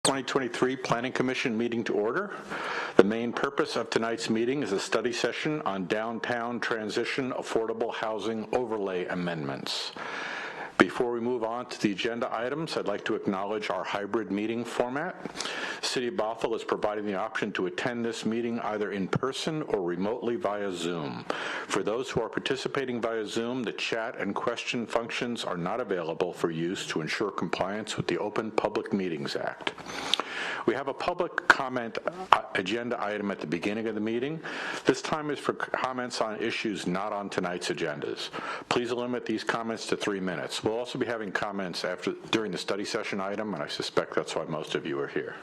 2023 Planning Commission meeting to order. The main purpose of tonight's meeting is a study session on downtown transition affordable housing overlay amendments. Before we move on to the agenda items, I'd like to acknowledge our hybrid meeting format. City of Bothell is providing the option to attend this meeting either in person or remotely via Zoom. For those who are participating via Zoom, the chat and question functions are not available for use to ensure compliance with the Open Public Meetings Act. We have a public comment agenda item at the beginning of the meeting. This time is for comments on issues not on tonight's agendas. Please limit these comments to 3 minutes. We'll also be having comments during the study session item, and I suspect that's why most of you are here.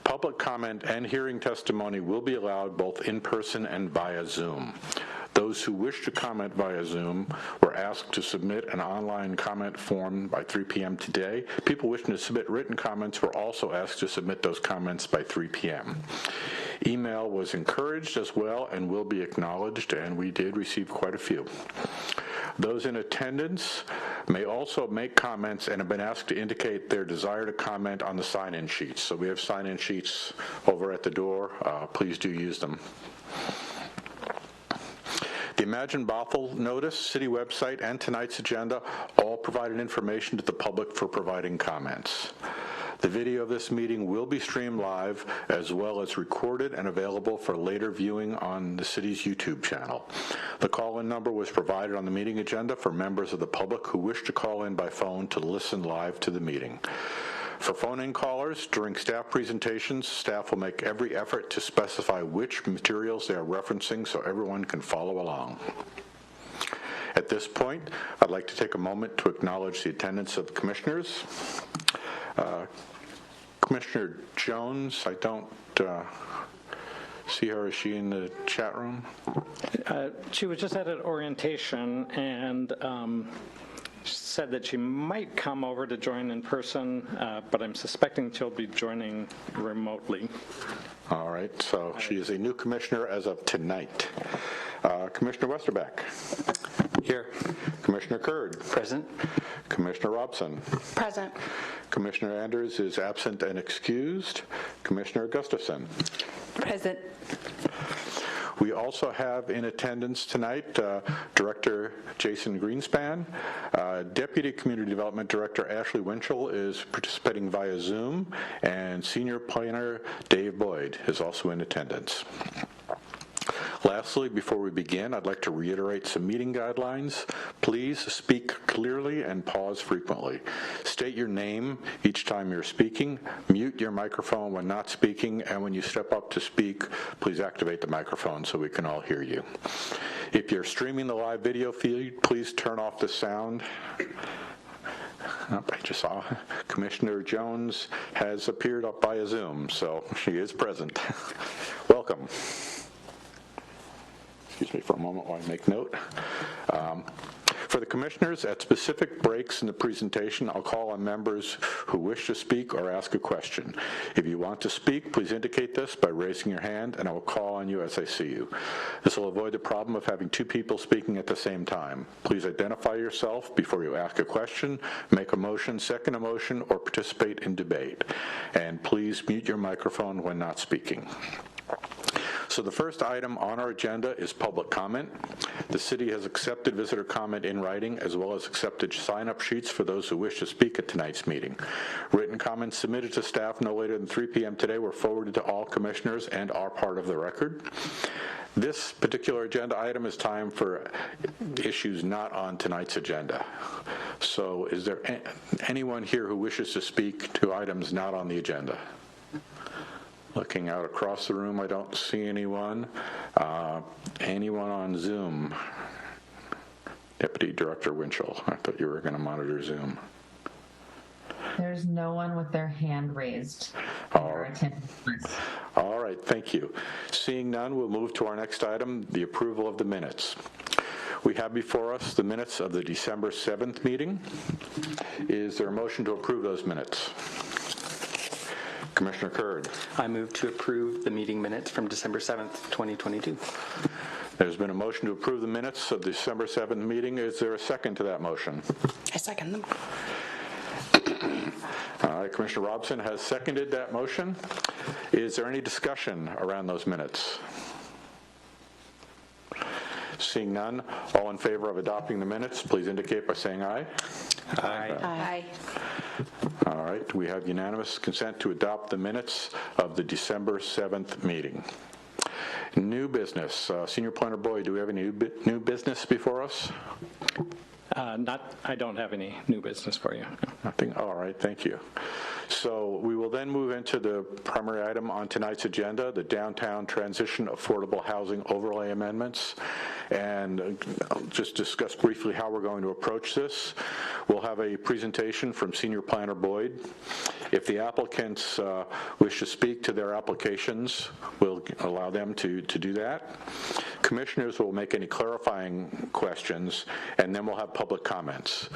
Public comment and hearing testimony will be allowed both in person and via Zoom. Those who wish to comment via Zoom were asked to submit an online comment form by 3 p.m. today. People wishing to submit written comments were also asked to submit those comments by 3 p.m. Email was encouraged as well and will be acknowledged, and we did receive quite a few. Those in attendance may also make comments and have been asked to indicate their desire to comment on the sign-in sheets. So we have sign-in sheets over at the door. Please do use them. The Imagine Bothell notice, city website, and tonight's agenda all provided information to the public for providing comments. The video of this meeting will be streamed live as well as recorded and available for later viewing on the city's YouTube channel. The call-in number was provided on the meeting agenda for members of the public who wish to call in by phone to listen live to the meeting. For phone-in callers, during staff presentations, staff will make every effort to specify which materials they are referencing so everyone can follow along. At this point, I'd like to take a moment to acknowledge the attendance of the commissioners. Commissioner Jones, I don't see her. Is she in the chat room? She was just at an orientation and said that she might come over to join in person, but I'm suspecting she'll be joining remotely. All right, so she is a new commissioner as of tonight. Commissioner Westerbeck. Here. Commissioner Curd. Present. Commissioner Robson. Present. Commissioner Anders is absent and excused. Commissioner Gustafson. Present. We also have in attendance tonight Director Jason Greenspan. Deputy Community Development Director Ashley Winchell is participating via Zoom, and Senior Planner Dave Boyd is also in attendance. Lastly, before we begin, I'd like to reiterate some meeting guidelines. Please speak clearly and pause frequently. State your name each time you're speaking. Mute your microphone when not speaking, and when you step up to speak, please activate the microphone so we can all hear you. If you're streaming the live video feed, please turn off the sound. I just saw Commissioner Jones has appeared up via Zoom, so she is present. Welcome. Excuse me for a moment while I make note. For the commissioners, at specific breaks in the presentation, I'll call on members who wish to speak or ask a question. If you want to speak, please indicate this by raising your hand, and I will call on you as I see you. This will avoid the problem of having 2 people speaking at the same time. Please identify yourself before you ask a question, make a motion, second a motion, or participate in debate. And please mute your microphone when not speaking. So the first item on our agenda is public comment. The city has accepted visitor comment in writing as well as accepted sign-up sheets for those who wish to speak at tonight's meeting. Written comments submitted to staff no later than 3 p.m. today were forwarded to all commissioners and are part of the record. This particular agenda item is time for issues not on tonight's agenda. So is there anyone here who wishes to speak to items not on the agenda? Looking out across the room, I don't see anyone. Anyone on Zoom? Deputy Director Winchell, I thought you were going to monitor Zoom. There's no one with their hand raised. All right, thank you. Seeing none, we'll move to our next item, the approval of the minutes. We have before us the minutes of the December 7th meeting. Is there a motion to approve those minutes? Commissioner Curd. I move to approve the meeting minutes from December 7th, 2022. There's been a motion to approve the minutes of the December 7th meeting. Is there a second to that motion? I second them. All right, Commissioner Robson has seconded that motion. Is there any discussion around those minutes? Seeing none, all in favor of adopting the minutes, please indicate by saying aye. Aye. All right, we have unanimous consent to adopt the minutes of the December 7th meeting. New business. Senior Planner Boyd, do we have any new business before us? I don't have any new business for you. Nothing? All right, thank you. So we will then move into the primary item on tonight's agenda, the Downtown Transition Affordable Housing Overlay Amendments. And I'll just discuss briefly how we're going to approach this. We'll have a presentation from Senior Planner Boyd. If the applicants wish to speak to their applications, we'll allow them to do that. Commissioners will make any clarifying questions, and then we'll have public comments.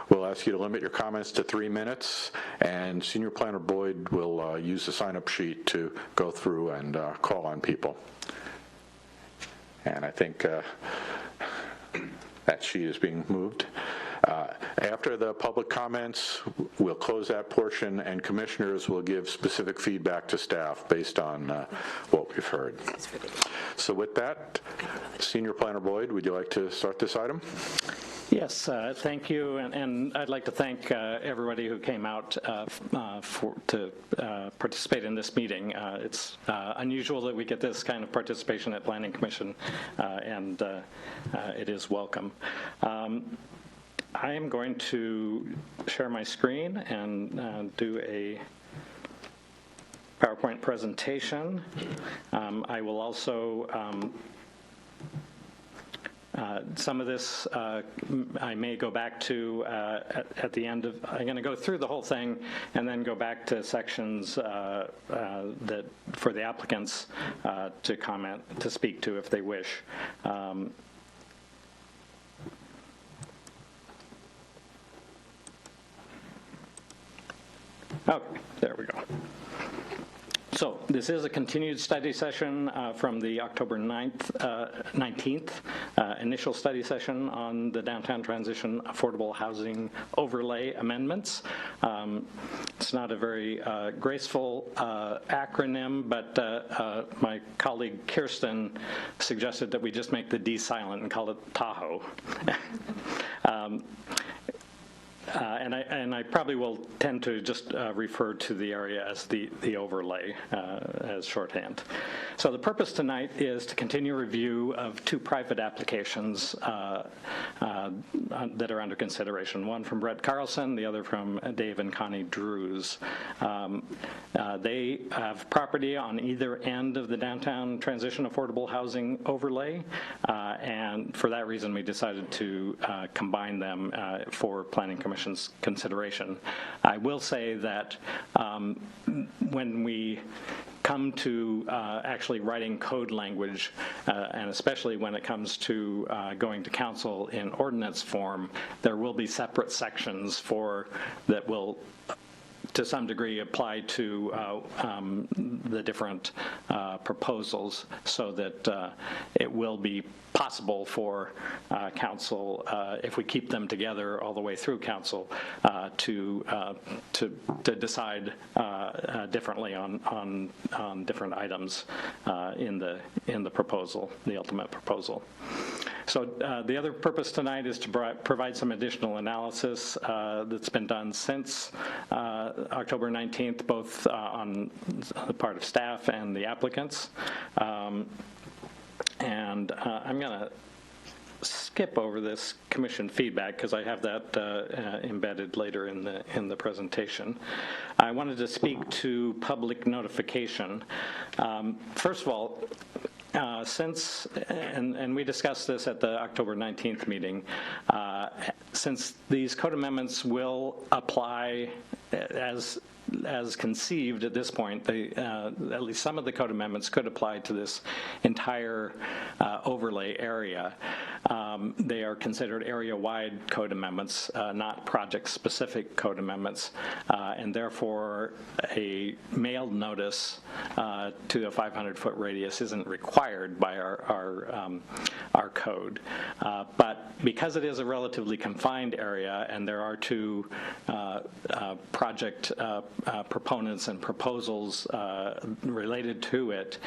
We'll ask you to limit your comments to 3 minutes, and Senior Planner Boyd will use the sign-up sheet to go through and call on people. And I think that sheet is being moved. After the public comments, we'll close that portion, and commissioners will give specific feedback to staff based on what we've heard. So with that, Senior Planner Boyd, would you like to start this item? Yes, thank you, and I'd like to thank everybody who came out to participate in this meeting. It's unusual that we get this kind of participation at Planning Commission, and it is welcome. I am going to share my screen and do a PowerPoint presentation. I will also some of this I may go back to at the end of, I'm going to go through the whole thing and then go back to sections that for the applicants to comment, to speak to if they wish. Okay, there we go. So this is a continued study session from the October 19th initial study session on the Downtown Transition Affordable Housing Overlay Amendments. It's not a very graceful acronym, but my colleague Kirsten suggested that we just make the D silent and call it Tahoe. And I probably will tend to just refer to the area as the overlay as shorthand. So the purpose tonight is to continue review of 2 private applications that are under consideration. One from Brett Carlson, the other from Dave and Connie Drews. They have property on either end of the Downtown Transition Affordable Housing Overlay, and for that reason we decided to combine them for Planning Commission's consideration. I will say that when we come to actually writing code language, and especially when it comes to going to council in ordinance form, there will be separate sections that will to some degree apply to the different proposals, so that it will be possible for council, if we keep them together all the way through council, to decide differently on different items in the proposal, the ultimate proposal. So the other purpose tonight is to provide some additional analysis that's been done since October 19th, both on the part of staff and the applicants. And I'm going to skip over this commission feedback because I have that embedded later in the presentation. I wanted to speak to public notification. First of all, since, and we discussed this at the October 19th meeting, since these code amendments will apply as conceived at this point, at least some of the code amendments could apply to this entire overlay area. They are considered area-wide code amendments, not project-specific code amendments, and therefore a mailed notice to a 500-foot radius isn't required by our code. But because it is a relatively confined area and there are two project proponents and proposals related to it,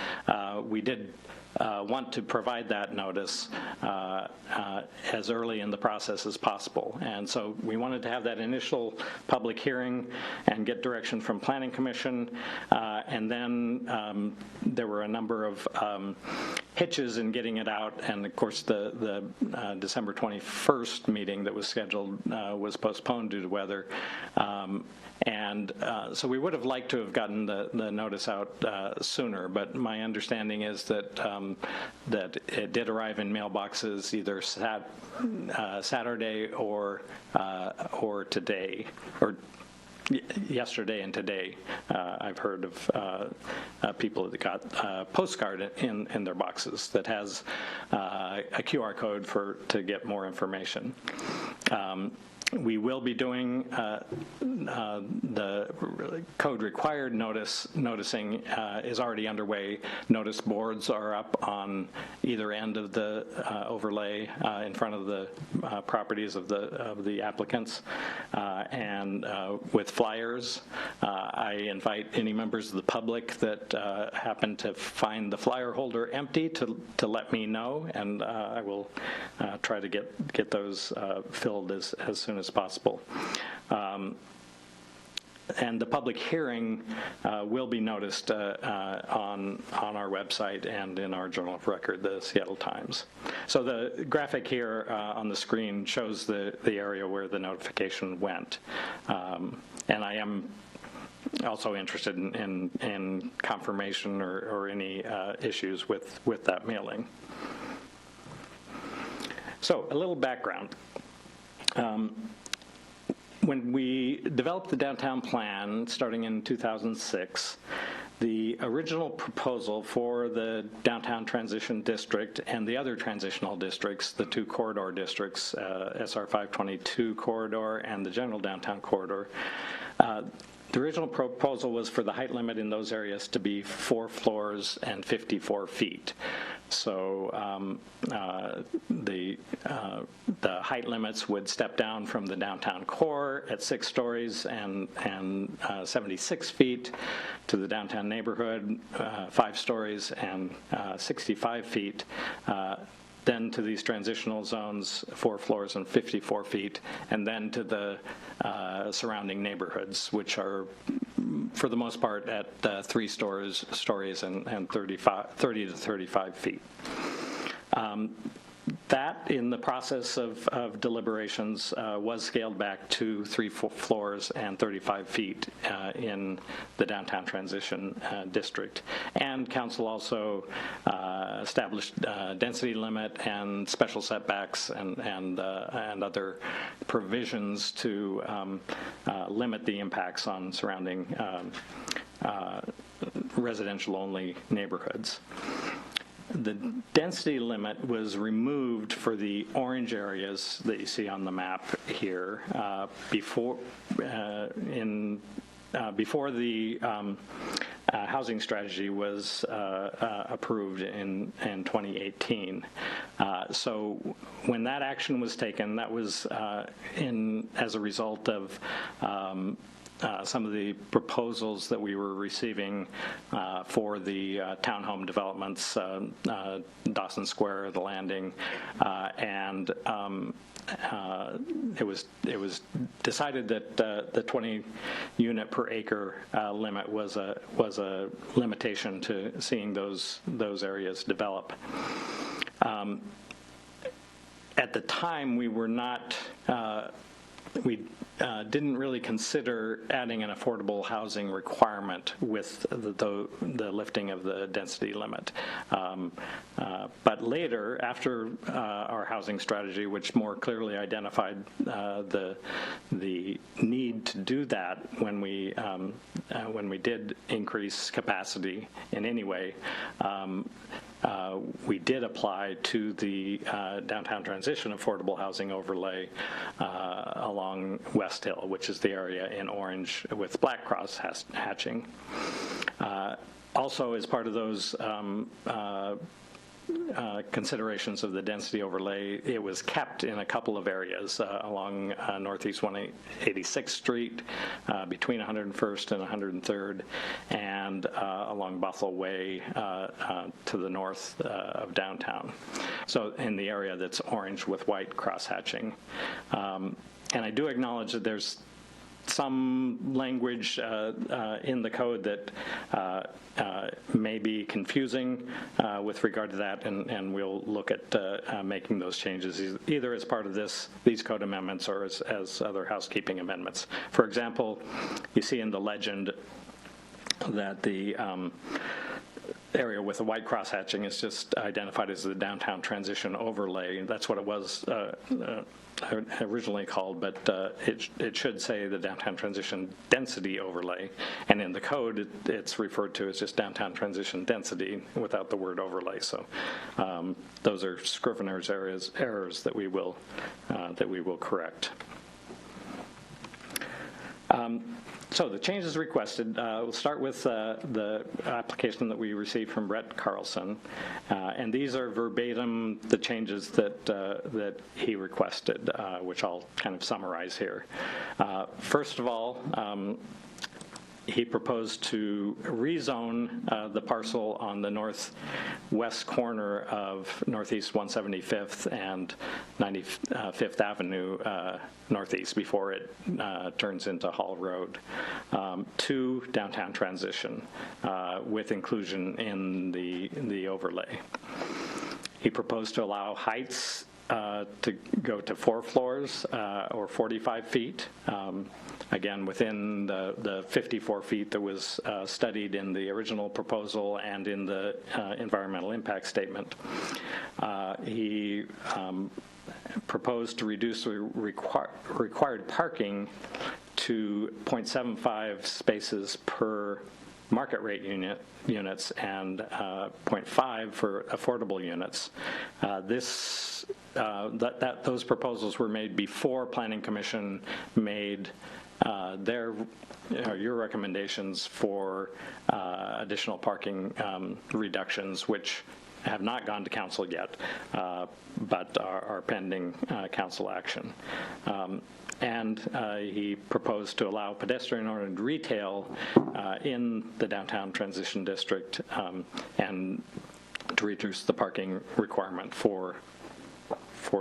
we did want to provide that notice as early in the process as possible. And so we wanted to have that initial public hearing and get direction from Planning Commission. And then there were a number of hitches in getting it out. And of course, the December 21st meeting that was scheduled was postponed due to weather. And so we would have liked to have gotten the notice out sooner, but my understanding is that that it did arrive in mailboxes either Saturday or today, or yesterday and today. I've heard of people that got a postcard in their boxes that has a QR code to get more information. We will be doing the code required noticing is already underway. Notice boards are up on either end of the overlay in front of the properties of the applicants, and with flyers. I invite any members of the public that happen to find the flyer holder empty to let me know, and I will try to get those filled as soon as possible. And the public hearing will be noticed on our website and in our Journal of Record, the Seattle Times. So the graphic here on the screen shows the area where the notification went. And I am also interested in confirmation or any issues with that mailing. So a little background. When we developed the downtown plan starting in 2006, the original proposal for the downtown transition district and the other transitional districts, the two corridor districts, SR 522 corridor and the general downtown corridor, the original proposal was for the height limit in those areas to be 4 floors and 54 feet. So the height limits would step down from the downtown core at 6 stories and 76 feet to the downtown neighborhood, 5 stories and 65 feet. Then to these transitional zones, 4 floors and 54 feet, and then to the surrounding neighborhoods, which are, for the most part, at 3 stories and 30 to 35 feet. That, in the process of deliberations, was scaled back to 3 floors and 35 feet in the downtown transition district. And council also established density limit and special setbacks and other provisions to limit the impacts on surrounding residential-only neighborhoods. The density limit was removed for the orange areas that you see on the map here before the housing strategy was approved in 2018. So when that action was taken, that was as a result of some of the proposals that we were receiving for the townhome developments, Dawson Square, the Landing, and it was decided that the 20 unit per acre limit was a limitation to seeing those areas develop. At the time, we were not. We didn't really consider adding an affordable housing requirement with the lifting of the density limit. But later, after our housing strategy, which more clearly identified the need to do that when we did increase capacity in any way, we did apply to the downtown transition affordable housing overlay along West Hill, which is the area in orange with black cross hatching. Also, as part of those considerations of the density overlay, it was kept in a couple of areas along Northeast 186th Street, between 101st and 103rd, and along Bothell Way to the north of downtown. So in the area that's orange with white cross-hatching. And I do acknowledge that there's some language in the code that may be confusing with regard to that, and we'll look at making those changes either as part of these code amendments or as other housekeeping amendments. For example, you see in the legend that the area with the white cross hatching is just identified as the downtown transition overlay. That's what it was originally called, but it should say the downtown transition density overlay, and in the code it's referred to as just downtown transition density without the word overlay. So those are Scrivener's errors that we will correct. So the changes requested, we'll start with the application that we received from Brett Carlson, and these are verbatim the changes that he requested, which I'll kind of summarize here. First of all, he proposed to rezone the parcel on the northwest corner of Northeast 175th and 95th Avenue Northeast before it turns into Hall Road to downtown transition with inclusion in the overlay. He proposed to allow heights to go to 4 floors or 45 feet. Again, within the 54 feet that was studied in the original proposal and in the environmental impact statement. He proposed to reduce the required parking to 0.75 spaces per market rate units and 0.5 for affordable units. Those proposals were made before Planning Commission made your recommendations for additional parking reductions, which have not gone to council yet, but are pending council action. And he proposed to allow pedestrian-oriented retail in the downtown transition district and to reduce the parking requirement for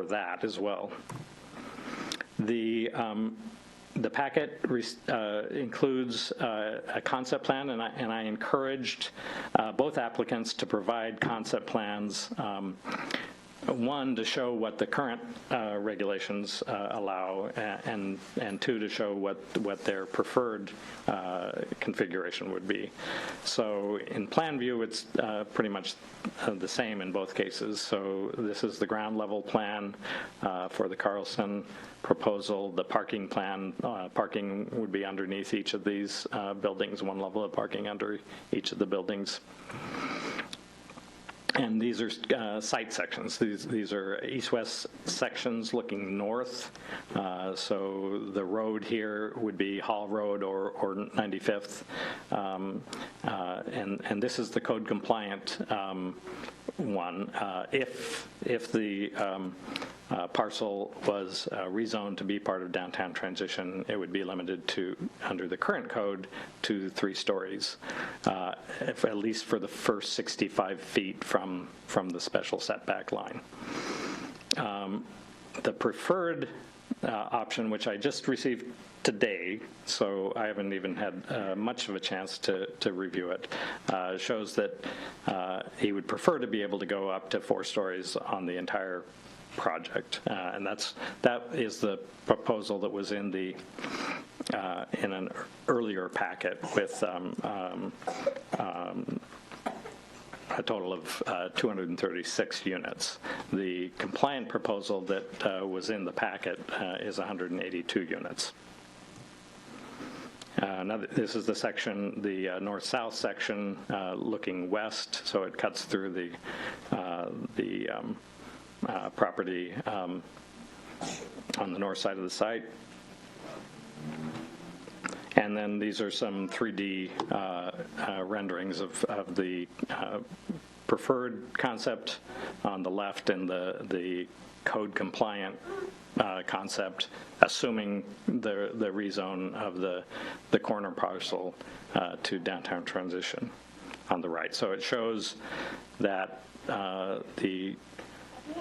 that as well. The packet includes a concept plan, and I encouraged both applicants to provide concept plans. One, to show what the current regulations allow, and two, to show what their preferred configuration would be. So in plan view, it's pretty much the same in both cases. So this is the ground level plan for the Carlson proposal. The parking plan, parking would be underneath each of these buildings, one level of parking under each of the buildings. And these are site sections. These are east-west sections looking north. So the road here would be Hall Road or 95th. And this is the code compliant one. If the parcel was rezoned to be part of downtown transition, it would be limited to, under the current code, to 3 stories, at least for the first 65 feet from the special setback line. The preferred option, which I just received today, so I haven't even had much of a chance to review it, shows that he would prefer to be able to go up to 4 stories on the entire project, and that is the proposal that was in an earlier packet with a total of 236 units. The compliant proposal that was in the packet is 182 units. This is the section, the north-south section looking west, so it cuts through the property on the north side of the site. And then these are some 3D renderings of the preferred concept on the left and the code compliant concept, assuming the rezone of the corner parcel to downtown transition on the right. So it shows that the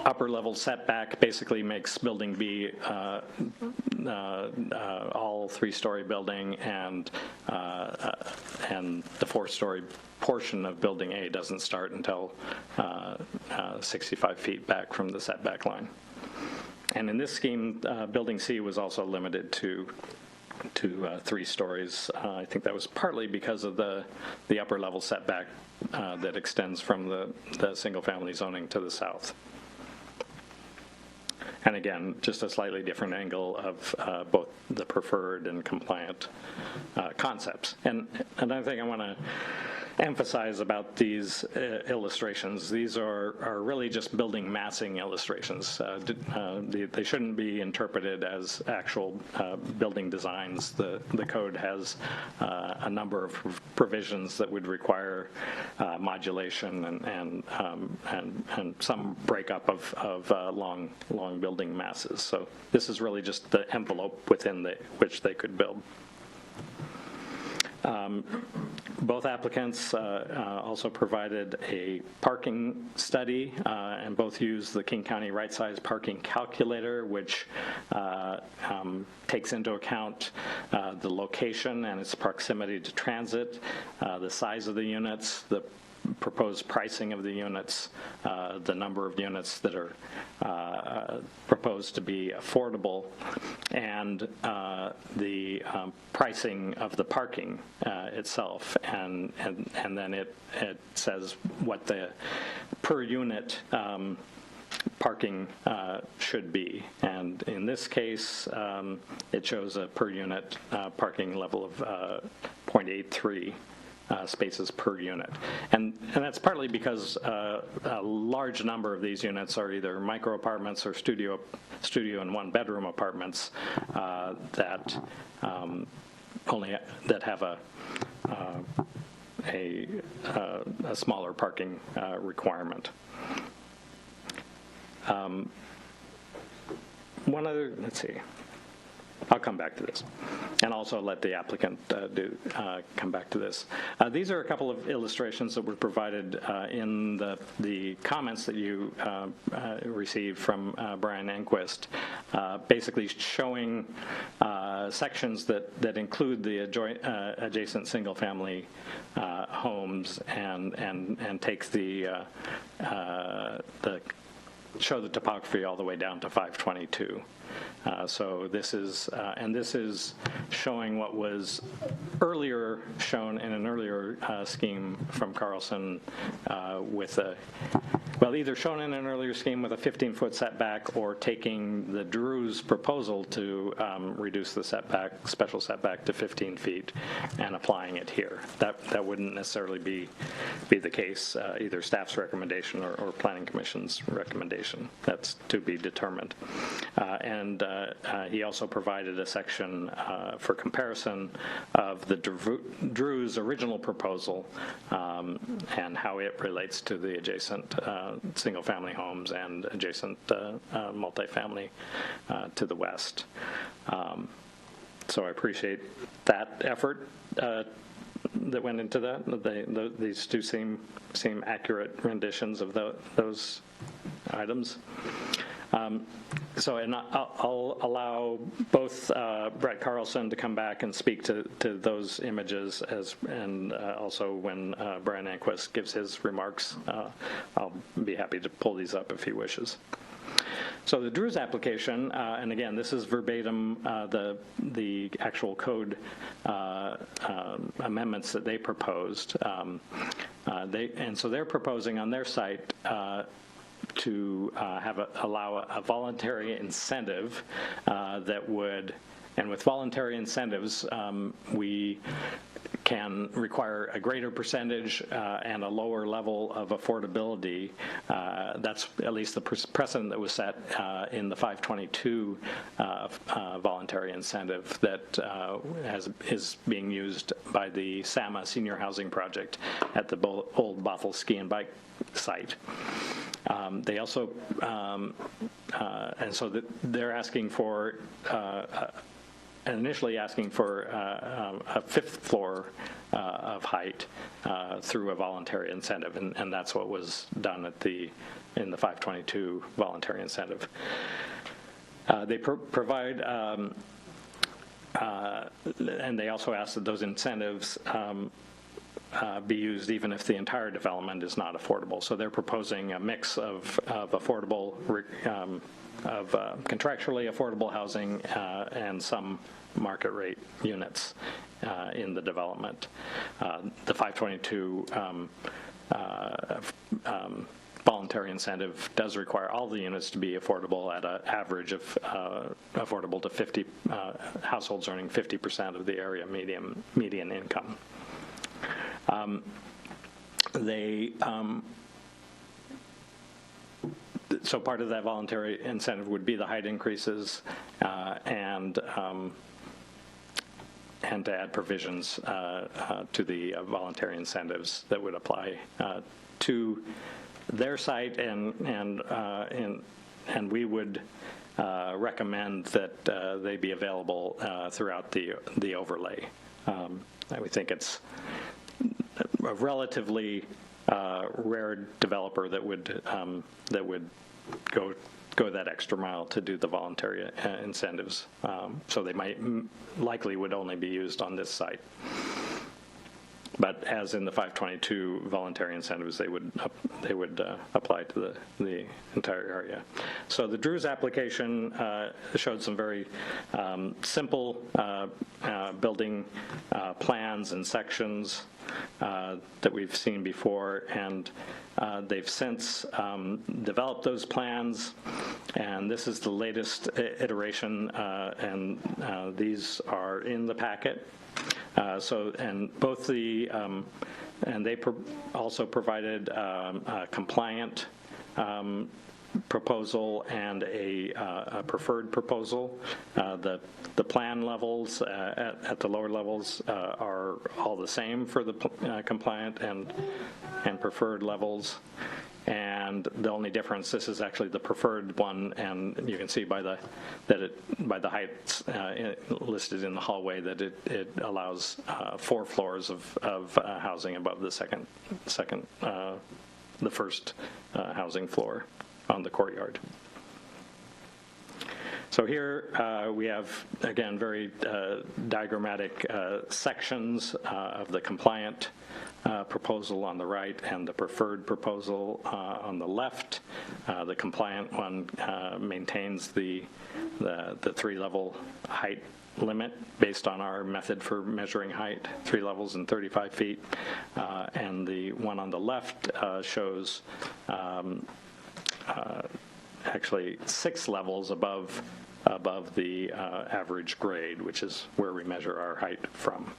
upper level setback basically makes building B all three-story building, and the four-story portion of building A doesn't start until 65 feet back from the setback line. And in this scheme, building C was also limited to 3 stories. I think that was partly because of the upper level setback that extends from the single-family zoning to the south. And again, just a slightly different angle of both the preferred and compliant concepts. And another thing I want to emphasize about these illustrations, these are really just building massing illustrations. They shouldn't be interpreted as actual building designs. The code has a number of provisions that would require modulation and some breakup of long building masses. So this is really just the envelope within which they could build. Both applicants also provided a parking study, and both used the King County Right Size Parking Calculator, which takes into account the location and its proximity to transit, the size of the units, the proposed pricing of the units, the number of units that are proposed to be affordable, and the pricing of the parking itself. And then it says what the per unit parking should be. And in this case, it shows a per unit parking level of 0.83 spaces per unit. And that's partly because a large number of these units are either micro apartments or studio and one bedroom apartments that have a smaller parking requirement. One other, let's see. I'll come back to this, and also let the applicant come back to this. These are a couple of illustrations that were provided in the comments that you received from Brian Enquist, basically showing sections that include the adjacent single-family homes and takes show the topography all the way down to 522. So this is showing what was earlier shown in an earlier scheme from Carlson either shown in an earlier scheme with a 15-foot setback, or taking the Drew's proposal to reduce the special setback to 15 feet and applying it here. That wouldn't necessarily be the case, either staff's recommendation or Planning Commission's recommendation. That's to be determined. And he also provided a section for comparison of the Drew's original proposal and how it relates to the adjacent single-family homes and adjacent multifamily to the west. So I appreciate that effort that went into that. These two seem accurate renditions of those items. And I'll allow both Brett Carlson to come back and speak to those images, and also when Brian Enquist gives his remarks, I'll be happy to pull these up if he wishes. So the Drew's application, and again, this is verbatim the actual code amendments that they proposed. So they're proposing on their site to allow a voluntary incentive that would And with voluntary incentives, we can require a greater percentage and a lower level of affordability. That's at least the precedent that was set in the 522 voluntary incentive that is being used by the SAMA Senior Housing Project at the old Bothell Ski and Bike site. They also, and so they're asking for, initially asking for a fifth floor of height through a voluntary incentive, and that's what was done in the 522 voluntary incentive. They provide, and they also ask that those incentives be used even if the entire development is not affordable. So they're proposing a mix of affordable, of contractually affordable housing and some market rate units in the development. The 522 voluntary incentive does require all the units to be affordable at an average of affordable to 50 households earning 50% of the area median income. So part of that voluntary incentive would be the height increases and to add provisions to the voluntary incentives that would apply to their site, and we would recommend that they be available throughout the overlay. We think it's a relatively rare developer that would go that extra mile to do the voluntary incentives. So they likely would only be used on this site. But as in the 522 voluntary incentives, they would apply to the entire area. So the Drews application showed some very simple building plans and sections that we've seen before, and they've since developed those plans, and this is the latest iteration, and these are in the packet. And they also provided a compliant proposal and a preferred proposal. The plan levels at the lower levels are all the same for the compliant and preferred levels. And the only difference, this is actually the preferred one, and you can see by the heights listed in the hallway that it allows 4 floors of housing above the first housing floor on the courtyard. So here we have, again, very diagrammatic sections of the compliant proposal on the right and the preferred proposal on the left. The compliant one maintains the 3-level height limit based on our method for measuring height, 3 levels and 35 feet. And the one on the left shows actually 6 levels above the average grade, which is where we measure our height from.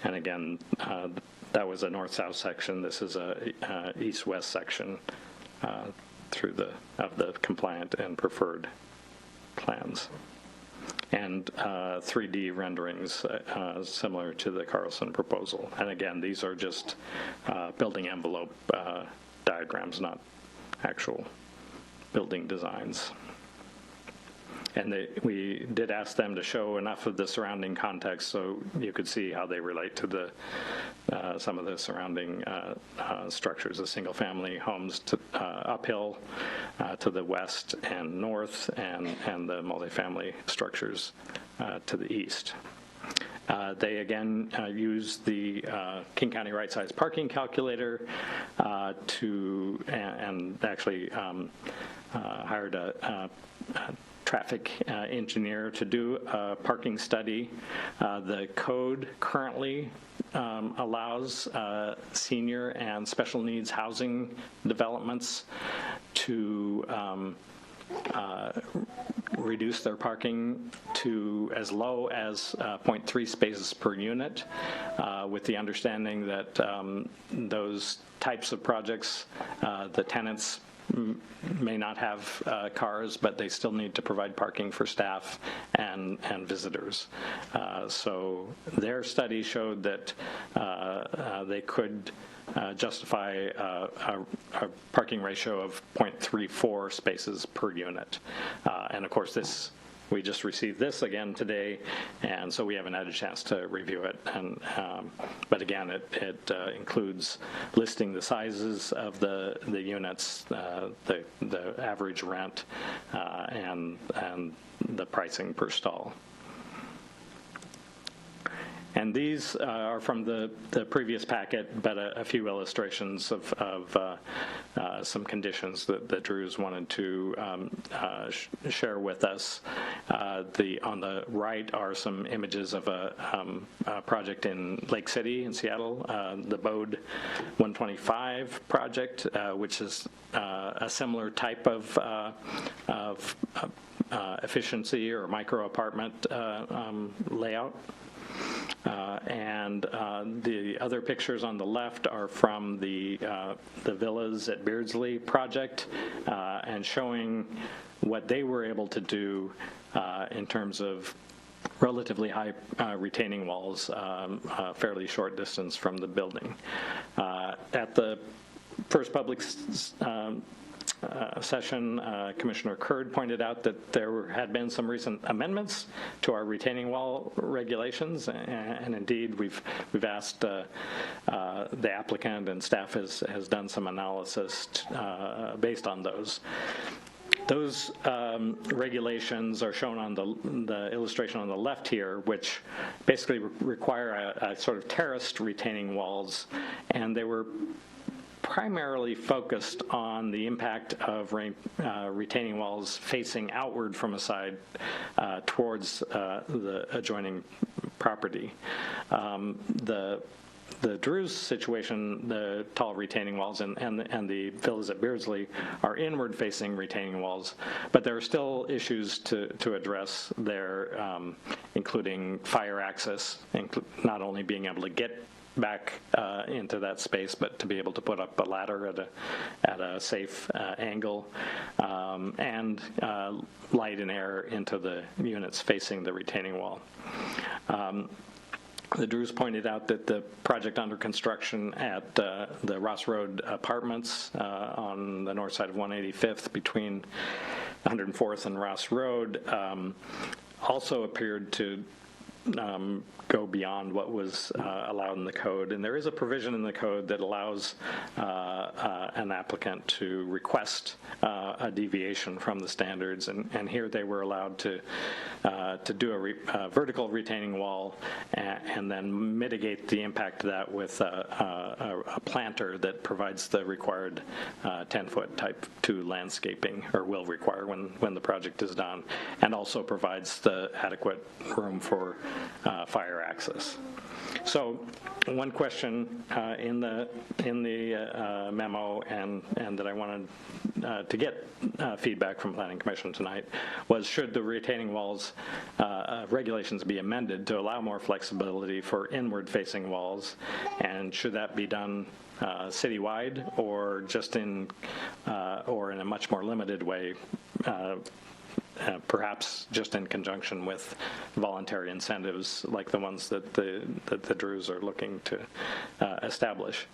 And again, that was a north-south section. This is a east-west section of the compliant and preferred plans. And 3D renderings similar to the Carlson proposal. And again, these are just building envelope diagrams, not actual building designs. And we did ask them to show enough of the surrounding context so you could see how they relate to some of the surrounding structures, the single-family homes uphill to the west and north, and the multifamily structures to the east. They again used the King County right-size parking calculator and actually hired a traffic engineer to do a parking study. The code currently allows senior and special needs housing developments to reduce their parking to as low as 0.3 spaces per unit, with the understanding that those types of projects, the tenants may not have cars, but they still need to provide parking for staff and visitors. So their study showed that they could justify a parking ratio of 0.34 spaces per unit. And of course, we just received this again today, and so we haven't had a chance to review it. And but again, it includes listing the sizes of the units, the average rent, and the pricing per stall. And these are from the previous packet, but a few illustrations of some conditions that Drews wanted to share with us. On the right are some images of a project in Lake City in Seattle, the Bode 125 project, which is a similar type of efficiency or micro apartment layout. And the other pictures on the left are from the villas at Beardsley project, and showing what they were able to do in terms of relatively high retaining walls, fairly short distance from the building. At the first public session, Commissioner Curd pointed out that there had been some recent amendments to our retaining wall regulations, and indeed we've asked the applicant, and staff has done some analysis based on those. Those regulations are shown on the illustration on the left here, which basically require a sort of terraced retaining walls, and they were primarily focused on the impact of retaining walls facing outward from a side towards the adjoining property. The Drews situation, the tall retaining walls, and the villas at Beardsley are inward-facing retaining walls, but there are still issues to address there, including fire access, not only being able to get back into that space, but to be able to put up a ladder at a safe angle, and light and air into the units facing the retaining wall. The Drews pointed out that the project under construction at the Ross Road Apartments on the north side of 185th between 104th and Ross Road also appeared to go beyond what was allowed in the code. And there is a provision in the code that allows an applicant to request a deviation from the standards. And here they were allowed to do a vertical retaining wall and then mitigate the impact of that with a planter that provides the required 10-foot type 2 landscaping, or will require when the project is done, and also provides the adequate room for fire access. So one question in the memo and that I wanted to get feedback from Planning Commission tonight was, should the retaining walls regulations be amended to allow more flexibility for inward-facing walls, and should that be done citywide or just or in a much more limited way, perhaps just in conjunction with voluntary incentives like the ones that the Drews are looking to establish.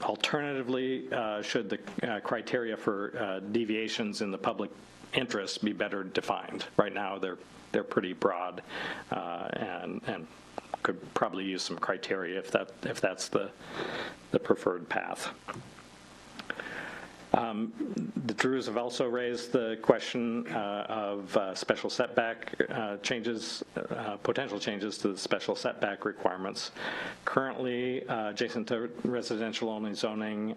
Alternatively, should the criteria for deviations in the public interest be better defined? Right now, they're pretty broad, and could probably use some criteria if that's the preferred path. The Drews have also raised the question of special setback changes, potential changes to the special setback requirements. Currently, adjacent to residential-only zoning,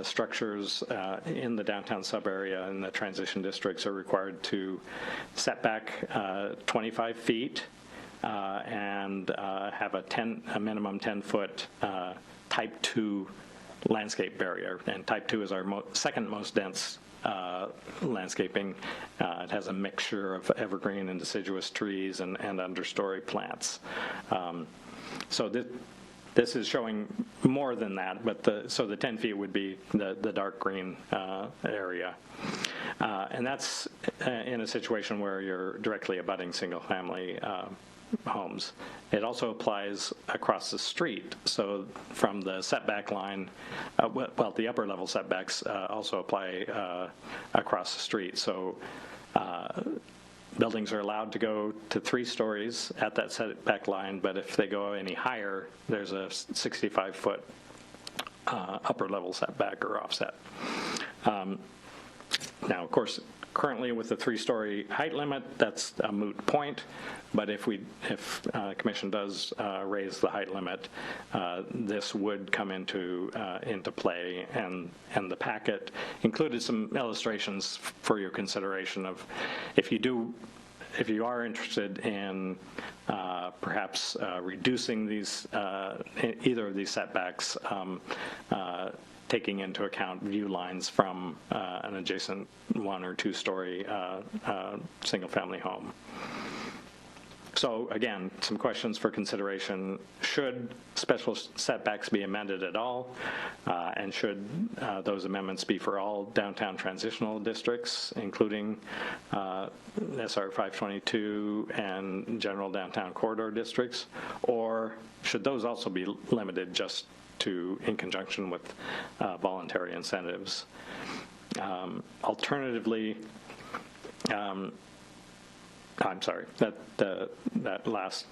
structures in the downtown sub-area and the transition districts are required to set back 25 feet and have a minimum 10-foot type 2 landscape barrier, and type 2 is our second most dense landscaping. It has a mixture of evergreen and deciduous trees and understory plants. So this is showing more than that, but so the 10 feet would be the dark green area. And that's in a situation where you're directly abutting single-family homes. It also applies across the street. So from the setback line, well, the upper level setbacks also apply across the street. So buildings are allowed to go to 3 stories at that setback line, but if they go any higher, there's a 65-foot upper level setback or offset. Now, of course, currently with the 3-story height limit, that's a moot point. But if Commission does raise the height limit, this would come into play, and the packet included some illustrations for your consideration of if you are interested in perhaps reducing these either of these setbacks, taking into account view lines from an adjacent 1- or 2-story single-family home. So again, some questions for consideration. Should special setbacks be amended at all? And should those amendments be for all downtown transitional districts, including SR 522 and general downtown corridor districts? Or should those also be limited just to in conjunction with voluntary incentives? Alternatively, I'm sorry, that last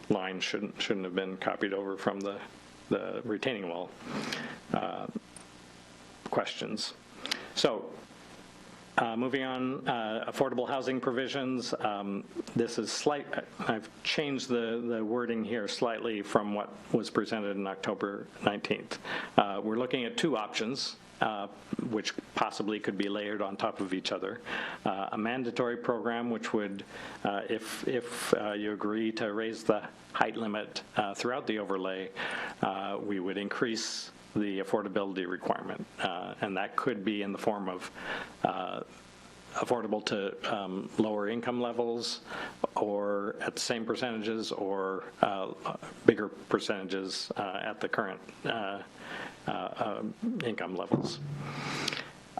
line shouldn't have been copied over from the retaining wall questions. So moving on, affordable housing provisions. This is I've changed the wording here slightly from what was presented in October 19th. We're looking at 2 options, which possibly could be layered on top of each other. A mandatory program, which would, if you agree to raise the height limit throughout the overlay, we would increase the affordability requirement, and that could be in the form of affordable to lower income levels, or at the same percentages, or bigger percentages at the current income levels.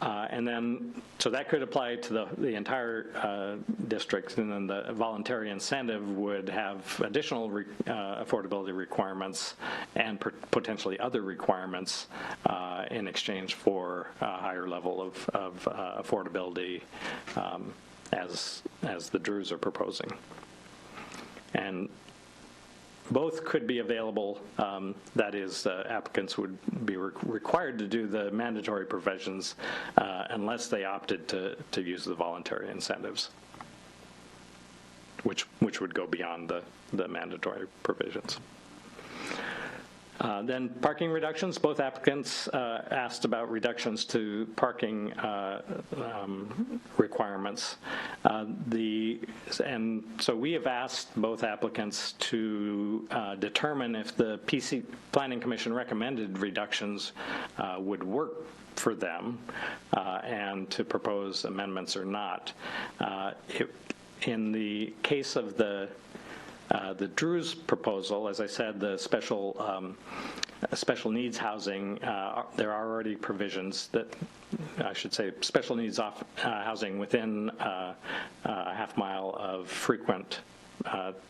And then, so that could apply to the entire district, and then the voluntary incentive would have additional affordability requirements and potentially other requirements in exchange for a higher level of affordability as the Drews are proposing. And both could be available, that is, applicants would be required to do the mandatory provisions unless they opted to use the voluntary incentives, which would go beyond the mandatory provisions. Then parking reductions. Both applicants asked about reductions to parking requirements. And so we have asked both applicants to determine if the Planning Commission recommended reductions would work for them and to propose amendments or not. In the case of the Drews proposal, as I said, the special needs housing, there are already provisions that, I should say, special needs housing within a half-mile of frequent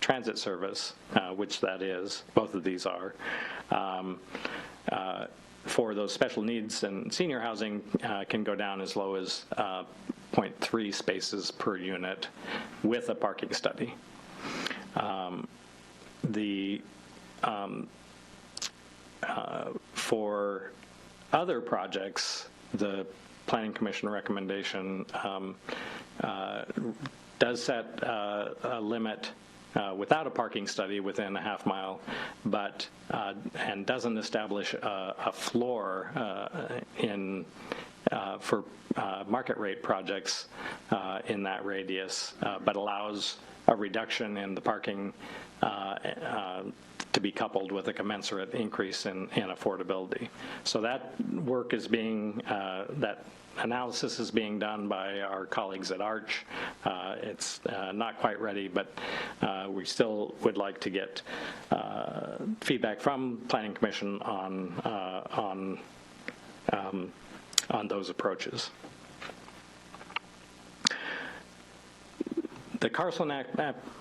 transit service, which that is, both of these are. For those special needs, and senior housing can go down as low as 0.3 spaces per unit with a parking study. For other projects, the Planning Commission recommendation does set a limit without a parking study within a half mile, but and doesn't establish a floor for market rate projects in that radius, but allows a reduction in the parking to be coupled with a commensurate increase in affordability. So that work is being, that analysis is being done by our colleagues at Arch. It's not quite ready, but we still would like to get feedback from Planning Commission on those approaches. The Carlson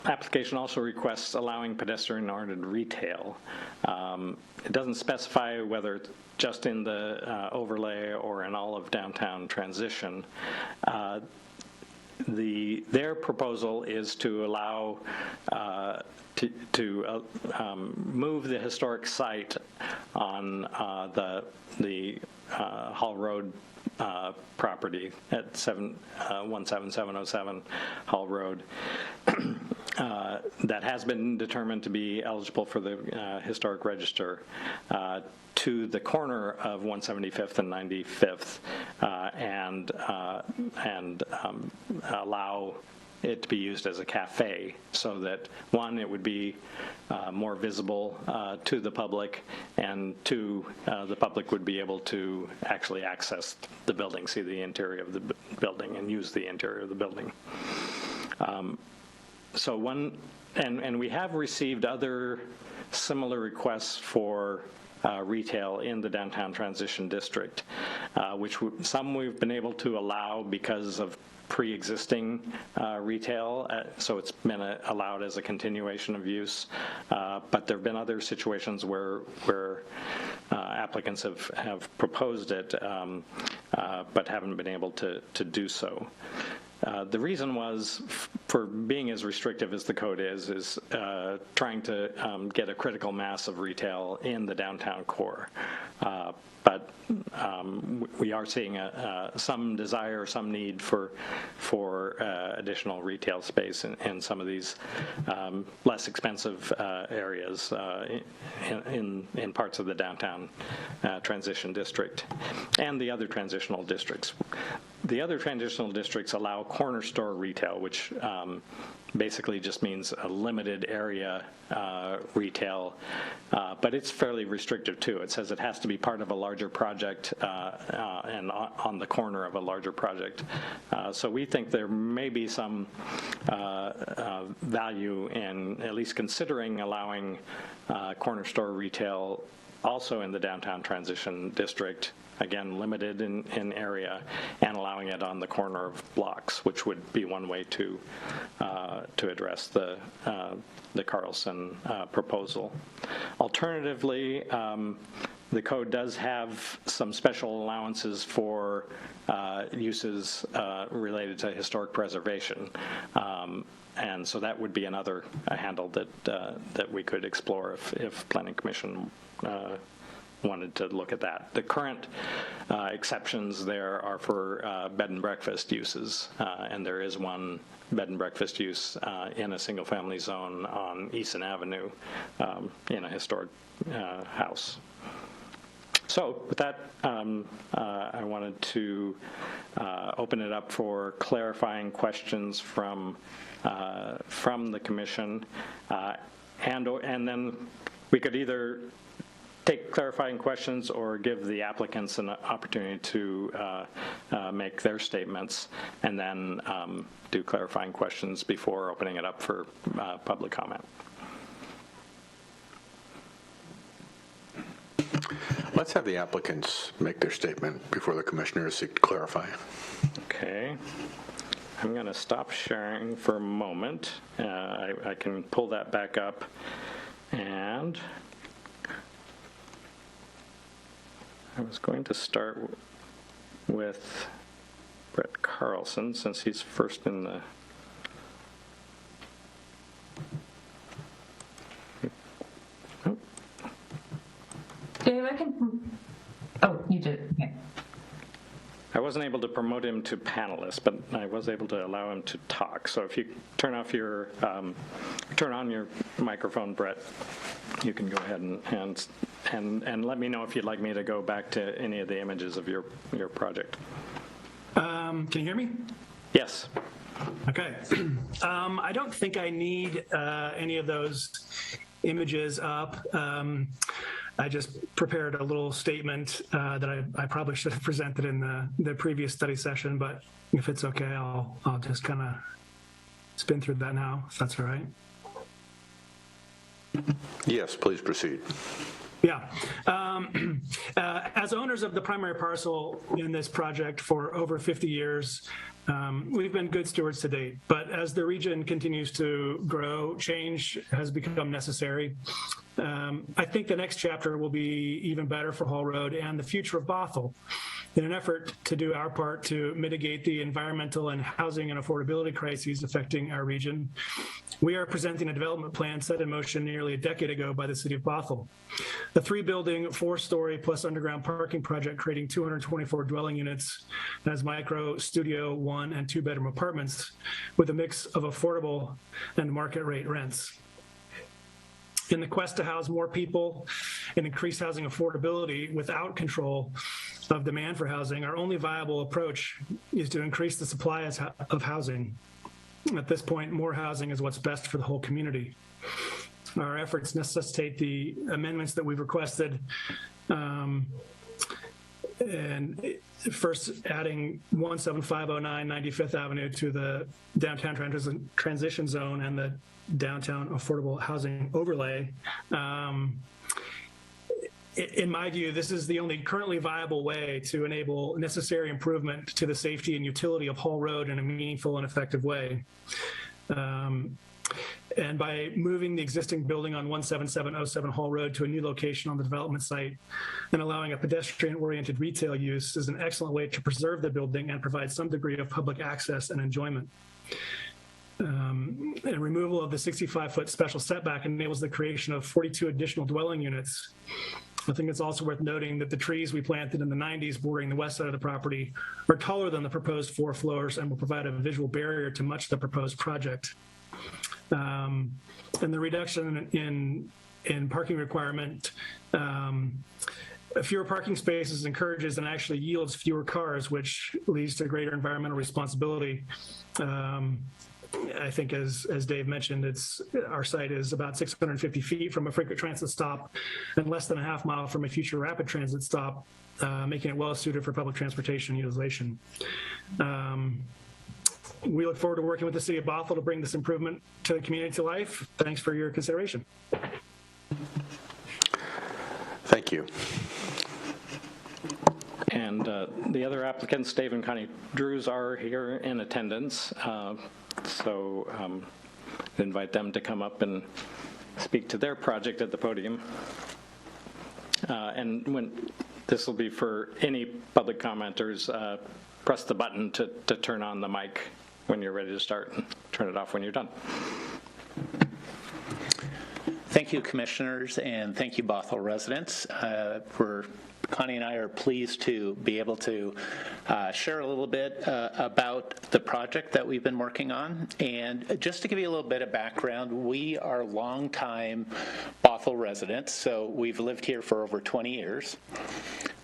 application also requests allowing pedestrian-oriented retail. It doesn't specify whether it's just in the overlay or in all of downtown transition. Their proposal is to allow move the historic site on the Hall Road property at 17707 Hall Road that has been determined to be eligible for the historic register to the corner of 175th and 95th and allow it to be used as a cafe, so that one, it would be more visible to the public, and two, the public would be able to actually access the building, see the interior of the building, and use the interior of the building. So one, and we have received other similar requests for retail in the downtown transition district, which some we've been able to allow because of pre-existing retail, so it's been allowed as a continuation of use. But there have been other situations where applicants have proposed it, but haven't been able to do so. The reason was, for being as restrictive as the code is trying to get a critical mass of retail in the downtown core. But we are seeing some desire, some need for additional retail space in some of these less expensive areas in parts of the downtown transition district and the other transitional districts. The other transitional districts allow corner store retail, which basically just means a limited area retail, but it's fairly restrictive too. It says it has to be part of a larger project and on the corner of a larger project. So we think there may be some value in at least considering allowing corner store retail also in the downtown transition district, again limited in area, and allowing it on the corner of blocks, which would be one way to address the Carlson proposal. Alternatively, the code does have some special allowances for uses related to historic preservation. And so that would be another handle that we could explore if Planning Commission wanted to look at that. The current exceptions there are for bed and breakfast uses, and there is one bed and breakfast use in a single-family zone on Easton Avenue in a historic house. So with that, I wanted to open it up for clarifying questions from the commission, and then we could either take clarifying questions or give the applicants an opportunity to make their statements, and then do clarifying questions before opening it up for public comment. Let's have the applicants make their statement before the commissioners seek to clarify. Okay. I'm going to stop sharing for a moment. I can pull that back up, and I was going to start with Brett Carlson, since he's first in the... Dave, I can... Oh, you did. Okay. I wasn't able to promote him to panelist, but I was able to allow him to talk. So if you turn on your microphone, Brett, you can go ahead and let me know if you'd like me to go back to any of the images of your project. Can you hear me? Yes. Okay. I don't think I need any of those images up. I just prepared a little statement that I probably should have presented in the previous study session, but if it's okay, I'll just kind of spin through that now, if that's all right. Yes, please proceed. Yeah. As owners of the primary parcel in this project for over 50 years, we've been good stewards to date. But as the region continues to grow, change has become necessary. I think the next chapter will be even better for Hall Road and the future of Bothell. In an effort to do our part to mitigate the environmental and housing and affordability crises affecting our region, we are presenting a development plan set in motion nearly a decade ago by the city of Bothell. The 3-building, 4-story plus underground parking project creating 224 dwelling units as micro, studio, 1 and 2-bedroom apartments with a mix of affordable and market rate rents. In the quest to house more people and increase housing affordability without control of demand for housing, our only viable approach is to increase the supply of housing. At this point, more housing is what's best for the whole community. Our efforts necessitate the amendments that we've requested, and first adding 17509 95th Avenue to the downtown transition zone and the downtown affordable housing overlay. In my view, this is the only currently viable way to enable necessary improvement to the safety and utility of Hall Road in a meaningful and effective way. And by moving the existing building on 17707 Hall Road to a new location on the development site and allowing a pedestrian-oriented retail use is an excellent way to preserve the building and provide some degree of public access and enjoyment. And removal of the 65-foot special setback enables the creation of 42 additional dwelling units. I think it's also worth noting that the trees we planted in the 90s bordering the west side of the property are taller than the proposed 4 floors and will provide a visual barrier to much of the proposed project. And the reduction in parking requirement, fewer parking spaces encourages and actually yields fewer cars, which leads to greater environmental responsibility. I think, as Dave mentioned, our site is about 650 feet from a frequent transit stop and less than a half mile from a future rapid transit stop, making it well suited for public transportation utilization. We look forward to working with the city of Bothell to bring this improvement to the community to life. Thanks for your consideration. Thank you. And the other applicants, Dave and Connie Drews, are here in attendance. So invite them to come up and speak to their project at the podium. And when this will be for any public commenters, press the button to turn on the mic when you're ready to start and turn it off when you're done. Thank you, commissioners, and thank you, Bothell residents. Connie and I are pleased to be able to share a little bit about the project that we've been working on. And just to give you a little bit of background, we are longtime Bothell residents, so we've lived here for over 20 years.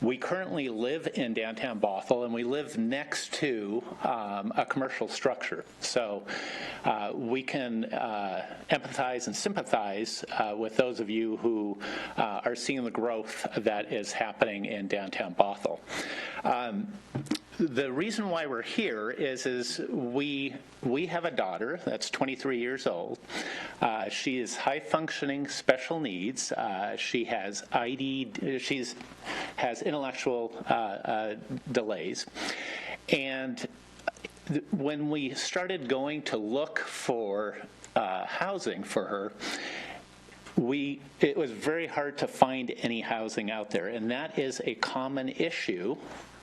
We currently live in downtown Bothell, and we live next to a commercial structure. So we can empathize and sympathize with those of you who are seeing the growth that is happening in downtown Bothell. The reason why we're here is we have a daughter that's 23 years old. She is high-functioning special needs. She has has intellectual delays, and when we started going to look for housing for her, it was very hard to find any housing out there, and that is a common issue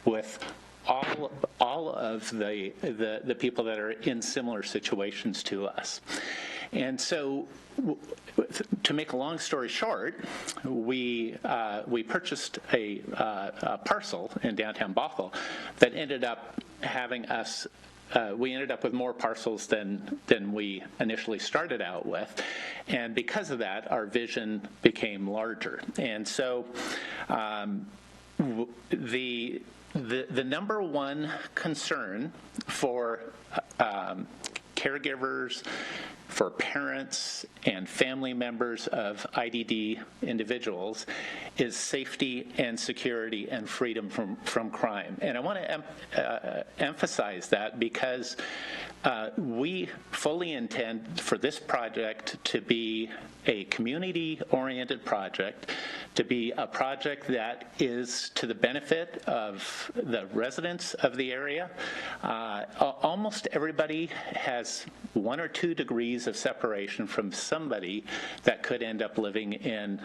with all of the people that are in similar situations to us. And so, to make a long story short, we purchased a parcel in downtown Bothell that ended up having us. We ended up with more parcels than we initially started out with, and because of that, our vision became larger. And so, the number one concern for caregivers, for parents and family members of IDD individuals is safety and security and freedom from crime. And I want to emphasize that because we fully intend for this project to be a community-oriented project, to be a project that is to the benefit of the residents of the area. Almost everybody has 1 or 2 degrees of separation from somebody that could end up living in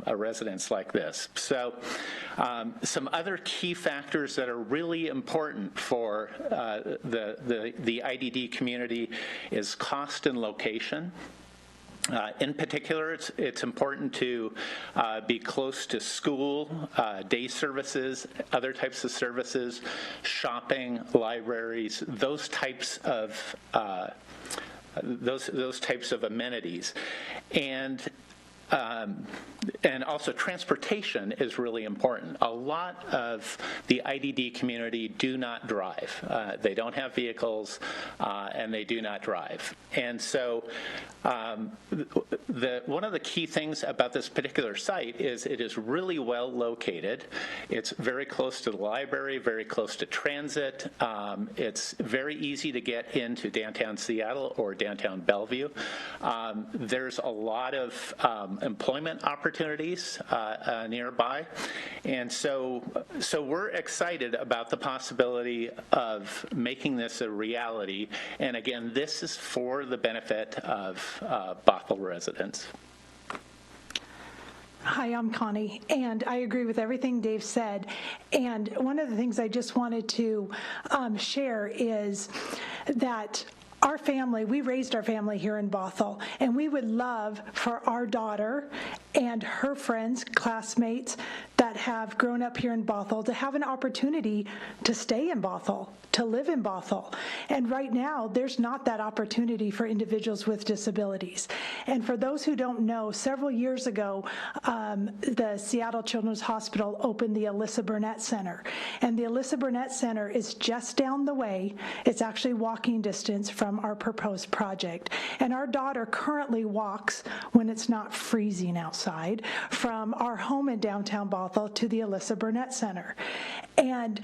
a residence like this. So some other key factors that are really important for the IDD community is cost and location. In particular, it's important to be close to school, day services, other types of services, shopping, libraries, those types of amenities, and also transportation is really important. A lot of the IDD community do not drive. They don't have vehicles, and they do not drive. And so one of the key things about this particular site is it is really well located. It's very close to the library, very close to transit. It's very easy to get into downtown Seattle or downtown Bellevue. There's a lot of employment opportunities nearby, and so we're excited about the possibility of making this a reality. And again, this is for the benefit of Bothell residents. Hi, I'm Connie, and I agree with everything Dave said. And one of the things I just wanted to share is that our family, we raised our family here in Bothell, and we would love for our daughter and her friends, classmates that have grown up here in Bothell to have an opportunity to stay in Bothell, to live in Bothell. And right now, there's not that opportunity for individuals with disabilities. And for those who don't know, several years ago, the Seattle Children's Hospital opened the Alyssa Burnett Center. And the Alyssa Burnett Center is just down the way. It's actually walking distance from our proposed project. And our daughter currently walks, when it's not freezing outside, from our home in downtown Bothell to the Alyssa Burnett Center. And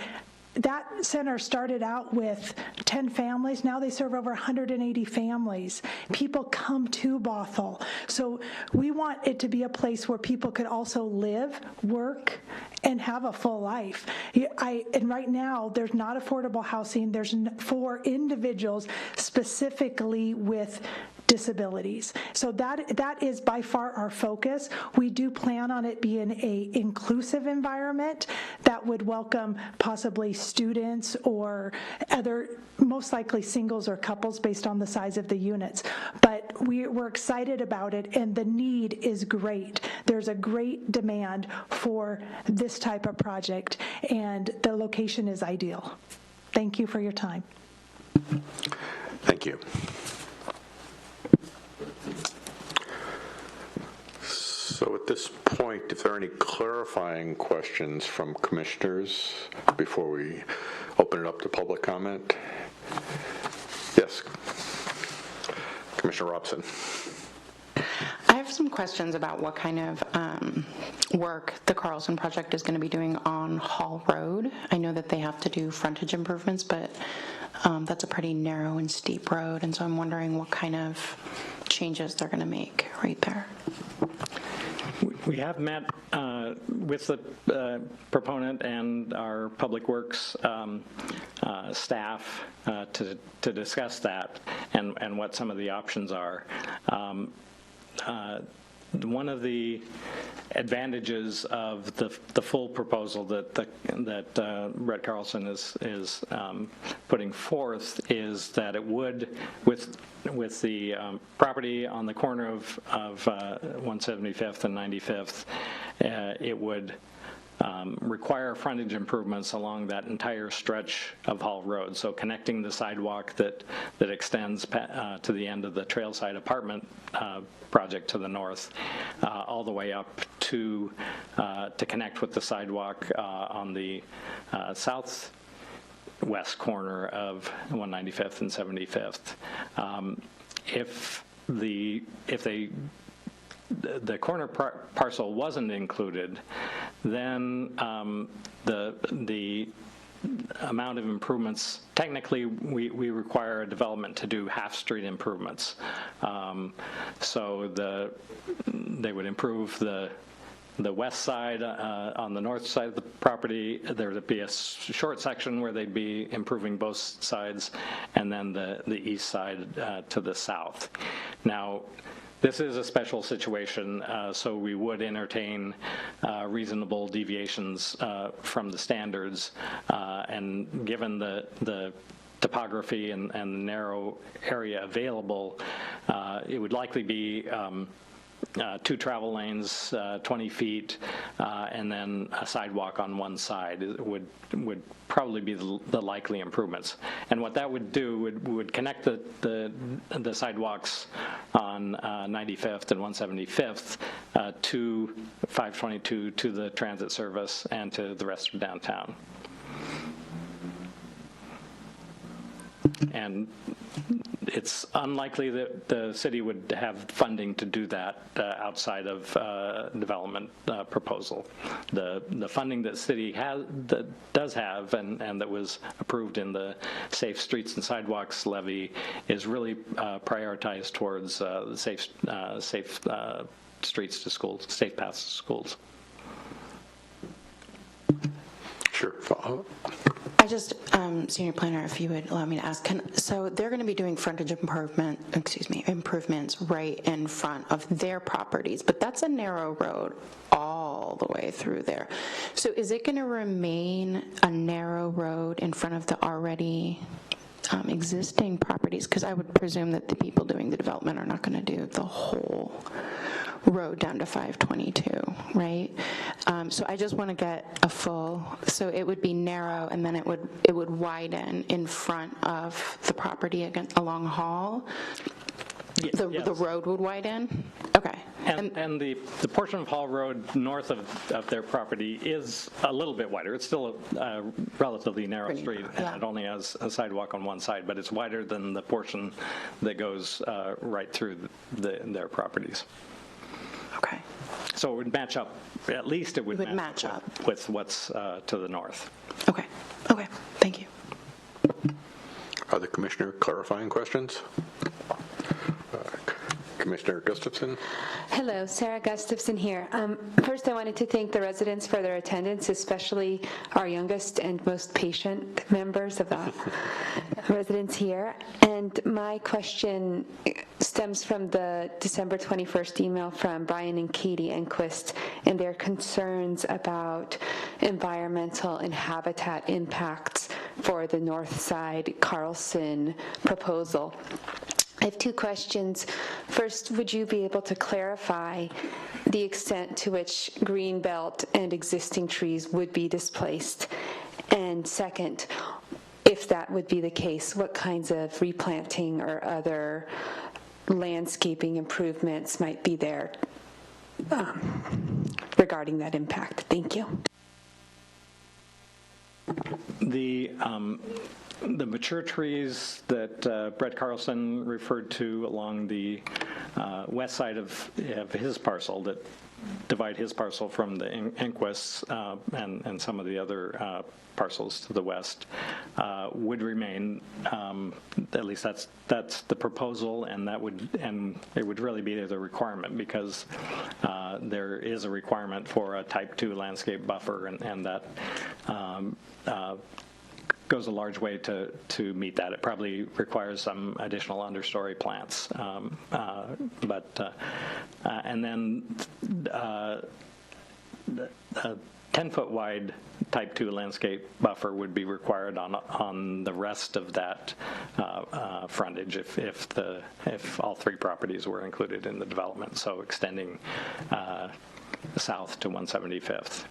that center started out with 10 families. Now they serve over 180 families. People come to Bothell. So we want it to be a place where people could also live, work, and have a full life. And right now, there's not affordable housing. There's for individuals specifically with disabilities. So that is by far our focus. We do plan on it being an inclusive environment that would welcome possibly students or other, most likely singles or couples based on the size of the units. But we're excited about it, and the need is great. There's a great demand for this type of project, and the location is ideal. Thank you for your time. Thank you. So at this point, if there are any clarifying questions from commissioners before we open it up to public comment? Yes. Commissioner Robson. I have some questions about what kind of work the Carlson project is going to be doing on Hall Road. I know that they have to do frontage improvements, but that's a pretty narrow and steep road, and so I'm wondering what kind of changes they're going to make right there. We have met with the proponent and our Public Works staff to discuss that and what some of the options are. One of the advantages of the full proposal that Brett Carlson is putting forth is that it would, with the property on the corner of 175th and 95th, it would require frontage improvements along that entire stretch of Hall Road. So connecting the sidewalk that extends to the end of the Trailside apartment project to the north, all the way up to connect with the sidewalk on the southwest west corner of 195th and 75th. If the corner parcel wasn't included, then the amount of improvements, technically we require a development to do half-street improvements. So they would improve the west side on the north side of the property. There would be a short section where they'd be improving both sides, and then the east side to the south. Now, this is a special situation, so we would entertain reasonable deviations from the standards, and given the topography and the narrow area available, it would likely be 2 travel lanes, 20 feet, and then a sidewalk on one side would probably be the likely improvements. And what that would do would connect the sidewalks on 95th and 175th to 522 to the transit service and to the rest of downtown. And it's unlikely that the city would have funding to do that outside of development proposal. The funding that city does have and that was approved in the Safe Streets and Sidewalks levy is really prioritized towards safe streets to schools, safe paths to schools. Sure. Follow-up. I just, Senior Planner, if you would allow me to ask, so they're going to be doing frontage improvements right in front of their properties, but that's a narrow road all the way through there. So is it going to remain a narrow road in front of the already existing properties? Because I would presume that the people doing the development are not going to do the whole road down to 522, right? So I just want to get a full, so it would be narrow and then it would widen in front of the property along Hall? Yes. The road would widen? Okay. And the portion of Hall Road north of their property is a little bit wider. It's still a relatively narrow street, and it only has a sidewalk on one side, but it's wider than the portion that goes right through their properties. Okay. So it would match up, at least it would match up with what's to the north. Okay. Okay. Thank you. Are the commissioner clarifying questions? Commissioner Gustafson. Hello, Sarah Gustafson here. First, I wanted to thank the residents for their attendance, especially our youngest and most patient members of the residents here. And my question stems from the December 21st email from Brian and Katie Enquist and their concerns about environmental and habitat impacts for the North Side Carlson proposal. I have 2 questions. First, would you be able to clarify the extent to which green belt and existing trees would be displaced? And second, if that would be the case, what kinds of replanting or other landscaping improvements might be there regarding that impact? Thank you. The mature trees that Brett Carlson referred to along the west side of his parcel that divide his parcel from the Enquists and some of the other parcels to the west would remain. At least that's the proposal, and it would really be the requirement because there is a requirement for a Type 2 landscape buffer, and that goes a large way to meet that. It probably requires some additional understory plants, and then a 10-foot wide Type 2 landscape buffer would be required on the rest of that frontage if all 3 properties were included in the development. So extending south to 175th.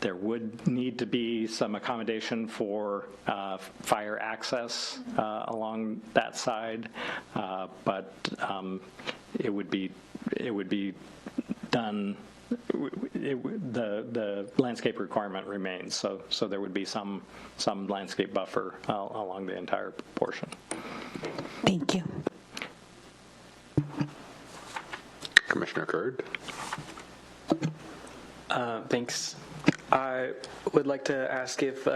There would need to be some accommodation for fire access along that side, but it would be done the landscape requirement remains, so there would be some landscape buffer along the entire portion. Thank you. Commissioner Curd. Thanks. I would like to ask if,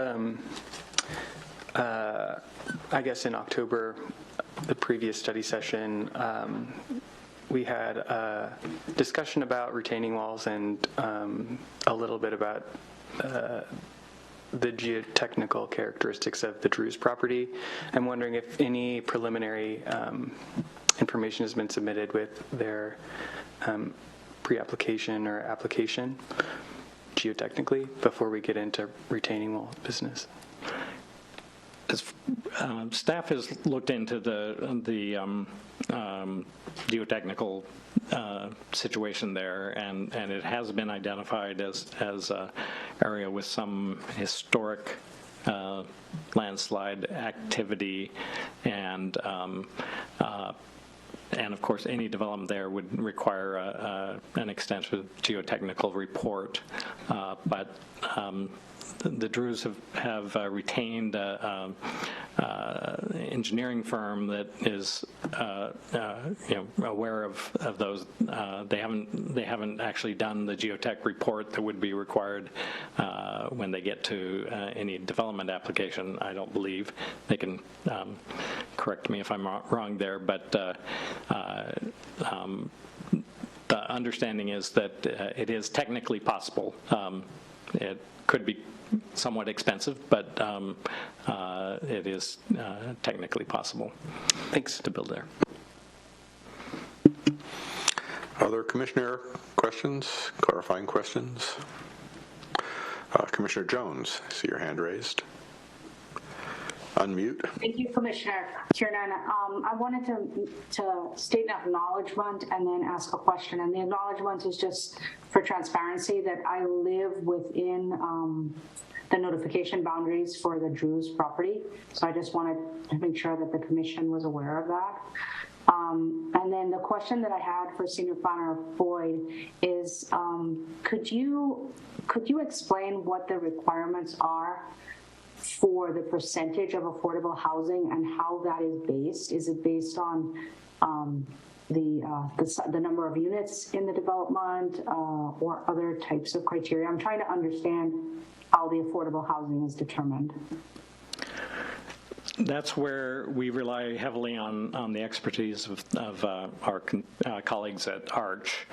I guess in October, the previous study session, we had a discussion about retaining walls and a little bit about the geotechnical characteristics of the Drews property. I'm wondering if any preliminary information has been submitted with their pre-application or application geotechnically before we get into retaining wall business. Staff has looked into the geotechnical situation there, and it has been identified as an area with some historic landslide activity, and of course any development there would require an extensive geotechnical report, but the Drews have retained an engineering firm that is aware of those. They haven't actually done the geotech report that would be required when they get to any development application. I don't believe. They can correct me if I'm wrong there, but the understanding is that it is technically possible. It could be somewhat expensive, but it is technically possible. Thanks. To build there. Other commissioner questions, clarifying questions? Commissioner Jones, I see your hand raised. Unmute. Thank you, Commissioner Kiernan. I wanted to state an acknowledgement and then ask a question. And the acknowledgement is just for transparency that I live within the notification boundaries for the Drews property. So I just wanted to make sure that the commission was aware of that. And then the question that I had for Senior Planner Boyd is, could you explain what the requirements are for the percentage of affordable housing and how that is based? Is it based on the number of units in the development or other types of criteria? I'm trying to understand how the affordable housing is determined. That's where we rely heavily on the expertise of our colleagues at Arch.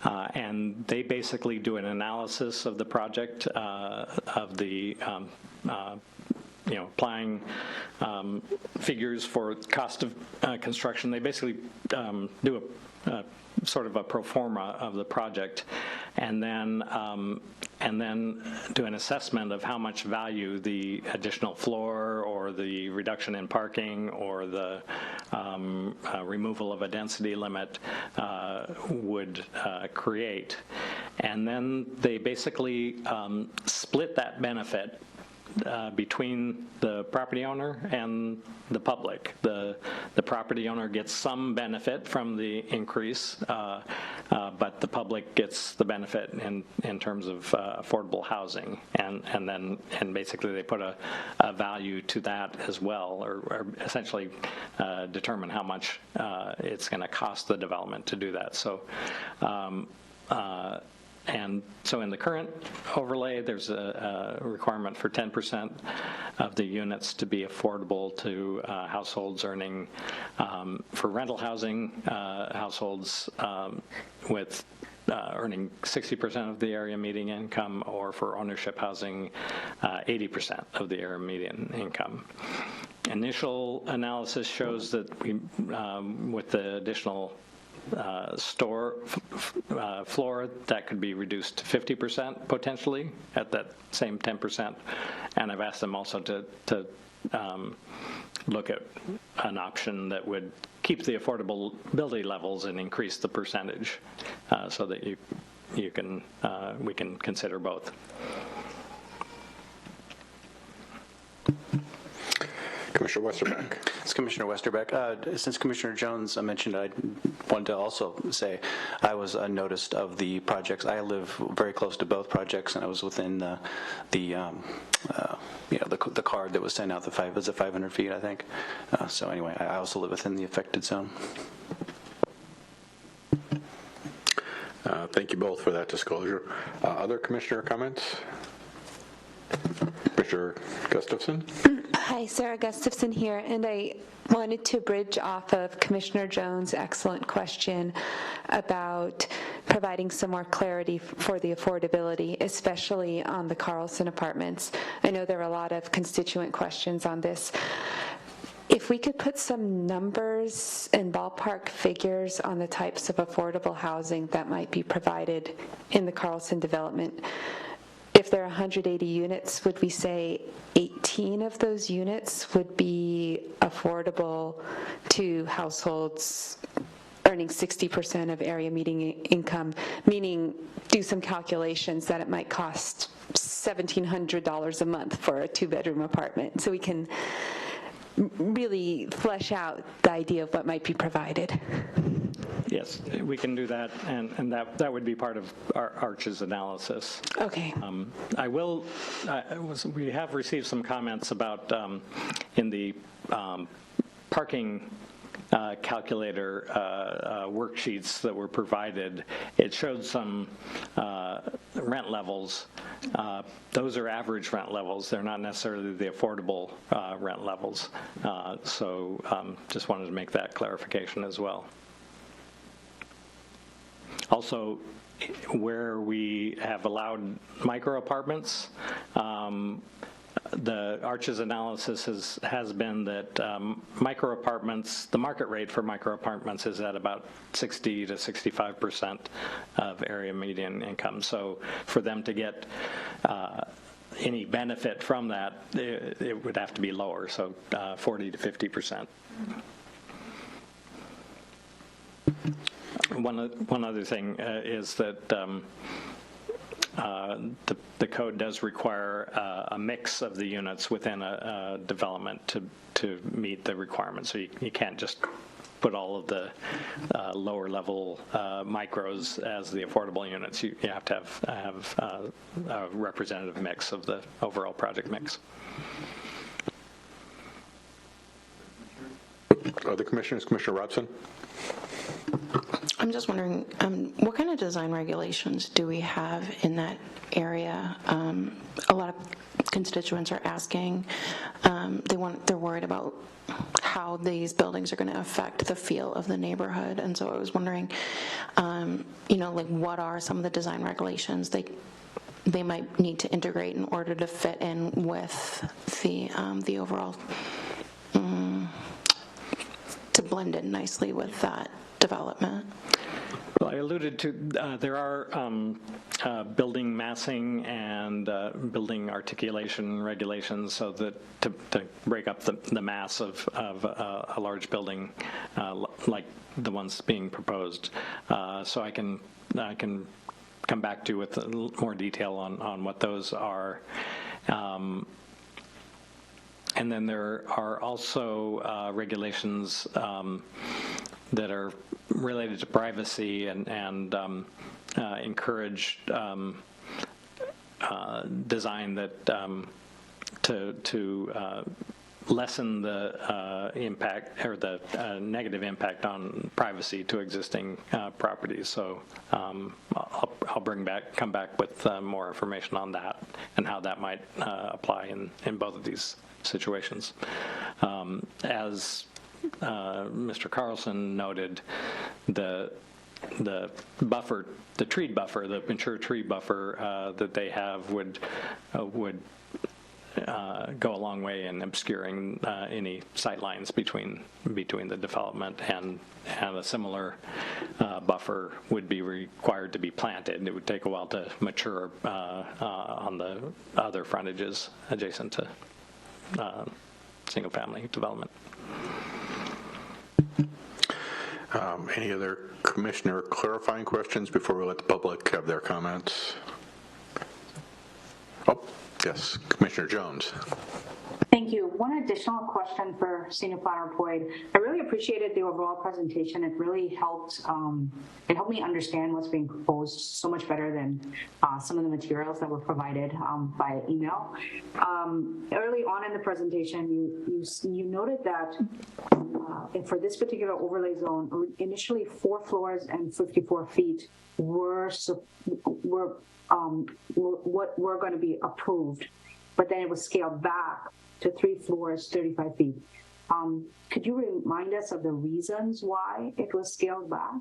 And they basically do an analysis of the project, of the applying figures for cost of construction. They basically do a sort of a pro forma of the project, and then do an assessment of how much value the additional floor or the reduction in parking or the removal of a density limit would create. And then they basically split that benefit between the property owner and the public. The property owner gets some benefit from the increase, but the public gets the benefit in terms of affordable housing, and basically they put a value to that as well, or essentially determine how much it's going to cost the development to do that. So. And so in the current overlay, there's a requirement for 10% of the units to be affordable to households earning, for rental housing, households with earning 60% of the area median income, or for ownership housing, 80% of the area median income. Initial analysis shows that we, with the additional store floor, that could be reduced to 50% potentially at that same 10%. And I've asked them also to look at an option that would keep the affordability levels and increase the percentage, so that we can consider both. Commissioner Westerbeck. It's Commissioner Westerbeck. Since Commissioner Jones mentioned, I wanted to also say I was noticed of the projects. I live very close to both projects, and I was within the card that was sent out. Was it 500 feet, I think. So anyway, I also live within the affected zone. Thank you both for that disclosure. Other commissioner comments? Commissioner Gustafson? Hi, Sarah Gustafson here, and I wanted to bridge off of Commissioner Jones' excellent question about providing some more clarity for the affordability, especially on the Carlson apartments. I know there are a lot of constituent questions on this. If we could put some numbers and ballpark figures on the types of affordable housing that might be provided in the Carlson development. If there are 180 units, would we say 18 of those units would be affordable to households earning 60% of area median income, meaning do some calculations that it might cost $1,700 a month for a 2-bedroom apartment, so we can really flesh out the idea of what might be provided. Yes, we can do that, and that would be part of our Arch's analysis. Okay. We have received some comments about in the parking calculator worksheets that were provided, it showed some rent levels. Those are average rent levels. They're not necessarily the affordable rent levels. So just wanted to make that clarification as well. Also, where we have allowed micro apartments, the Arch's analysis has been that micro apartments, the market rate for micro apartments is at about 60 to 65% of area median income. So for them to get any benefit from that, it would have to be lower, so 40 to 50%. One other thing is that the code does require a mix of the units within a development to meet the requirements. So you can't just put all of the lower level micros as the affordable units. You have to have a representative mix of the overall project mix. Other commissioners? Commissioner Robson? I'm just wondering, what kind of design regulations do we have in that area? A lot of constituents are asking. They're worried about how these buildings are going to affect the feel of the neighborhood, and so I was wondering, like what are some of the design regulations they might need to integrate in order to fit in with the overall, to blend in nicely with that development. Well, I alluded to there are building massing and building articulation regulations, so that to break up the mass of a large building like the ones being proposed. So I can come back to you with a little more detail on what those are. And then there are also regulations that are related to privacy and encourage design that to lessen the impact or the negative impact on privacy to existing properties. So I'll come back with more information on that and how that might apply in both of these situations. As Mr. Carlson noted, the buffer, the tree buffer, the mature tree buffer that they have would go a long way in obscuring any sight lines between the development, and a similar buffer would be required to be planted. It would take a while to mature on the other frontages adjacent to single-family development. Any other commissioner clarifying questions before we let the public have their comments? Oh, Yes, Commissioner Jones. Thank you. One additional question for Senior Planner Boyd. I really appreciated the overall presentation. It really helped. It helped me understand what's being proposed so much better than some of the materials that were provided by email. Early on in the presentation, you noted that for this particular overlay zone, initially 4 floors and 54 feet were what were going to be approved, but then it was scaled back to 3 floors, 35 feet. Could you remind us of the reasons why it was scaled back?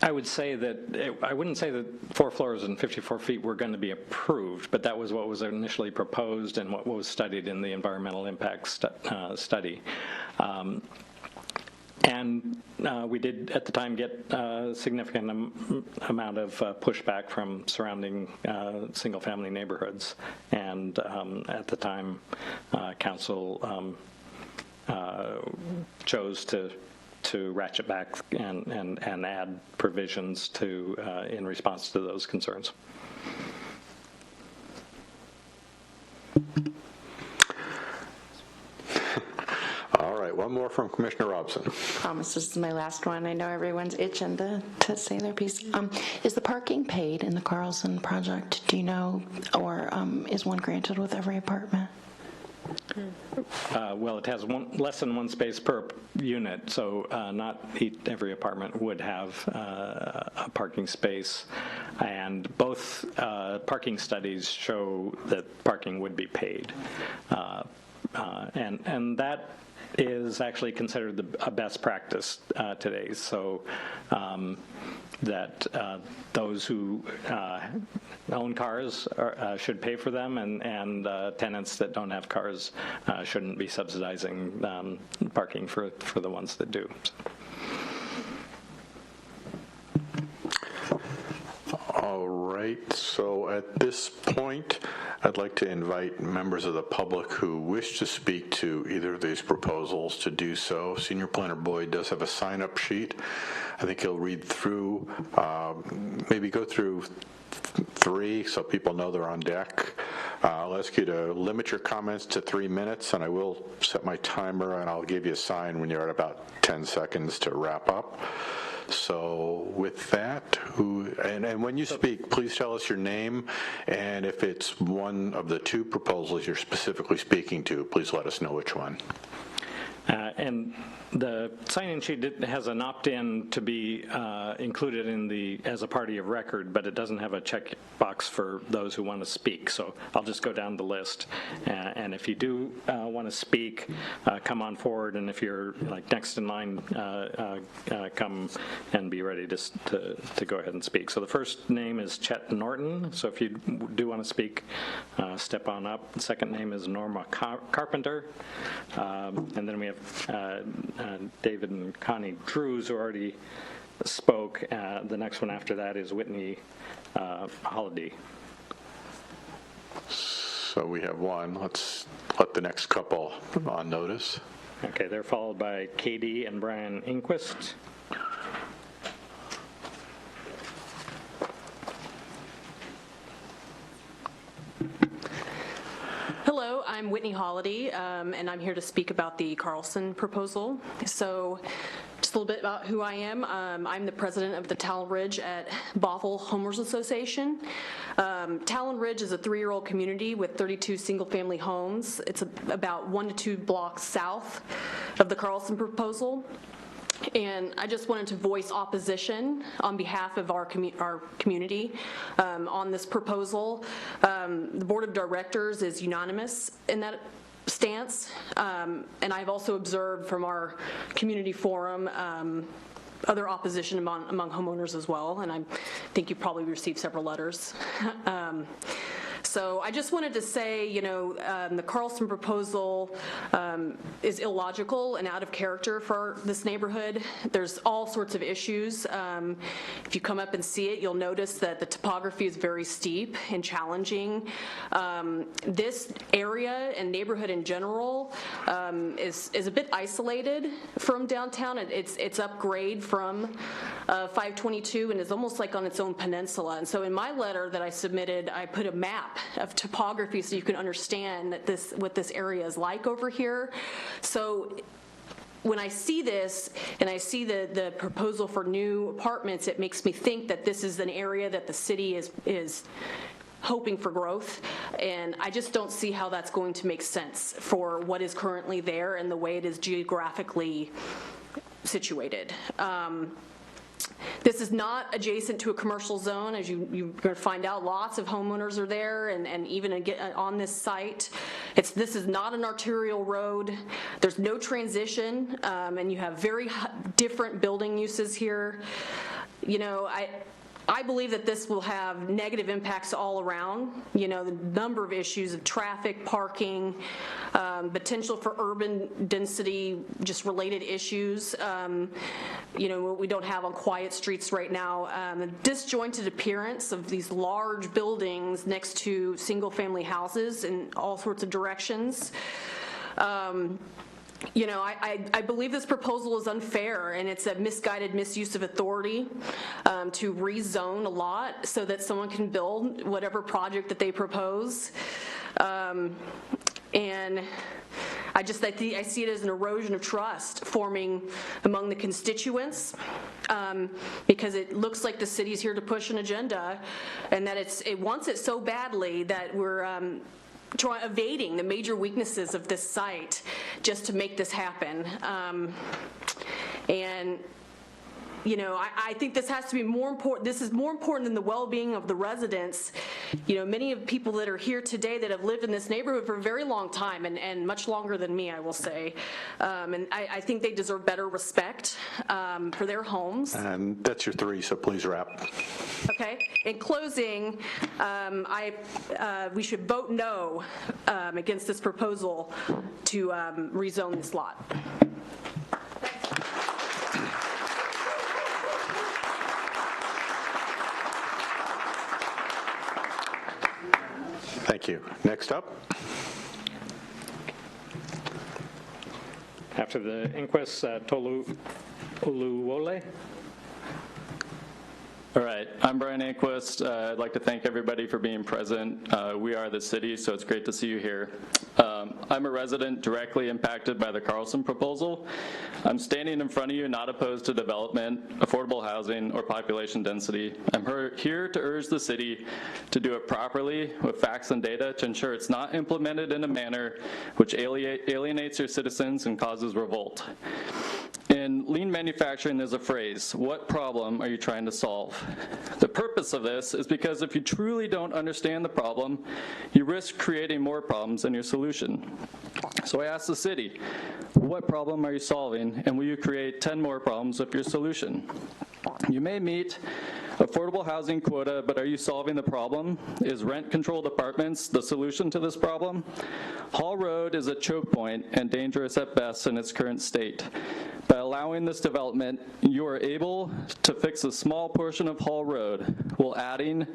I would say that, I wouldn't say that 4 floors and 54 feet were going to be approved, but that was what was initially proposed and what was studied in the environmental impact study. And we did, at the time, get a significant amount of pushback from surrounding single-family neighborhoods. And at the time, Council chose to ratchet back and add provisions to in response to those concerns. All right, one more from Commissioner Robson. Promise this is my last one. I know everyone's itching to say their piece. Is the parking paid in the Carlson project? Do you know, or is one granted with every apartment? Well, it has less than 1 space per unit, so not every apartment would have a parking space. And both parking studies show that parking would be paid. And that is actually considered a best practice today. So that those who own cars should pay for them, and tenants that don't have cars shouldn't be subsidizing parking for the ones that do. All right, so at this point, I'd like to invite members of the public who wish to speak to either of these proposals to do so. Senior Planner Boyd does have a sign-up sheet. I think he'll read through, maybe go through 3 so people know they're on deck. I'll ask you to limit your comments to 3 minutes, and I will set my timer, and I'll give you a sign when you're at about 10 seconds to wrap up. So with that, and when you speak, please tell us your name, and if it's one of the 2 proposals you're specifically speaking to, please let us know which one. And the sign-in sheet has an opt-in to be included in as a party of record, but it doesn't have a check box for those who want to speak. So I'll just go down the list. And if you do want to speak, come on forward. And if you're like next in line, come and be ready to go ahead and speak. So the first name is Chet Norton. So if you do want to speak, step on up. The second name is Norma Carpenter. And then we have David and Connie Drews, who already spoke. The next one after that is Whitney Holiday. So we have one. Let's let the next couple on notice. Okay, they're followed by Katie and Brian Inquist. Hello, I'm Whitney Holiday, and I'm here to speak about the Carlson proposal. So just a little bit about who I am. I'm the president of the Talon Ridge at Bothell Homeowners Association. Talon Ridge is a 3-year-old community with 32 single-family homes. It's about 1 to 2 blocks south of the Carlson proposal. And I just wanted to voice opposition on behalf of our community on this proposal. The board of directors is unanimous in that stance, and I've also observed from our community forum other opposition among homeowners as well, and I think you probably received several letters. So I just wanted to say, the Carlson proposal is illogical and out of character for this neighborhood. There's all sorts of issues. If you come up and see it, you'll notice that the topography is very steep and challenging. This area and neighborhood in general is a bit isolated from downtown. It's upgrade from 522 and is almost like on its own peninsula. And so in my letter that I submitted, I put a map of topography so you can understand that what this area is like over here. So when I see this and I see the proposal for new apartments, it makes me think that this is an area that the city is hoping for growth, and I just don't see how that's going to make sense for what is currently there and the way it is geographically situated. This is not adjacent to a commercial zone, as you're going to find out. Lots of homeowners are there, and even on this site. This is not an arterial road. There's no transition, and you have very different building uses here. You know, I believe that this will have negative impacts all around. You know, the number of issues of traffic, parking, potential for urban density, just related issues. You know, what we don't have on quiet streets right now. The disjointed appearance of these large buildings next to single-family houses in all sorts of directions. You know, I believe this proposal is unfair, and it's a misguided misuse of authority to rezone a lot so that someone can build whatever project that they propose. And I see it as an erosion of trust forming among the constituents, because it looks like the city's here to push an agenda, and that it wants it so badly that we're evading the major weaknesses of this site just to make this happen. And you know, I think this has to be more important. This is more important than the well-being of the residents. You know, many of the people that are here today that have lived in this neighborhood for a very long time, and much longer than me, I will say. And I think they deserve better respect for their homes. And that's your 3, so please wrap. Okay. In closing, we should vote no against this proposal to rezone this lot. Thank you. Next up. After the inquest, Tolu Oluwole. All right, I'm Brian Anquist. I'd like to thank everybody for being present. We are the city, so it's great to see you here. I'm a resident directly impacted by the Carlson proposal. I'm standing in front of you not opposed to development, affordable housing, or population density. I'm here to urge the city to do it properly with facts and data to ensure it's not implemented in a manner which alienates your citizens and causes revolt. In lean manufacturing, there's a phrase, what problem are you trying to solve? The purpose of this is because if you truly don't understand the problem, you risk creating more problems than your solution. So I asked the city, what problem are you solving, and will you create 10 more problems with your solution? You may meet affordable housing quota, but are you solving the problem? Is rent-controlled apartments the solution to this problem? Hall Road is a choke point and dangerous at best in its current state. By allowing this development, you are able to fix a small portion of Hall Road while adding,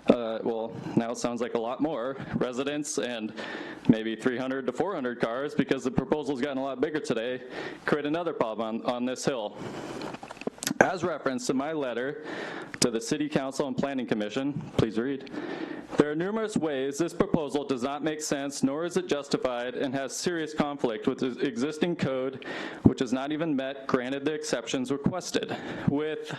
well, now it sounds like a lot more, residents and maybe 300 to 400 cars, because the proposal's gotten a lot bigger today, create another problem on this hill. As referenced in my letter to the City Council and Planning Commission, please read, there are numerous ways this proposal does not make sense, nor is it justified, and has serious conflict with the existing code, which has not even met, granted the exceptions requested. With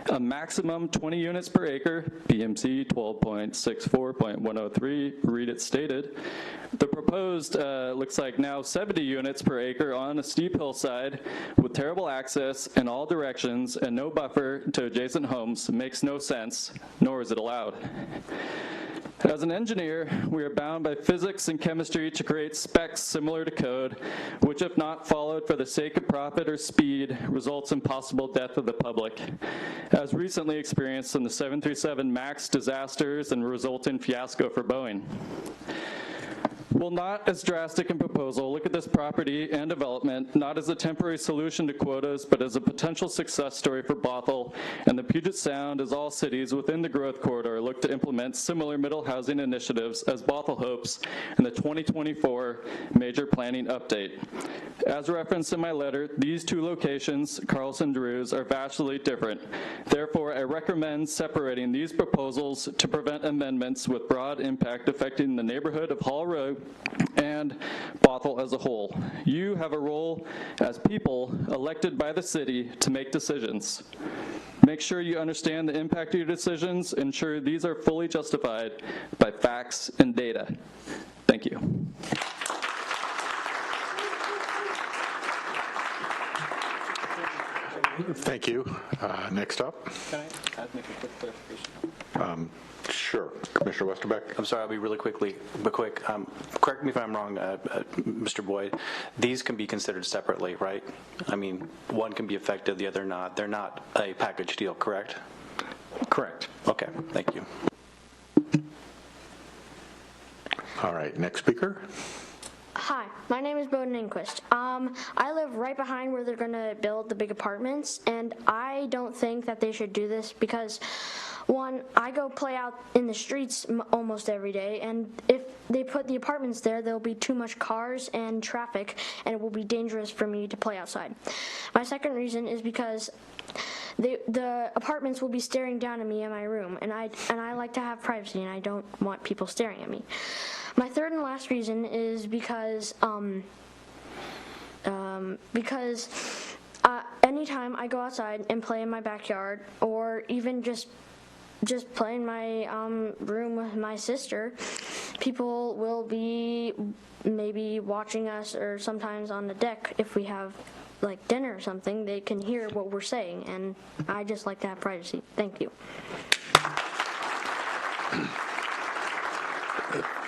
a maximum 20 units per acre, PMC 12.64.103, read it stated. The proposed looks like now 70 units per acre on a steep hillside with terrible access in all directions and no buffer to adjacent homes makes no sense, nor is it allowed. As an engineer, we are bound by physics and chemistry to create specs similar to code, which if not followed for the sake of profit or speed, results in possible death of the public, as recently experienced in the 737 MAX disasters and resulting fiasco for Boeing. While not as drastic in proposal, look at this property and development not as a temporary solution to quotas, but as a potential success story for Bothell and the Puget Sound, as all cities within the growth corridor look to implement similar middle housing initiatives as Bothell hopes in the 2024 major planning update. As referenced in my letter, these two locations, Carlson and Drews, are vastly different. Therefore, I recommend separating these proposals to prevent amendments with broad impact affecting the neighborhood of Hall Road and Bothell as a whole. You have a role as people elected by the city to make decisions. Make sure you understand the impact of your decisions, ensure these are fully justified by facts and data. Thank you. Thank you. Next up. Can I make a quick clarification? Sure. Commissioner Westerbeck. I'm sorry, I'll be really quick. Correct me if I'm wrong, Mr. Boyd. These can be considered separately, right? I mean, one can be effective, the other not. They're not a package deal, correct? Correct. Okay, thank you. All right, next speaker. Hi, my name is Bowden Inquist. I live right behind where they're going to build the big apartments, and I don't think that they should do this because, one, I go play out in the streets almost every day, and if they put the apartments there, there'll be too much cars and traffic, and it will be dangerous for me to play outside. My second reason is because the apartments will be staring down at me in my room, and I like to have privacy, and I don't want people staring at me. My third and last reason is because anytime I go outside and play in my backyard, or even just play in my room with my sister, people will be maybe watching us, or sometimes on the deck if we have like dinner or something, they can hear what we're saying, and I just like to have privacy. Thank you.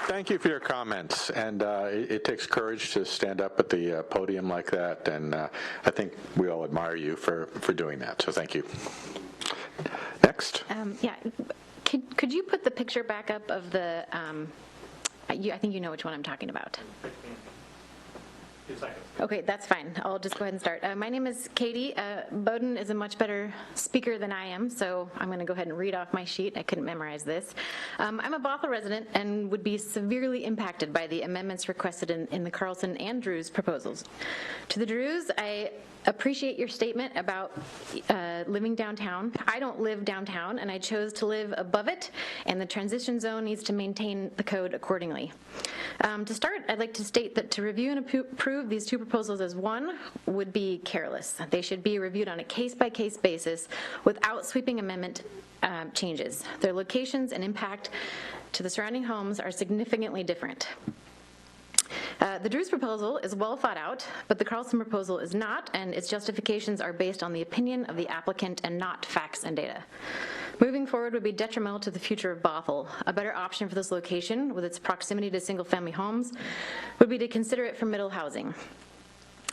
Thank you for your comments, and it takes courage to stand up at the podium like that, and I think we all admire you for doing that, so thank you. Next. Yeah, could you put the picture back up of the, I think you know which one I'm talking about. Okay, that's fine. I'll just go ahead and start. My name is Katie. Bowden is a much better speaker than I am, so I'm going to go ahead and read off my sheet. I couldn't memorize this. I'm a Bothell resident and would be severely impacted by the amendments requested in the Carlson and Drews proposals. To the Drews, I appreciate your statement about living downtown. I don't live downtown, and I chose to live above it, and the transition zone needs to maintain the code accordingly. To start, I'd like to state that to review and approve these two proposals as one would be careless. They should be reviewed on a case-by-case basis without sweeping amendment changes. Their locations and impact to the surrounding homes are significantly different. The Drews proposal is well thought out, but the Carlson proposal is not, and its justifications are based on the opinion of the applicant and not facts and data. Moving forward would be detrimental to the future of Bothell. A better option for this location, with its proximity to single-family homes, would be to consider it for middle housing.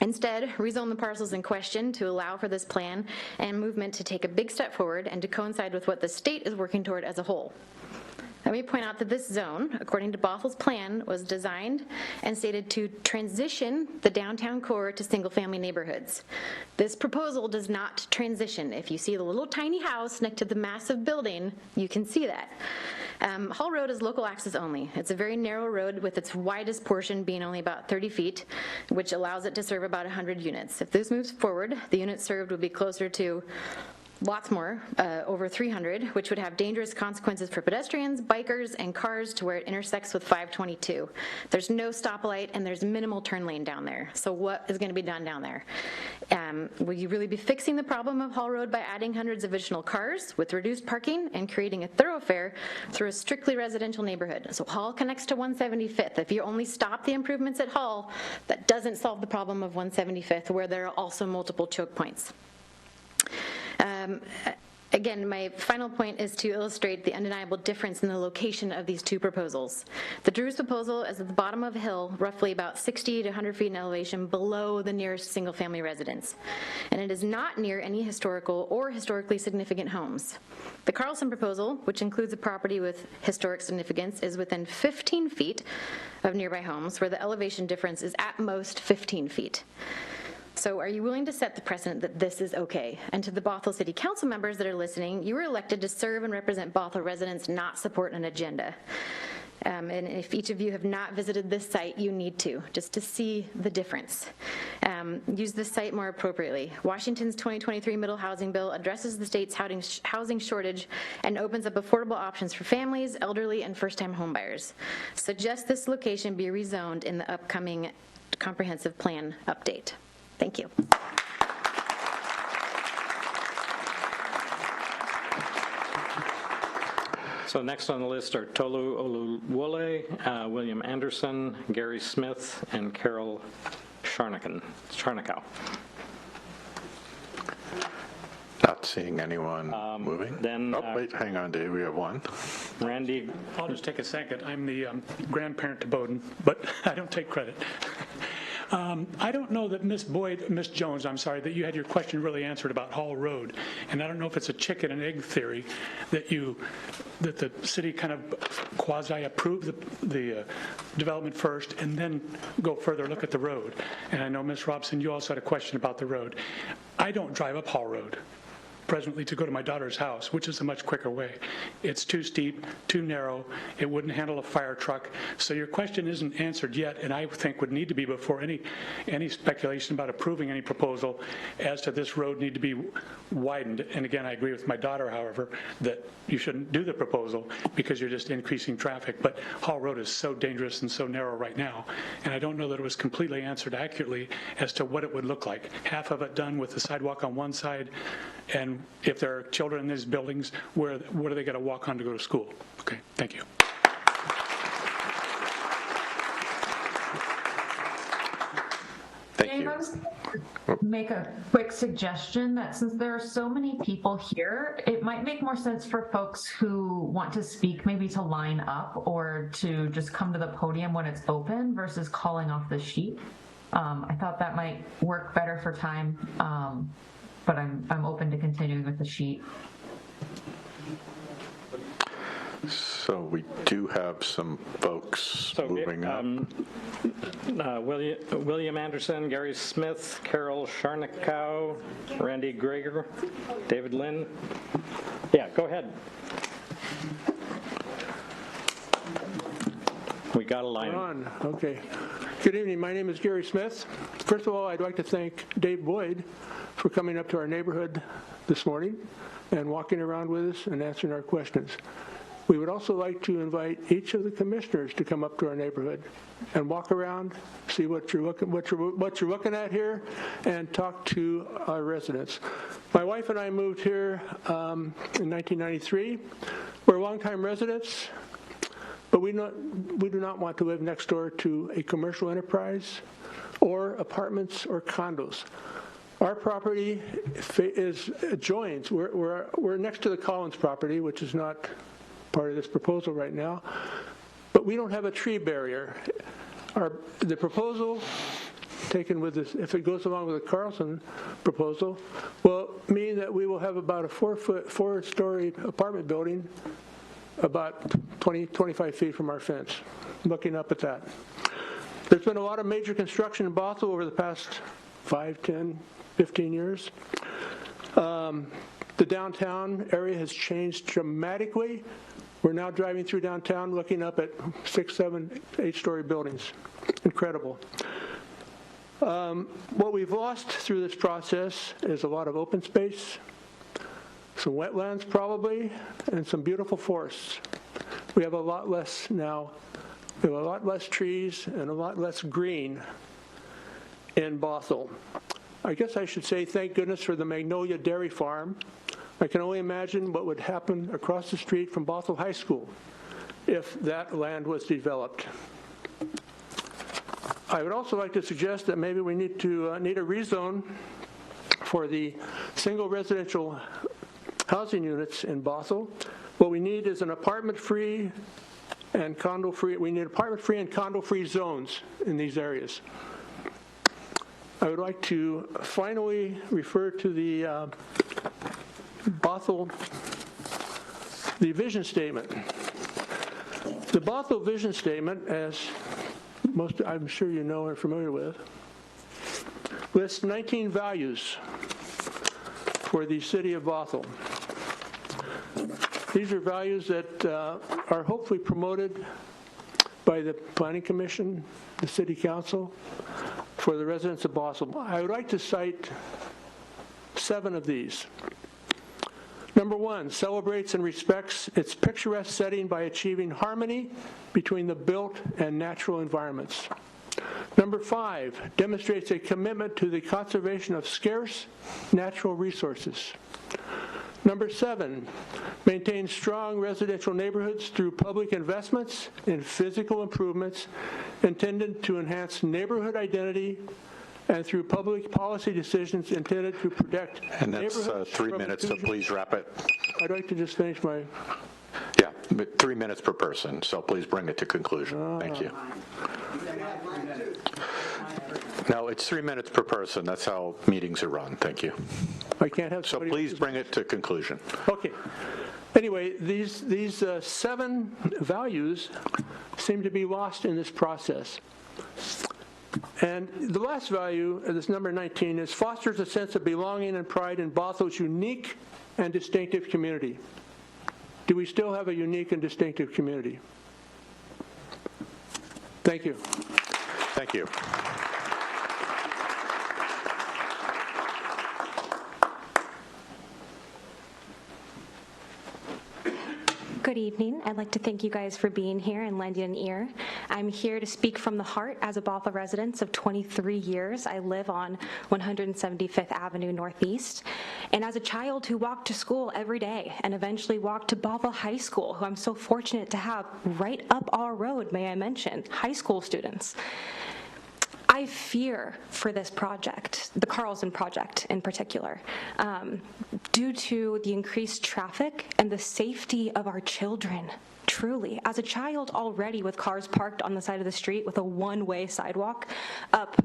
Instead, rezone the parcels in question to allow for this plan and movement to take a big step forward and to coincide with what the state is working toward as a whole. Let me point out that this zone, according to Bothell's plan, was designed and stated to transition the downtown core to single-family neighborhoods. This proposal does not transition. If you see the little tiny house next to the massive building, you can see that. Hall Road is local access only. It's a very narrow road with its widest portion being only about 30 feet, which allows it to serve about 100 units. If this moves forward, the units served would be closer to lots more, over 300, which would have dangerous consequences for pedestrians, bikers, and cars to where it intersects with 522. There's no stoplight and there's minimal turn lane down there. So what is going to be done down there? Will you really be fixing the problem of Hall Road by adding hundreds of additional cars with reduced parking and creating a thoroughfare through a strictly residential neighborhood? So Hall connects to 175th. If you only stop the improvements at Hall, that doesn't solve the problem of 175th, where there are also multiple choke points. Again, my final point is to illustrate the undeniable difference in the location of these two proposals. The Drews proposal is at the bottom of a hill, roughly about 60 to 100 feet in elevation below the nearest single-family residence, and it is not near any historical or historically significant homes. The Carlson proposal, which includes a property with historic significance, is within 15 feet of nearby homes, where the elevation difference is at most 15 feet. So are you willing to set the precedent that this is okay? And to the Bothell City Council members that are listening, you were elected to serve and represent Bothell residents, not support an agenda. And if each of you have not visited this site, you need to, just to see the difference. Use this site more appropriately. Washington's 2023 Middle Housing Bill addresses the state's housing shortage and opens up affordable options for families, elderly, and first-time homebuyers. Suggest this location be rezoned in the upcoming comprehensive plan update. Thank you. So next on the list are Tolu Oluwole, William Anderson, Gary Smith, and Carol Sharnakow. Not seeing anyone moving. Then, wait, hang on, Dave, we have one. Randy. I'll just take a second. I'm the grandparent to Bowden, but I don't take credit. I don't know that Miss Jones, I'm sorry, that you had your question really answered about Hall Road, and I don't know if it's a chicken and egg theory that the city kind of quasi-approved the development first and then go further look at the road. And I know Ms. Robson, you also had a question about the road. I don't drive up Hall Road presently to go to my daughter's house, which is a much quicker way. It's too steep, too narrow, it wouldn't handle a fire truck. So your question isn't answered yet, and I think would need to be before any speculation about approving any proposal as to this road need to be widened. And again, I agree with my daughter, however, that you shouldn't do the proposal because you're just increasing traffic. But Hall Road is so dangerous and so narrow right now, and I don't know that it was completely answered accurately as to what it would look like. Half of it done with the sidewalk on one side, and if there are children in these buildings, what are they going to walk on to go to school? Okay, thank you. Thank Dave, you. I was going to make a quick suggestion that since there are so many people here, it might make more sense for folks who want to speak maybe to line up or to just come to the podium when it's open versus calling off the sheet. I thought that might work better for time. But I'm open to continuing with the sheet. So we do have some folks moving up. William Anderson, Gary Smith, Carol Sharnakow, Randy Greger, David Lynn. Yeah, go ahead. We got a line. On. Okay. Good evening. My name is Gary Smith. First of all, I'd like to thank Dave Boyd for coming up to our neighborhood this morning and walking around with us and answering our questions. We would also like to invite each of the commissioners to come up to our neighborhood and walk around, see what you're looking at here, and talk to our residents. My wife and I moved here in 1993. We're longtime residents, but we do not want to live next door to a commercial enterprise or apartments or condos. Our property adjoins. We're next to the Collins property, which is not part of this proposal right now, but we don't have a tree barrier. The proposal taken with this, if it goes along with the Carlson proposal, will mean that we will have about a 4-story apartment building about 25 feet from our fence, looking up at that. There's been a lot of major construction in Bothell over the past 5, 10, 15 years. The downtown area has changed dramatically. We're now driving through downtown looking up at 6, 7, 8-story buildings. Incredible. What we've lost through this process is a lot of open space, some wetlands probably, and some beautiful forests. We have a lot less now. We have a lot less trees and a lot less green in Bothell. I guess I should say thank goodness for the Magnolia Dairy Farm. I can only imagine what would happen across the street from Bothell High School if that land was developed. I would also like to suggest that maybe we need a rezone for the single residential housing units in Bothell. What we need is an apartment-free and condo-free. We need apartment-free and condo-free zones in these areas. I would like to finally refer to the Bothell, the vision statement. The Bothell vision statement, as most I'm sure you know and are familiar with, lists 19 values for the city of Bothell. These are values that are hopefully promoted by the Planning Commission, the City Council, for the residents of Bothell. I would like to cite 7 of these. Number 1, celebrates and respects its picturesque setting by achieving harmony between the built and natural environments. Number 5, demonstrates a commitment to the conservation of scarce natural resources. Number 7, maintains strong residential neighborhoods through public investments in physical improvements intended to enhance neighborhood identity and through public policy decisions intended to protect And that's neighborhoods 3 from minutes, so intrusion. please wrap it. I'd like to just finish my... Yeah, 3 minutes per person, so please bring it to conclusion. Thank you. No, it's 3 minutes per person. That's how meetings are run. Thank you. I can't have So please bring it to conclusion. Okay. Anyway, these 7 values seem to be lost in this process. And the last value, this number 19, is fosters a sense of belonging and pride in Bothell's unique and distinctive community. Do we still have a unique and distinctive community? Thank you. Thank you. Good evening. I'd like to thank you guys for being here and lending an ear. I'm here to speak from the heart as a Bothell resident of 23 years. I live on 175th Avenue Northeast. And as a child who walked to school every day and eventually walked to Bothell High School, who I'm so fortunate to have right up our road, may I mention, high school students, I fear for this project, the Carlson project in particular, due to the increased traffic and the safety of our children. Truly, as a child already with cars parked on the side of the street with a one-way sidewalk up,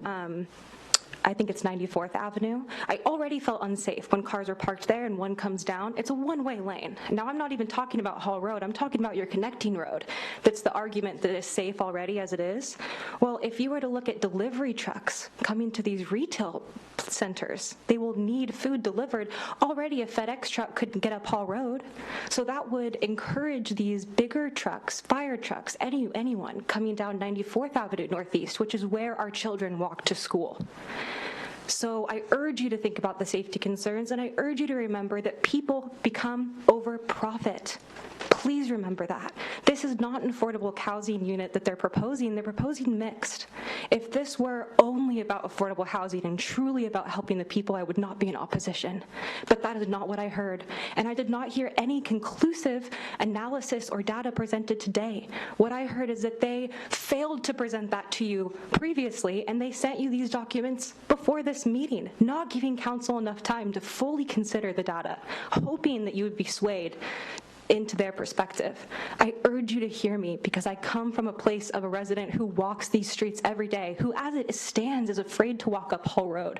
I think it's 94th Avenue. I already felt unsafe when cars are parked there and one comes down. It's a one-way lane. Now, I'm not even talking about Hall Road. I'm talking about your connecting road. That's the argument that is safe already as it is. Well, if you were to look at delivery trucks coming to these retail centers, they will need food delivered. Already a FedEx truck couldn't get up Hall Road. So that would encourage these bigger trucks, fire trucks, anyone coming down 94th Avenue Northeast, which is where our children walk to school. So I urge you to think about the safety concerns, and I urge you to remember that people become over profit. Please remember that. This is not an affordable housing unit that they're proposing mixed. If this were only about affordable housing and truly about helping the people, I would not be in opposition. But that is not what I heard. And I did not hear any conclusive analysis or data presented today. What I heard is that they failed to present that to you previously, and they sent you these documents before this meeting, not giving council enough time to fully consider the data, hoping that you would be swayed into their perspective. I urge you to hear me because I come from a place of a resident who walks these streets every day, who as it stands is afraid to walk up Hull Road.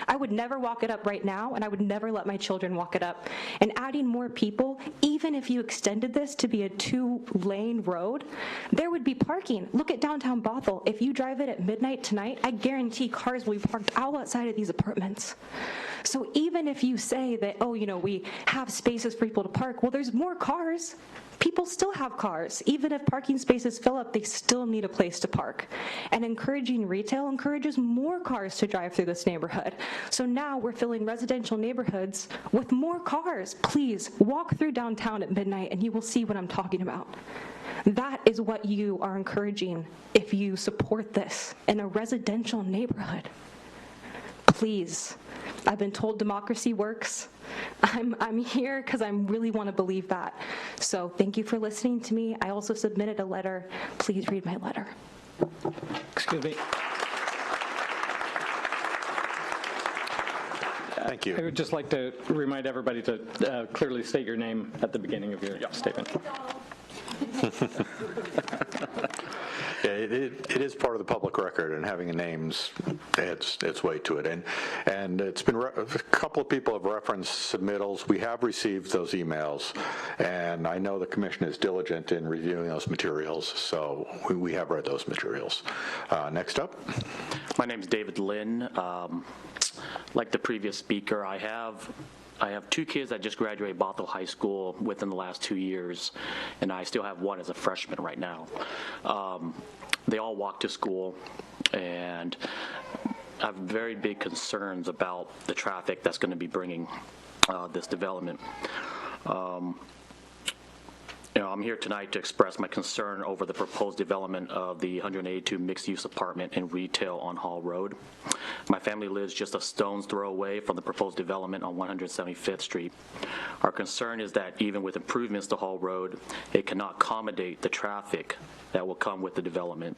I would never walk it up right now, and I would never let my children walk it up. And adding more people, even if you extended this to be a 2-lane road, there would be parking. Look at downtown Bothell. If you drive it at midnight tonight, I guarantee cars will be parked all outside of these apartments. So even if you say that, oh, we have spaces for people to park, well, there's more cars. People still have cars. Even if parking spaces fill up, they still need a place to park. And encouraging retail encourages more cars to drive through this neighborhood. So now we're filling residential neighborhoods with more cars. Please walk through downtown at midnight and you will see what I'm talking about. That is what you are encouraging if you support this in a residential neighborhood. Please. I've been told democracy works. I'm here because I really want to believe that. So thank you for listening to me. I also submitted a letter. Please read my letter. Excuse me. Thank you. I would just like to remind everybody to clearly state your name at the beginning of your statement. Yeah, it is part of the public record, and having a name's its way to it. And it's been a couple of people have referenced submittals. We have received those emails, and I know the commission is diligent in reviewing those materials, so we have read those materials. Next up. My name is David Lynn. Like the previous speaker, I have 2 kids that just graduated Bothell High School within the last 2 years, and I still have one as a freshman right now. They all walk to school, and I have very big concerns about the traffic that's going to be bringing this development. I'm here tonight to express my concern over the proposed development of the 182 mixed-use apartment and retail on Hall Road. My family lives just a stone's throw away from the proposed development on 175th Street. Our concern is that even with improvements to Hall Road, it cannot accommodate the traffic that will come with the development.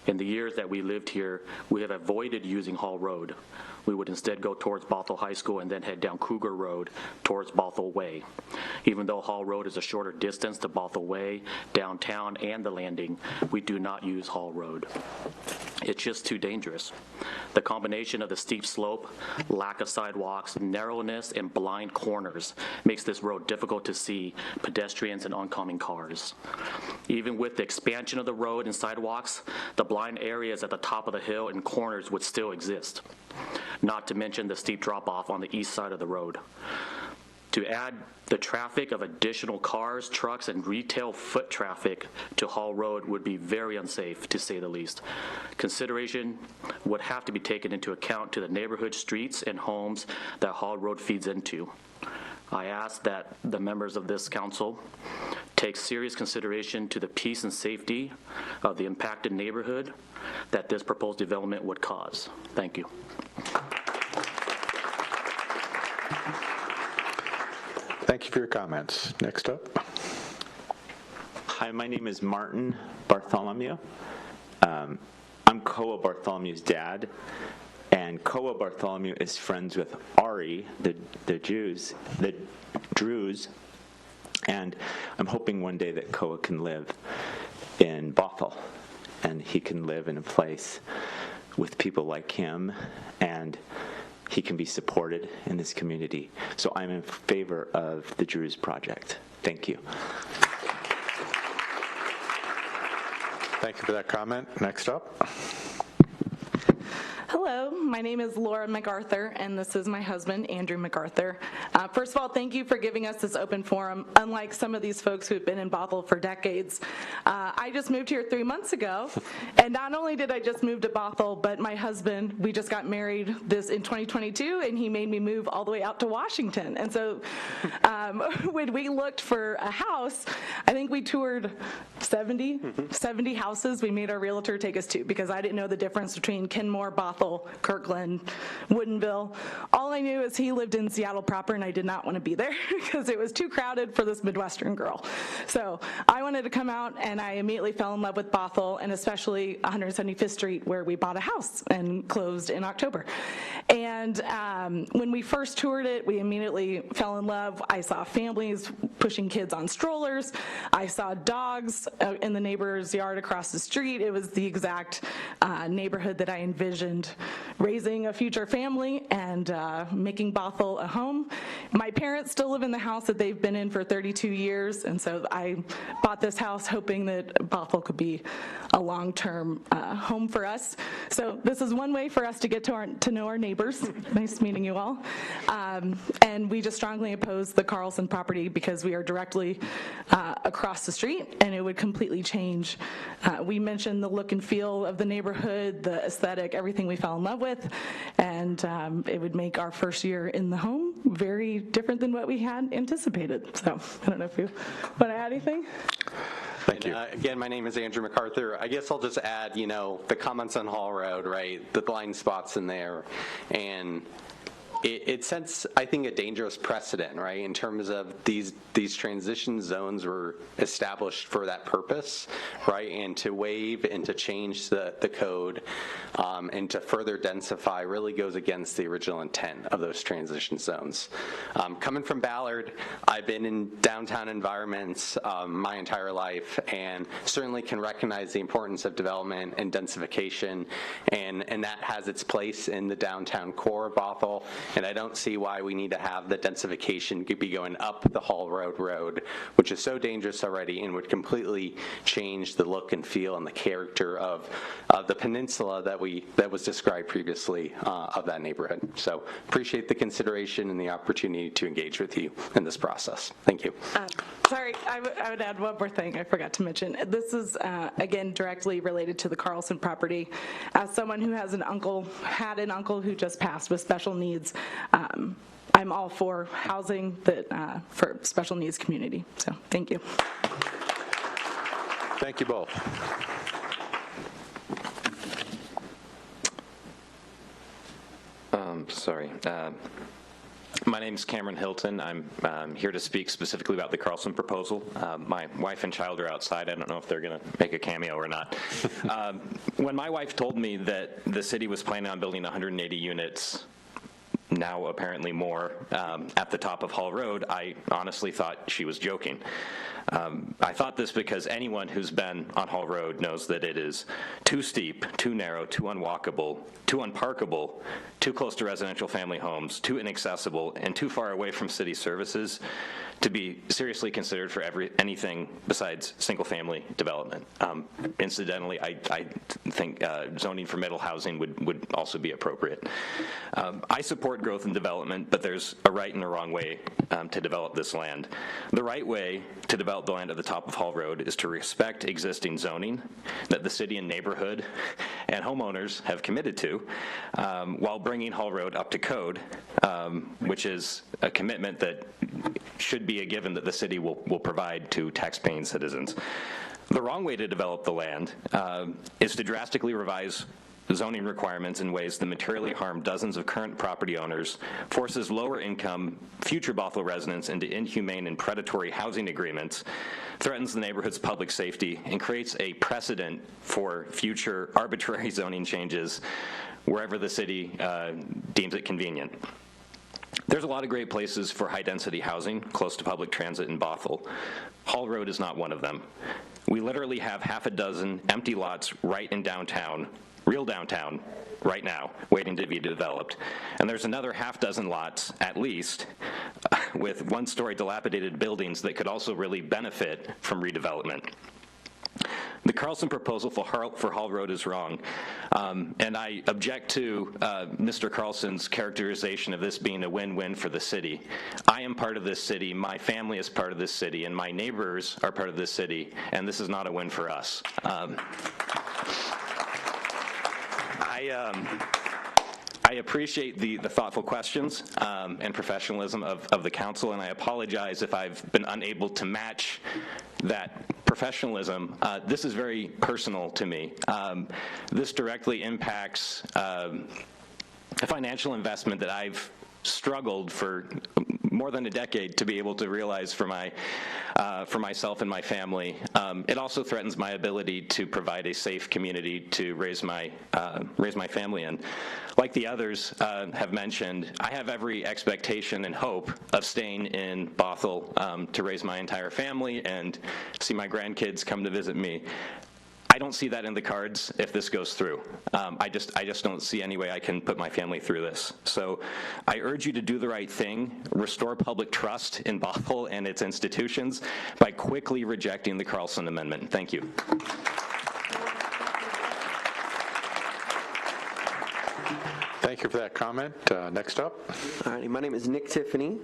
In the years that we lived here, we have avoided using Hall Road. We would instead go towards Bothell High School and then head down Cougar Road towards Bothell Way. Even though Hall Road is a shorter distance to Bothell Way, downtown, and the landing, we do not use Hall Road. It's just too dangerous. The combination of the steep slope, lack of sidewalks, narrowness, and blind corners makes this road difficult to see pedestrians and oncoming cars. Even with the expansion of the road and sidewalks, the blind areas at the top of the hill and corners would still exist, not to mention the steep drop-off on the east side of the road. To add the traffic of additional cars, trucks, and retail foot traffic to Hall Road would be very unsafe, to say the least. Consideration would have to be taken into account to the neighborhood streets and homes that Hall Road feeds into. I ask that the members of this council take serious consideration to the peace and safety of the impacted neighborhood that this proposed development would cause. Thank you. Thank you for your comments. Next up. Hi, my name is Martin Bartholomew. I'm Koa Bartholomew's dad, and Koa Bartholomew is friends with Ari, the Drews, and I'm hoping one day that Koa can live in Bothell, and he can live in a place with people like him, and he can be supported in this community. So I'm in favor of the Drews project. Thank you. Thank you for that comment. Next up. Hello, my name is Laura MacArthur, and this is my husband, Andrew MacArthur. First of all, thank you for giving us this open forum. Unlike some of these folks who have been in Bothell for decades, I just moved here 3 months ago, and not only did I just move to Bothell, but my husband, we just got married in 2022, and he made me move all the way out to Washington. And so when we looked for a house, I think we toured 70 houses. We made our realtor take us to, because I didn't know the difference between Kenmore, Bothell, Kirkland, Woodinville. All I knew is he lived in Seattle proper, and I did not want to be there because it was too crowded for this Midwestern girl. So I wanted to come out, and I immediately fell in love with Bothell, and especially 175th Street, where we bought a house and closed in October. And when we first toured it, we immediately fell in love. I saw families pushing kids on strollers. I saw dogs in the neighbor's yard across the street. It was the exact neighborhood that I envisioned raising a future family and making Bothell a home. My parents still live in the house that they've been in for 32 years, and so I bought this house hoping that Bothell could be a long-term home for us. So this is one way for us to get to know our neighbors. Nice meeting you all. And we just strongly oppose the Carlson property because we are directly across the street, and it would completely change. We mentioned the look and feel of the neighborhood, the aesthetic, everything we fell in love with, and it would make our first year in the home very different than what we had anticipated. So I don't know if you want to add anything. Thank you. Again, my name is Andrew MacArthur. I guess I'll just add, the comments on Hall Road, right? The blind spots in there. And it sets, I think, a dangerous precedent, right, in terms of these transition zones were established for that purpose, right, and to waive and to change the code and to further densify really goes against the original intent of those transition zones. Coming from Ballard, I've been in downtown environments my entire life and certainly can recognize the importance of development and densification, and that has its place in the downtown core of Bothell, and I don't see why we need to have the densification be going up the Hall Road, which is so dangerous already and would completely change the look and feel and the character of the peninsula that was described previously of that neighborhood. So appreciate the consideration and the opportunity to engage with you in this process. Thank you. Sorry, I would add one more thing I forgot to mention. This is, again, directly related to the Carlson property. As someone who had an uncle who just passed with special needs, I'm all for housing that for special needs community. So thank you. Thank you both. Sorry. My name is Cameron Hilton. I'm here to speak specifically about the Carlson proposal. My wife and child are outside. I don't know if they're going to make a cameo or not. When my wife told me that the city was planning on building 180 units, now apparently more, at the top of Hall Road, I honestly thought she was joking. I thought this because anyone who's been on Hall Road knows that it is too steep, too narrow, too unwalkable, too unparkable, too close to residential family homes, too inaccessible, and too far away from city services to be seriously considered for anything besides single-family development. Incidentally, I think zoning for middle housing would also be appropriate. I support growth and development, but there's a right and a wrong way to develop this land. The right way to develop the land at the top of Hall Road is to respect existing zoning that the city and neighborhood and homeowners have committed to, while bringing Hall Road up to code, which is a commitment that should be a given that the city will provide to tax-paying citizens. The wrong way to develop the land is to drastically revise zoning requirements in ways that materially harm dozens of current property owners, forces lower-income future Bothell residents into inhumane and predatory housing agreements, threatens the neighborhood's public safety, and creates a precedent for future arbitrary zoning changes wherever the city deems it convenient. There's a lot of great places for high-density housing close to public transit in Bothell. Hall Road is not one of them. We literally have half a dozen empty lots right in downtown, real downtown, right now, waiting to be developed. And there's another half dozen lots, at least, with one-story dilapidated buildings that could also really benefit from redevelopment. The Carlson proposal for Hall Road is wrong, and I object to Mr. Carlson's characterization of this being a win-win for the city. I am part of this city, my family is part of this city, and my neighbors are part of this city, and this is not a win for us. I appreciate the thoughtful questions and professionalism of the council, and I apologize if I've been unable to match that professionalism. This is very personal to me. This directly impacts a financial investment that I've struggled for more than a decade to be able to realize for myself and my family. It also threatens my ability to provide a safe community to raise my family in. Like the others have mentioned, I have every expectation and hope of staying in Bothell to raise my entire family and see my grandkids come to visit me. I don't see that in the cards if this goes through. I just don't see any way I can put my family through this. So I urge you to do the right thing, restore public trust in Bothell and its institutions by quickly rejecting the Carlson Amendment. Thank you. Thank you for that comment. Next up. All right, my name is Nick Tiffany.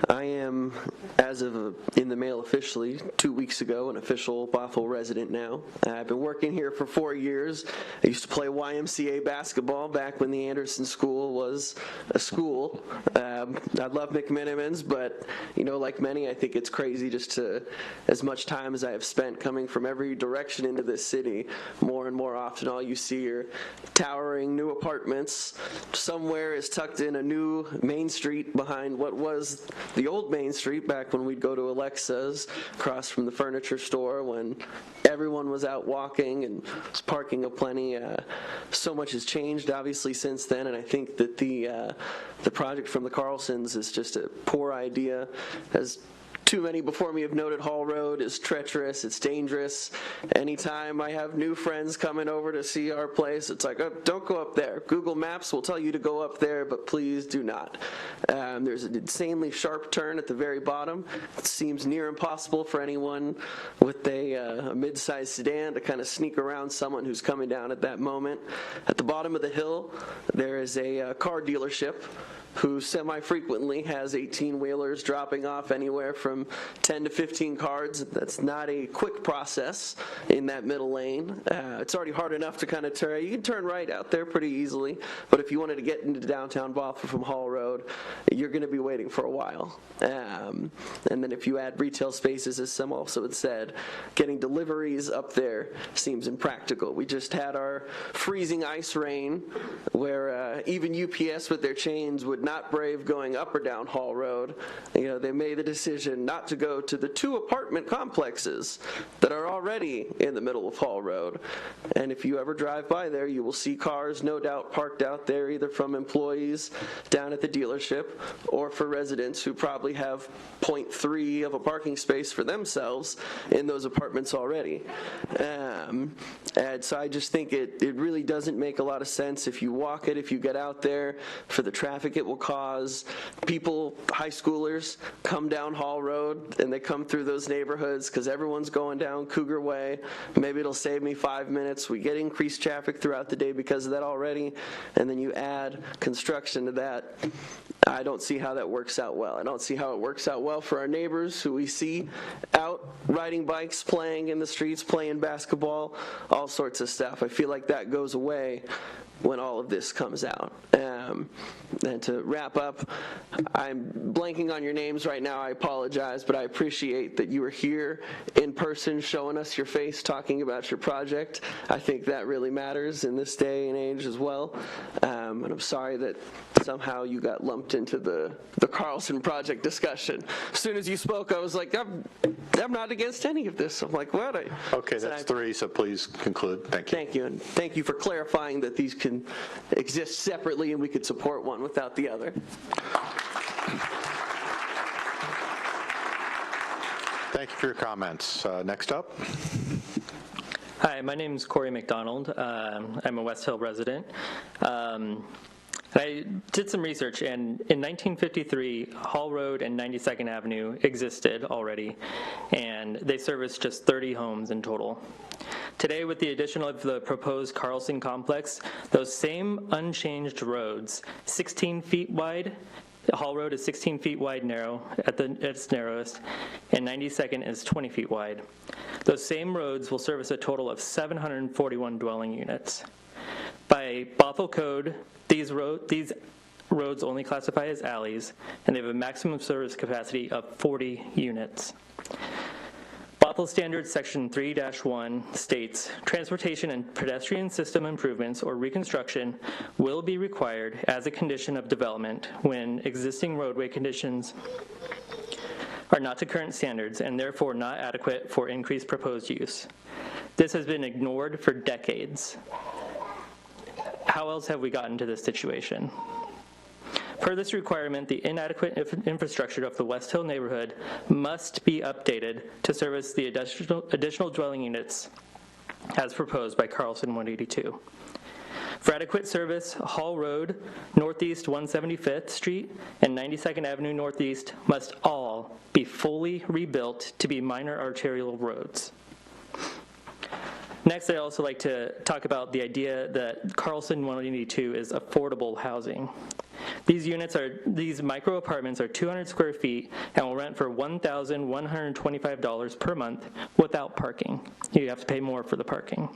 I am, as of in the mail officially, 2 weeks ago, an official Bothell resident now. I've been working here for 4 years. I used to play YMCA basketball back when the Anderson School was a school. I love McMenamins, but, like many, I think it's crazy just to, as much time as I have spent coming from every direction into this city, more more and more often, all you see are towering new apartments. Somewhere is tucked in a new Main Street behind what was the old Main Street back when we'd go to Alexa's across from the furniture store when everyone was out walking and was parking aplenty. So much has changed, obviously, since then, and I think that the project from the Carlsons is just a poor idea. As too many before me have noted, Hall Road is treacherous, it's dangerous. Anytime I have new friends coming over to see our place, it's like, oh, don't go up there. Google Maps will tell you to go up there, but please do not. There's an insanely sharp turn at the very bottom. It seems near impossible for anyone with a mid-sized sedan to kind of sneak around someone who's coming down at that moment. At the bottom of the hill, there is a car dealership who semi-frequently has 18-wheelers dropping off anywhere from 10 to 15 cars. That's not a quick process in that middle lane. It's already hard enough to kind of turn. You can turn right out there pretty easily, but if you wanted to get into downtown Bothell from Hall Road, you're going to be waiting for a while. And then if you add retail spaces, as some also had said, getting deliveries up there seems impractical. We just had our freezing ice rain where even UPS with their chains would not brave going up or down Hall Road. You know, they made the decision not to go to the 2 apartment complexes that are already in the middle of Hall Road. And if you ever drive by there, you will see cars no doubt parked out there either from employees down at the dealership or for residents who probably have 0.3 of a parking space for themselves in those apartments already. And so I just think it really doesn't make a lot of sense if you walk it, if you get out there, for the traffic it will cause. People, high schoolers, come down Hall Road and they come through those neighborhoods because everyone's going down Cougar Way. Maybe it'll save me 5 minutes. We get increased traffic throughout the day because of that already, and then you add construction to that. I don't see how that works out well. I don't see how it works out well for our neighbors who we see out riding bikes, playing in the streets, playing basketball, all sorts of stuff. I feel like that goes away when all of this comes out. And to wrap up, I'm blanking on your names right now. I apologize, but I appreciate that you are here in person showing us your face, talking about your project. I think that really matters in this day and age as well. And I'm sorry that somehow you got lumped into the Carlson project discussion. As soon as you spoke, I was like, I'm not against any of this. I'm like, what? Okay, that's 3, so please conclude. Thank you. Thank you, and thank you for clarifying that these can exist separately and we could support one without the other. Thank you for your comments. Next up. Hi, my name is Corey McDonald. I'm a West Hill resident. I did some research, and in 1953, Hall Road and 92nd Avenue existed already, and they serviced just 30 homes in total. Today, with the addition of the proposed Carlson complex, those same unchanged roads, 16 feet wide, Hall Road is 16 feet wide narrow at its narrowest, and 92nd is 20 feet wide. Those same roads will service a total of 741 dwelling units. By Bothell code, these roads only classify as alleys, and they have a maximum service capacity of 40 units. Bothell Standards Section 3-1 states, transportation and pedestrian system improvements or reconstruction will be required as a condition of development when existing roadway conditions are not to current standards and therefore not adequate for increased proposed use. This has been ignored for decades. How else have we gotten to this situation? Per this requirement, the inadequate infrastructure of the West Hill neighborhood must be updated to service the additional dwelling units as proposed by Carlson 182. For adequate service, Hall Road, Northeast 175th Street, and 92nd Avenue Northeast must all be fully rebuilt to be minor arterial roads. Next, I'd also like to talk about the idea that Carlson 182 is affordable housing. These micro apartments are 200 square feet and will rent for $1,125 per month without parking. You have to pay more for the parking.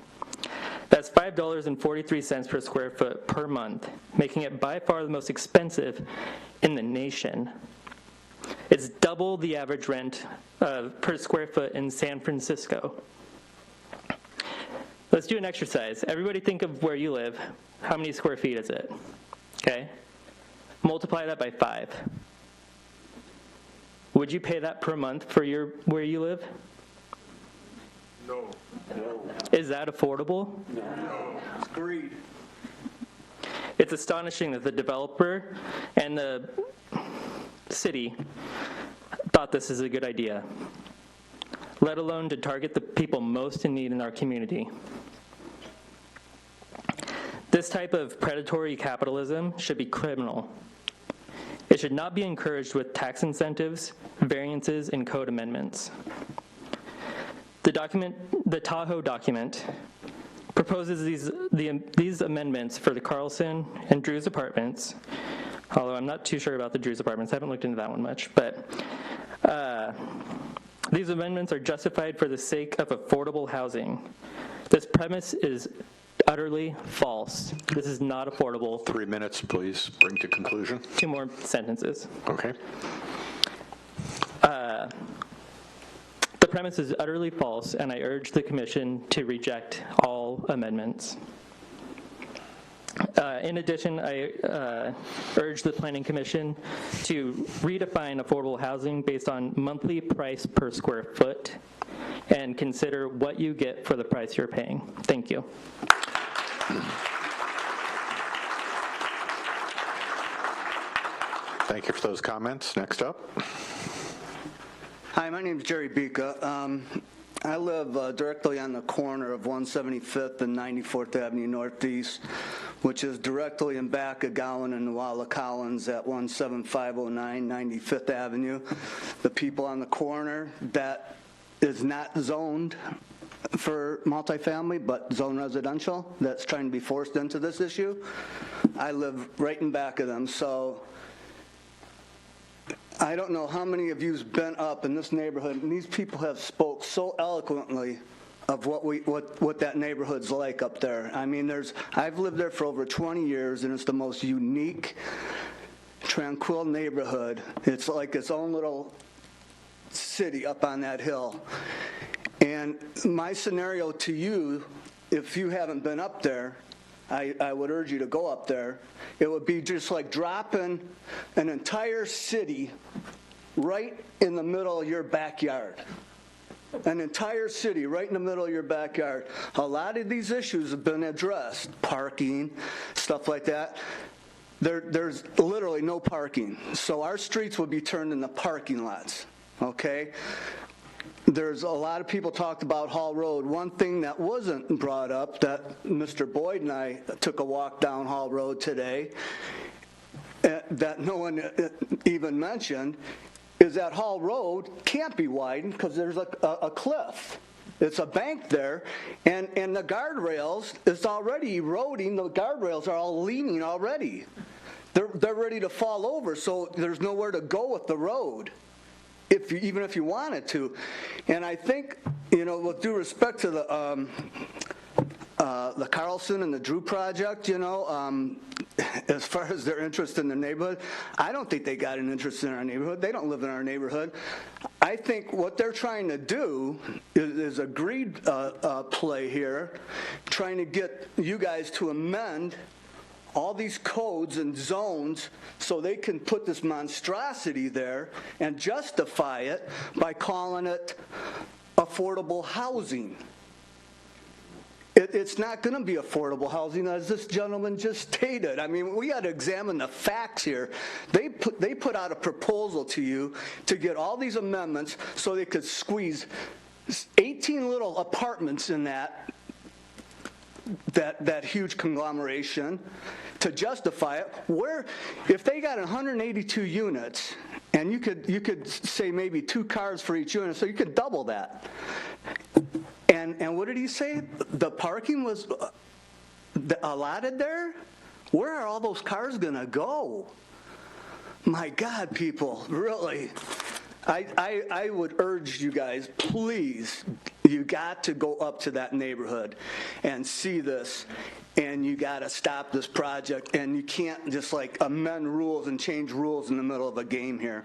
That's $5.43 per square foot per month, making it by far the most expensive in the nation. It's double the average rent per square foot in San Francisco. Let's do an exercise. Everybody think of where you live. How many square feet is it? Okay? Multiply that by 5. Would you pay that per month for where you live? No. Is that affordable? No. It's greed. It's astonishing that the developer and the city thought this is a good idea, let alone to target the people most in need in our community. This type of predatory capitalism should be criminal. It should not be encouraged with tax incentives, variances, and code amendments. The Tahoe document, proposes these amendments for the Carlson and Drew's apartments, although I'm not too sure about the Drew's apartments. I haven't looked into that one much, but these amendments are justified for the sake of affordable housing. This premise is utterly false. This is not affordable. 3 minutes, please. Bring to conclusion. 2 more sentences. Okay. The premise is utterly false, and I urge the Commission to reject all amendments. In addition, I urge the Planning Commission to redefine affordable housing based on monthly price per square foot and consider what you get for the price you're paying. Thank you. Thank you for those comments. Next up. Hi, my name is Jerry Bika. I live directly on the corner of 175th and 94th Avenue Northeast, which is directly in back of Gowan and Nuala Collins at 17509 95th Avenue. The people on the corner, that is not zoned for multifamily, but zone residential, that's trying to be forced into this issue. I live right in back of them, so I don't know how many of you've been up in this neighborhood, and these people have spoke so eloquently of what that neighborhood's like up there. I mean, I've lived there for over 20 years, and it's the most unique, tranquil neighborhood. It's like its own little city up on that hill. And my scenario to you, if you haven't been up there, I would urge you to go up there. It would be just like dropping an entire city right in the middle of your backyard. An entire city right in the middle of your backyard. A lot of these issues have been addressed. Parking, stuff like that. There's literally no parking. So our streets would be turned into parking lots, okay? There's a lot of people talked about Hall Road. One thing that wasn't brought up, that Mr. Boyd and I took a walk down Hall Road today, that no one even mentioned, is that Hall Road can't be widened because there's a cliff. It's a bank there, and the guardrails is already eroding. The guardrails are all leaning already. They're ready to fall over, so there's nowhere to go with the road. Even if you wanted to. And I think, with due respect to the Carlson and the Drew project, as far as their interest in the neighborhood, I don't think they got an interest in our neighborhood. They don't live in our neighborhood. I think what they're trying to do is a greed play here, trying to get you guys to amend all these codes and zones so they can put this monstrosity there and justify it by calling it affordable housing. It's not going to be affordable housing, as this gentleman just stated. I mean, we got to examine the facts here. They put out a proposal to you to get all these amendments so they could squeeze 18 little apartments in that huge conglomeration to justify it. Where, if they got 182 units, and you could say maybe 2 cars for each unit, so you could double that. And what did he say? The parking was allotted there? Where are all those cars gonna go? My God, people, really. I would urge you guys, please, you got to go up to that neighborhood and see this, and you got to stop this project, and you can't just amend rules and change rules in the middle of a game here.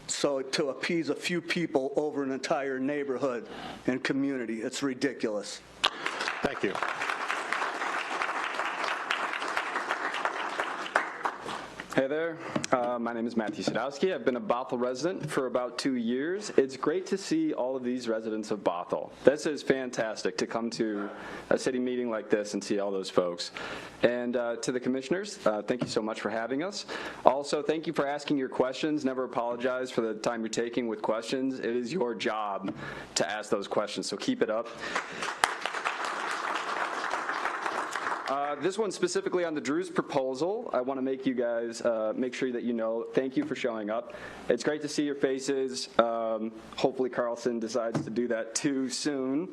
So to appease a few people over an entire neighborhood and community, it's ridiculous. Thank you. Hey there, my name is Matthew Sadowski. I've been a Bothell resident for about 2 years. It's great to see all of these residents of Bothell. This is fantastic to come to a city meeting like this and see all those folks. And to the commissioners, thank you so much for having us. Also, thank you for asking your questions. Never apologize for the time you're taking with questions. It is your job to ask those questions, so keep it up. This one specifically on the Drews proposal, I want to make you guys make sure that you know, thank you for showing up. It's great to see your faces. Hopefully Carlson decides to do that too soon.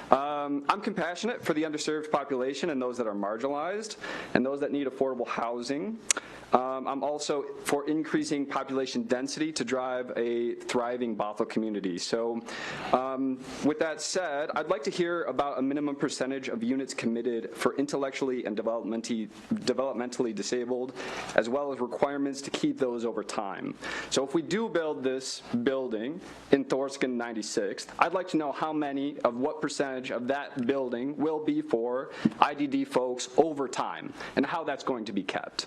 I'm compassionate for the underserved population and those that are marginalized and those that need affordable housing. I'm also for increasing population density to drive a thriving Bothell community. So with that said, I'd like to hear about a minimum percentage of units committed for intellectually and developmentally disabled, as well as requirements to keep those over time. So if we do build this building in Thorskin 96th, I'd like to know how many of what percentage of that building will be for IDD folks over time and how that's going to be kept.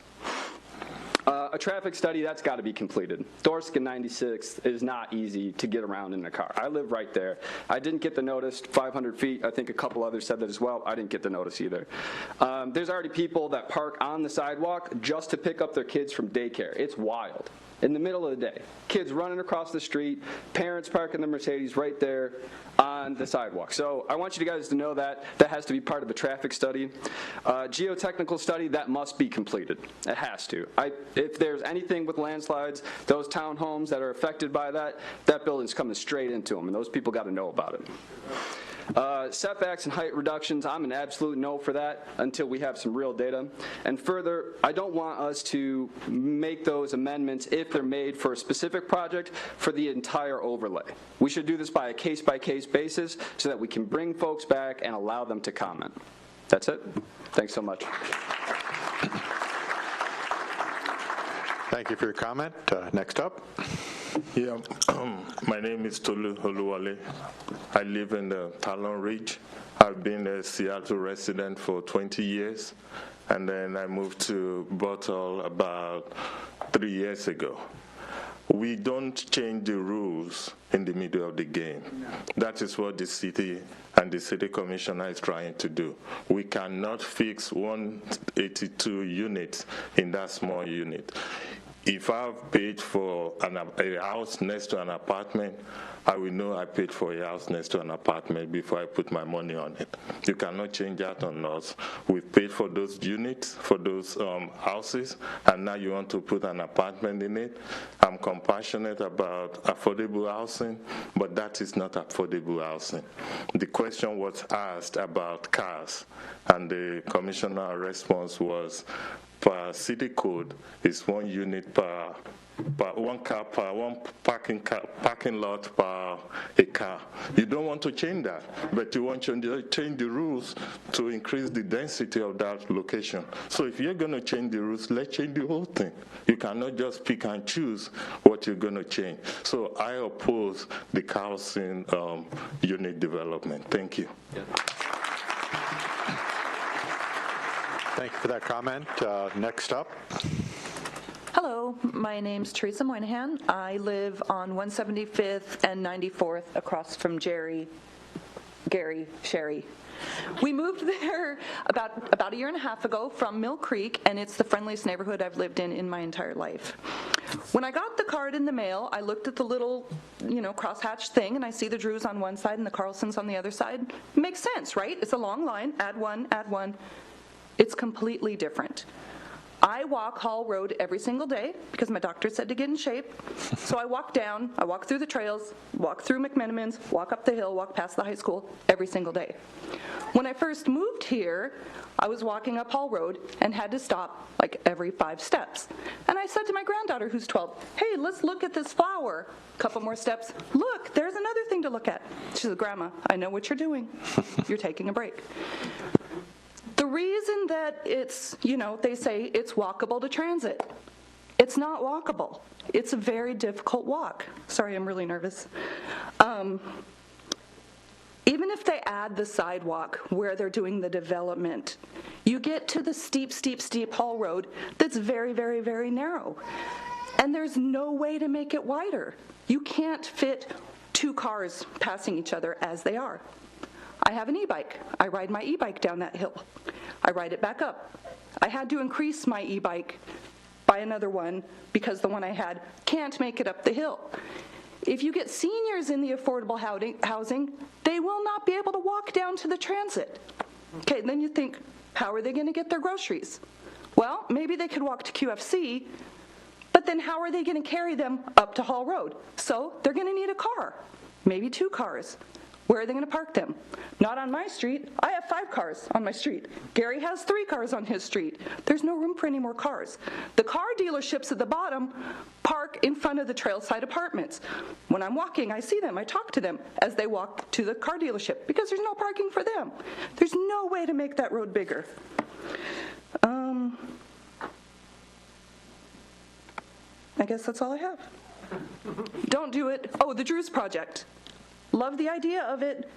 A traffic study, that's got to be completed. Thorskin 96 is not easy to get around in a car. I live right there. I didn't get the notice 500 feet. I think a couple others said that as well. I didn't get the notice either. There's already people that park on the sidewalk just to pick up their kids from daycare. It's wild. In the middle of the day, kids running across the street, parents parking their Mercedes right there on the sidewalk. So I want you guys to know that that has to be part of the traffic study. Geotechnical study, that must be completed. It has to. If there's anything with landslides, those townhomes that are affected by that, that building's coming straight into them, and those people got to know about it. Setbacks and height reductions, I'm an absolute no for that until we have some real data. And further, I don't want us to make those amendments if they're made for a specific project for the entire overlay. We should do this by a case-by-case basis so that we can bring folks back and allow them to comment. That's it. Thanks so much. Thank you for your comment. Next up. Yeah, my name is Tolu Oluwale. I live in the Talon Ridge. I've been a Seattle resident for 20 years, and then I moved to Bothell about 3 years ago. We don't change the rules in the middle of the game. That is what the city and the city commissioner is trying to do. We cannot fix 182 units in that small unit. If I've paid for a house next to an apartment, I will know I paid for a house next to an apartment before I put my money on it. You cannot change that on us. We've paid for those units, for those houses, and now you want to put an apartment in it. I'm compassionate about affordable housing, but that is not affordable housing. The question was asked about cars, and the commissioner's response was, per city code is 1 unit per 1 car per 1 parking lot per a car. You don't want to change that, but you want to change the rules to increase the density of that location. So if you're going to change the rules, let's change the whole thing. You cannot just pick and choose what you're going to change. So I oppose the housing unit development. Thank you. Yeah. Thank you for that comment. Next up. Hello, my name's Teresa Moynihan. I live on 175th and 94th across from Gary, Sherry. We moved there about a year and a half ago from Mill Creek, and it's the friendliest neighborhood I've lived in my entire life. When I got the card in the mail, I looked at the little, crosshatched thing, and I see the Drews on one side and the Carlsons on the other side. It makes sense, right? It's a long line, add one, add one. It's completely different. I walk Hall Road every single day because my doctor said to get in shape. So I walk down, I walk through the trails, walk through McMenamins, walk up the hill, walk past the high school every single day. When I first moved here, I was walking up Hall Road and had to stop like every 5 steps. And I said to my granddaughter, who's 12, hey, let's look at this flower. Couple more steps. Look, there's another thing to look at. She said, Grandma, I know what you're doing. You're taking a break. The reason that it's, they say it's walkable to transit. It's not walkable. It's a very difficult walk. Sorry, I'm really nervous. even if they add the sidewalk where they're doing the development, you get to the steep, steep, steep Hall Road that's very, very, very narrow. And there's no way to make it wider. You can't fit 2 cars passing each other as they are. I have an e-bike. I ride my e-bike down that hill. I ride it back up. I had to increase my e-bike by another one because the one I had can't make it up the hill. If you get seniors in the affordable housing, they will not be able to walk down to the transit. Okay, then you think, how are they going to get their groceries? Well, maybe they could walk to QFC, but then how are they going to carry them up to Hall Road? So they're going to need a car, maybe 2 cars. Where are they going to park them? Not on my street. I have 5 cars on my street. Gary has 3 cars on his street. There's no room for any more cars. The car dealerships at the bottom park in front of the Trailside Apartments. When I'm walking, I see them. I talk to them as they walk to the car dealership because there's no parking for them. There's no way to make that road bigger. I guess that's all I have. Don't do it. Oh, the Drews Project. Love the idea of it.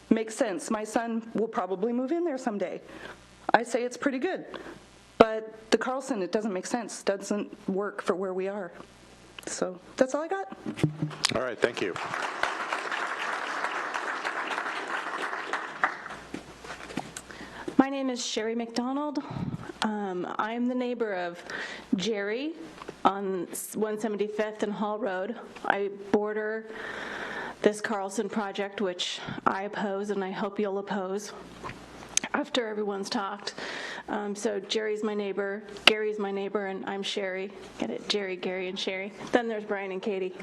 Makes sense. My son will probably move in there someday. I say it's pretty good. But the Carlson, it doesn't make sense. Doesn't work for where we are. So that's all I got. All right, thank you. My name is Sherry McDonald. I'm the neighbor of Jerry on 175th and Hall Road. I border this Carlson project, which I oppose and I hope you'll oppose after everyone's talked. So Jerry's my neighbor, Gary's my neighbor, and I'm Sherry. Get it? Jerry, Gary, and Sherry. Then there's Brian and Katie.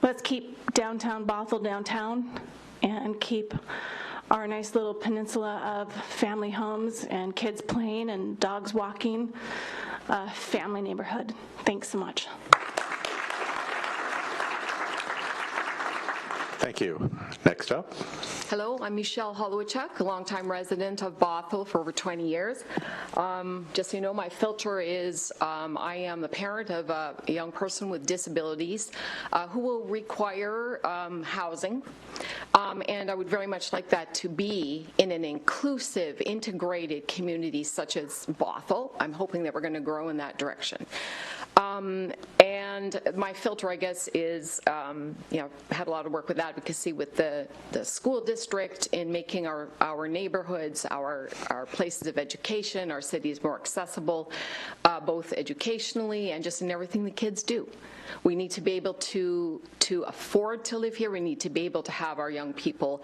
Let's keep downtown Bothell downtown and keep our nice little peninsula of family homes and kids playing and dogs walking, family neighborhood. Thanks so much. Thank you. Next up. Hello, I'm Michelle Holowichuk, a longtime resident of Bothell for over 20 years. Just so you know, my filter is I am the parent of a young person with disabilities who will require housing, and I would very much like that to be in an inclusive, integrated community such as Bothell. I'm hoping that we're going to grow in that direction. And my filter, I guess, is, had a lot of work with advocacy with the school district in making our neighborhoods, our places of education, our cities more accessible, both educationally and just in everything the kids do. We need to be able to afford to live here. We need to be able to have our young people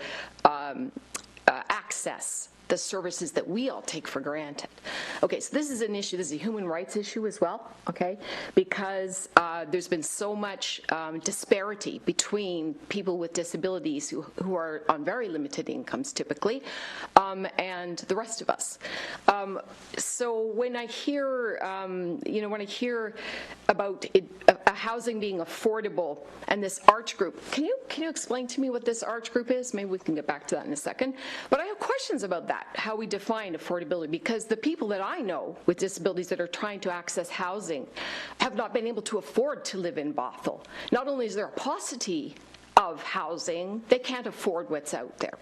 access the services that we all take for granted. Okay, so this is an issue, this is a human rights issue as well, okay, because there's been so much disparity between people with disabilities who are on very limited incomes typically, and the rest of us. So when I hear, when I hear about housing being affordable and this arch group, can you explain to me what this arch group is? Maybe we can get back to that in a second. But I have questions about that, how we define affordability, because the people that I know with disabilities that are trying to access housing have not been able to afford to live in Bothell. Not only is there a paucity of housing, they can't afford what's out there.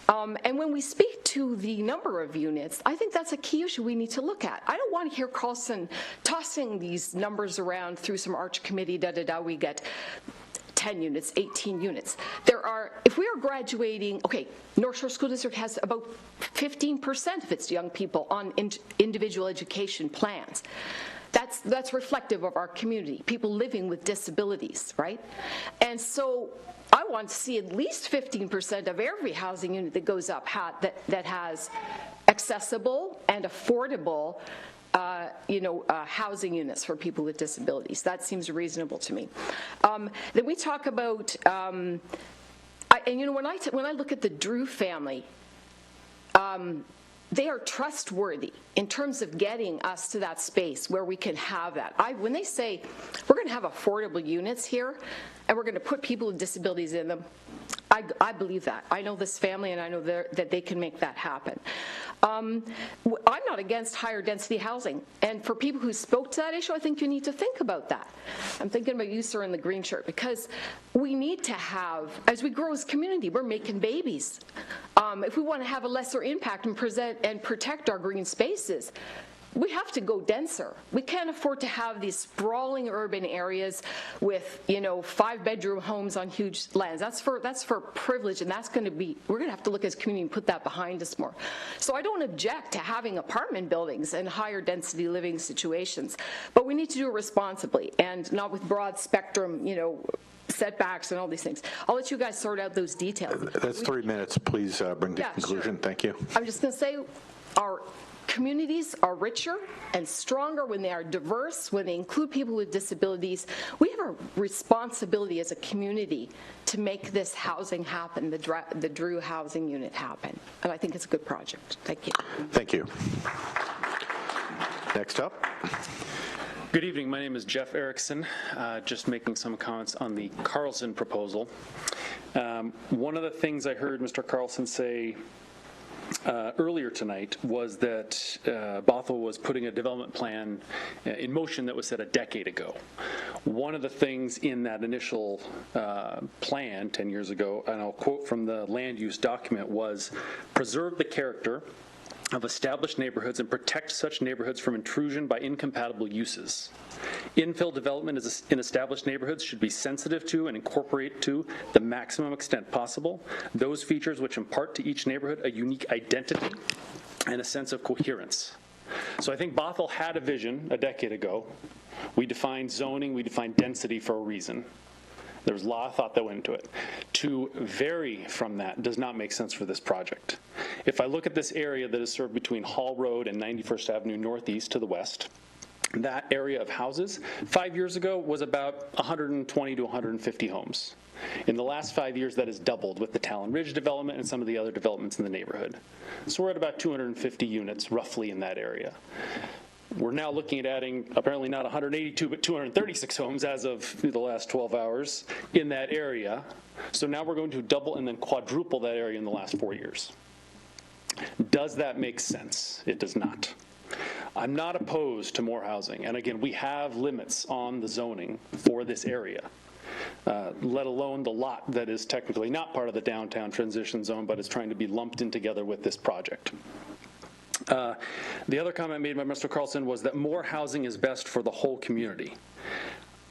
And when we speak to the number of units, I think that's a key issue we need to look at. I don't want to hear Carlson tossing these numbers around through some arch committee, we get 10 units, 18 units. There are, if we are graduating, okay, North Shore School District has about 15% of its young people on individual education plans. That's reflective of our community, people living with disabilities, right? And so I want to see at least 15% of every housing unit that goes up that has accessible and affordable housing units for people with disabilities. That seems reasonable to me. Then we talk about, when I look at the Drew family, they are trustworthy in terms of getting us to that space where we can have that. When they say we're going to have affordable units here and we're going to put people with disabilities in them, I believe that. I know this family, and I know that they can make that happen. I'm not against higher density housing, and for people who spoke to that issue, I think you need to think about that. I'm thinking about you, sir, in the green shirt, because we need to have, as we grow as a community, we're making babies. If we want to have a lesser impact and protect our green spaces, we have to go denser. We can't afford to have these sprawling urban areas with, 5-bedroom homes on huge lands. That's for privilege, and that's going to be, we're going to have to look as a community and put that behind us more. So I don't object to having apartment buildings and higher density living situations, but we need to do it responsibly and not with broad spectrum, setbacks and all these things. I'll let you guys sort out those details. That's 3 minutes. Please bring to conclusion. Sure. Thank you. I'm just going to say our communities are richer and stronger when they are diverse, when they include people with disabilities. We have a responsibility as a community to make this housing happen, the Drew housing unit happen. And I think it's a good project. Thank you. Thank you. Next up. Good evening. My name is Jeff Erickson. Just making some comments on the Carlson proposal. One of the things I heard Mr. Carlson say earlier tonight was that Bothell was putting a development plan in motion that was set a decade ago. One of the things in that initial plan 10 years ago, and I'll quote from the land use document, was preserve the character of established neighborhoods and protect such neighborhoods from intrusion by incompatible uses. Infill development in established neighborhoods should be sensitive to and incorporate to the maximum extent possible those features which impart to each neighborhood a unique identity and a sense of coherence. So I think Bothell had a vision a decade ago. We defined zoning, we defined density for a reason. There was a lot of thought that went into it. To vary from that does not make sense for this project. If I look at this area that is served between Hall Road and 91st Avenue Northeast to the west, that area of houses 5 years ago was about 120 to 150 homes. In the last 5 years, that has doubled with the Talon Ridge development and some of the other developments in the neighborhood. So we're at about 250 units roughly in that area. We're now looking at adding apparently not 182 but 236 homes as of the last 12 hours in that area. So now we're going to double and then quadruple that area in the last 4 years. Does that make sense? It does not. I'm not opposed to more housing. And again, we have limits on the zoning for this area, let alone the lot that is technically not part of the downtown transition zone but is trying to be lumped in together with this project. The other comment made by Mr. Carlson was that more housing is best for the whole community.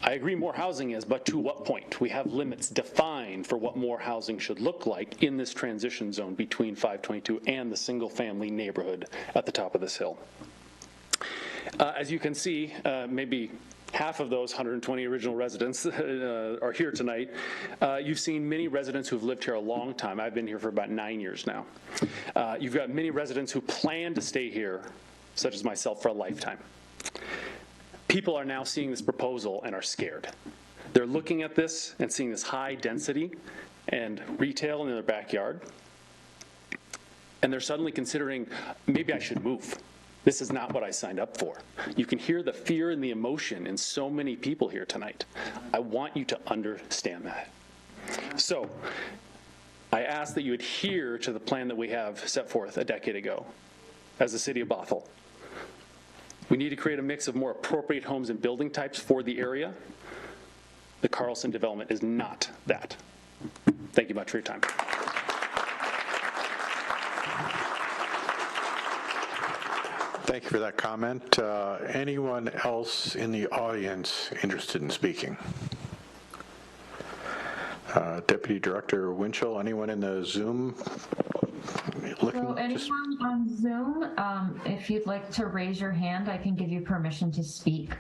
I agree more housing is, but to what point? We have limits defined for what more housing should look like in this transition zone between 522 and the single family neighborhood at the top of this hill. As you can see, maybe half of those 120 original residents are here tonight. You've seen many residents who've lived here a long time. I've been here for about 9 years now. You've got many residents who plan to stay here, such as myself, for a lifetime. People are now seeing this proposal and are scared. They're looking at this and seeing this high density and retail in their backyard, and they're suddenly considering, maybe I should move. This is not what I signed up for. You can hear the fear and the emotion in so many people here tonight. I want you to understand that. So I ask that you adhere to the plan that we have set forth a decade ago as the city of Bothell. We need to create a mix of more appropriate homes and building types for the area. The Carlson development is not that. Thank you much for your time. Thank you for that comment. Anyone else in the audience interested in speaking? Deputy Director Winchell, anyone in the Zoom looking? So anyone on Zoom, if you'd like to raise your hand, I can give you permission to speak.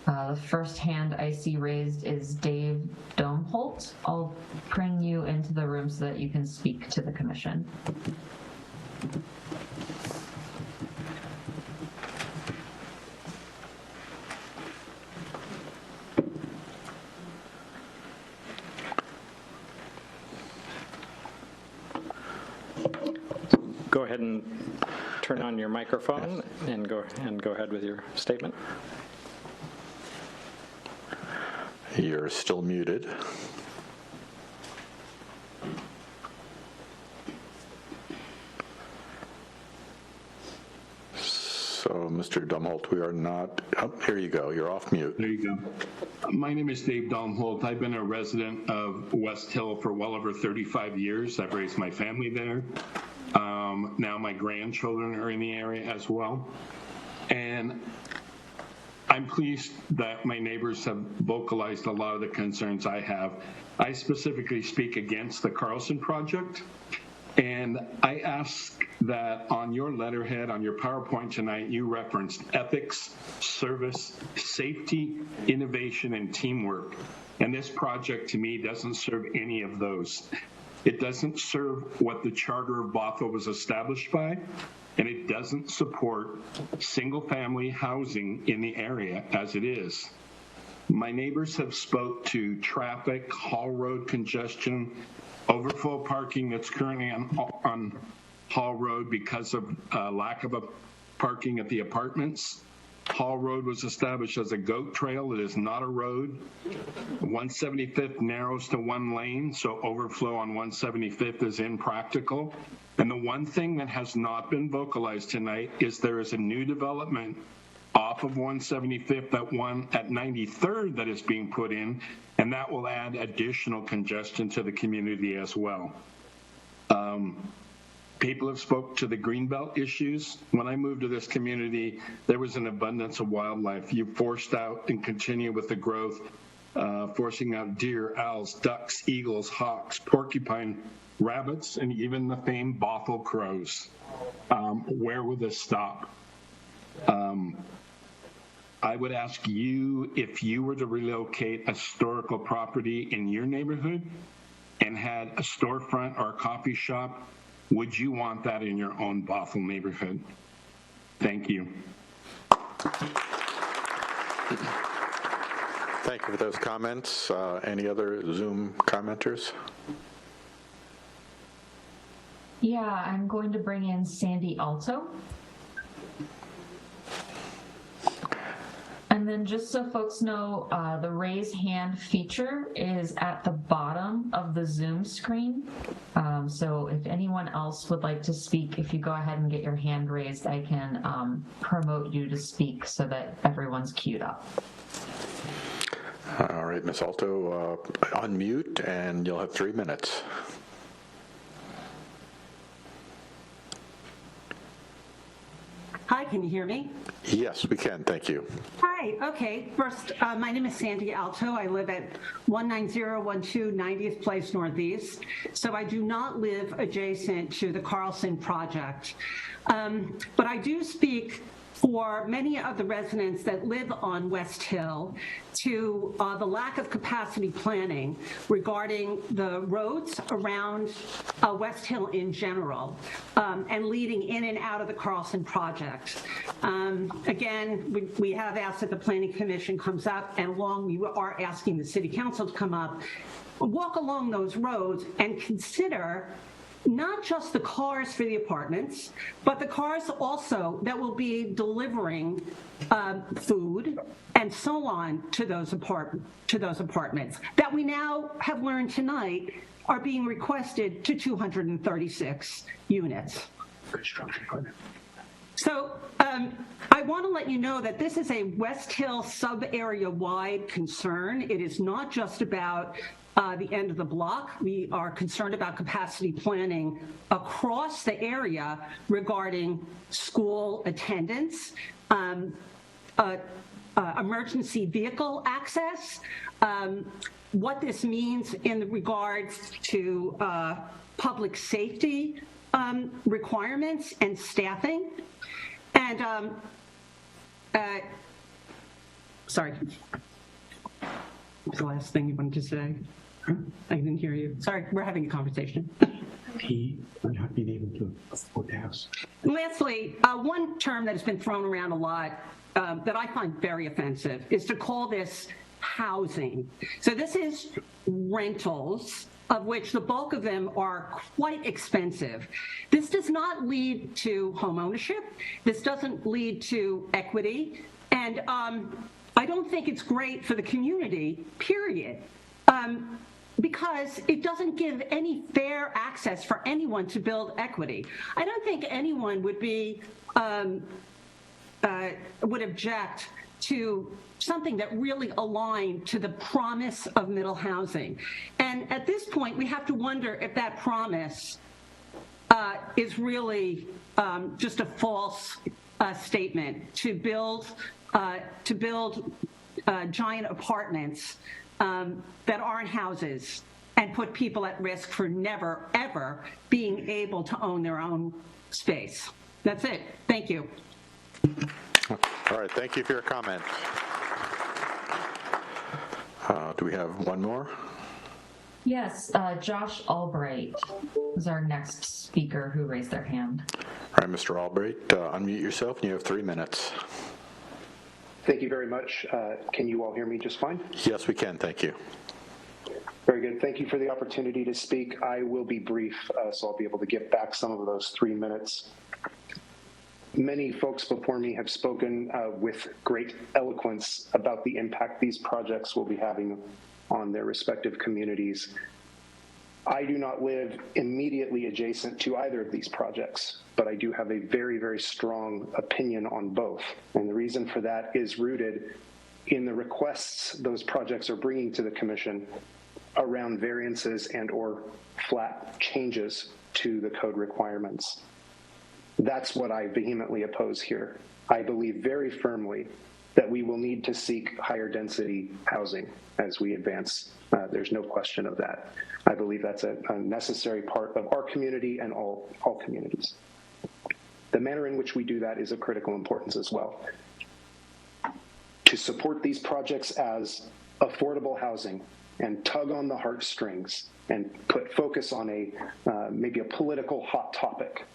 The first hand I see raised is Dave Domholt. I'll bring you into the room so that you can speak to the commission. Go ahead and turn on your microphone and go ahead with your statement. You're still muted. Mr. Domholt, we are not, oh, here you go, you're off mute. There you go. My name is Dave Domholt. I've been a resident of West Hill for well over 35 years. I've raised my family there. Now my grandchildren are in the area as well. And I'm pleased that my neighbors have vocalized a lot of the concerns I have. I specifically speak against the Carlson project, and I ask that on your letterhead, on your PowerPoint tonight, you referenced ethics, service, safety, innovation, and teamwork. And this project, to me, doesn't serve any of those. It doesn't serve what the Charter of Bothell was established by, and it doesn't support single-family housing in the area as it is. My neighbors have spoke to traffic, Hall Road congestion, overflow parking that's currently on Hall Road because of lack of parking at the apartments. Hall Road was established as a goat trail. It is not a road. 175th narrows to one lane, so overflow on 175th is impractical. And the one thing that has not been vocalized tonight is there is a new development off of 175th at 93rd that is being put in, and that will add additional congestion to the community as well. People have spoke to the Greenbelt issues. When I moved to this community, there was an abundance of wildlife. You forced out and continue with the growth, forcing out deer, owls, ducks, eagles, hawks, porcupine, rabbits, and even the famed Bothell crows. Where would this stop? I would ask you, if you were to relocate a historical property in your neighborhood and had a storefront or a coffee shop, would you want that in your own Bothell neighborhood? Thank you. Thank you for those comments. Any other Zoom commenters? Yeah, I'm going to bring in Sandy Alto. And then just so folks know, the raise hand feature is at the bottom of the Zoom screen. So if anyone else would like to speak, if you go ahead and get your hand raised, I can promote you to speak so that everyone's queued up. All right, Ms. Alto, unmute, and you'll have 3 minutes. Hi, can you hear me? Yes, we can. Thank you. Hi, okay. First, my name is Sandy Alto. I live at 19012 90th Place Northeast. So I do not live adjacent to the Carlson project. But I do speak for many of the residents that live on West Hill to the lack of capacity planning regarding the roads around West Hill in general and leading in and out of the Carlson project. Again, we have asked that the Planning Commission comes up, and we are asking the City Council to come up, walk along those roads and consider not just the cars for the apartments, but the cars also that will be delivering food and so on to those apartments that we now have learned tonight are being requested to 236 units. So I want to let you know that this is a West Hill sub-area wide concern. It is not just about the end of the block. We are concerned about capacity planning across the area regarding school attendance, emergency vehicle access, what this means in regards to public safety requirements and staffing. And, sorry, what was the last thing you wanted to say? I didn't hear you. Sorry, we're having a conversation. He would not be able to afford the house. And lastly, one term that has been thrown around a lot that I find very offensive is to call this housing. So this is rentals, of which the bulk of them are quite expensive. This does not lead to home ownership. This doesn't lead to equity. And I don't think it's great for the community, period. Because it doesn't give any fair access for anyone to build equity. I don't think anyone would be would object to something that really aligned to the promise of middle housing. And at this point, we have to wonder if that promise is really just a false statement to build giant apartments that aren't houses and put people at risk for never, ever being able to own their own space. That's it. Thank you. All right, thank you for your comment. Do we have one more? Yes, Josh Albright is our next speaker who raised their hand. All right, Mr. Albright, unmute yourself, and you have 3 minutes. Thank you very much. Can you all hear me just fine? Yes, we can. Thank you. Very good. Thank you for the opportunity to speak. I will be brief, so I'll be able to get back some of those 3 minutes. Many folks before me have spoken with great eloquence about the impact these projects will be having on their respective communities. I do not live immediately adjacent to either of these projects, but I do have a very, very strong opinion on both. And the reason for that is rooted in the requests those projects are bringing to the Commission around variances and or flat changes to the code requirements. That's what I vehemently oppose here. I believe very firmly that we will need to seek higher density housing as we advance. There's no question of that. I believe that's a necessary part of our community and all communities. The manner in which we do that is of critical importance as well. To support these projects as affordable housing and tug on the heartstrings and put focus on a maybe a political hot topic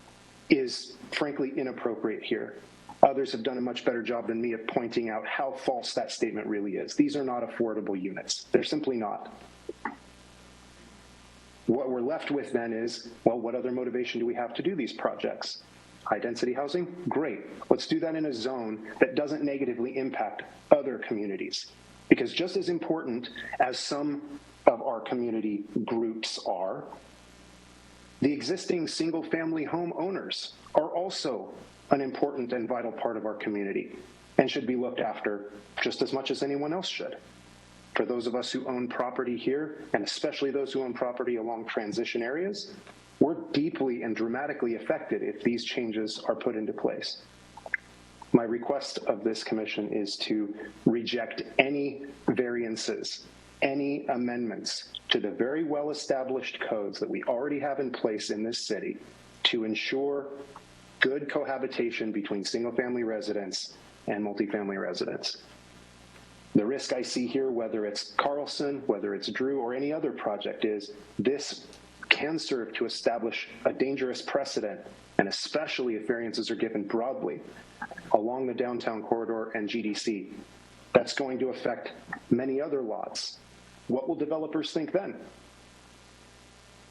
is frankly inappropriate here. Others have done a much better job than me of pointing out how false that statement really is. These are not affordable units. They're simply not. What we're left with then is, well, what other motivation do we have to do these projects? High density housing? Great. Let's do that in a zone that doesn't negatively impact other communities. Because just as important as some of our community groups are, the existing single-family home owners are also an important and vital part of our community and should be looked after just as much as anyone else should. For those of us who own property here, and especially those who own property along transition areas, we're deeply and dramatically affected if these changes are put into place. My request of this commission is to reject any variances, any amendments to the very well-established codes that we already have in place in this city to ensure good cohabitation between single-family residents and multifamily residents. The risk I see here, whether it's Carlson, whether it's Drew, or any other project, is this can serve to establish a dangerous precedent, and especially if variances are given broadly along the downtown corridor and GDC. That's going to affect many other lots. What will developers think then?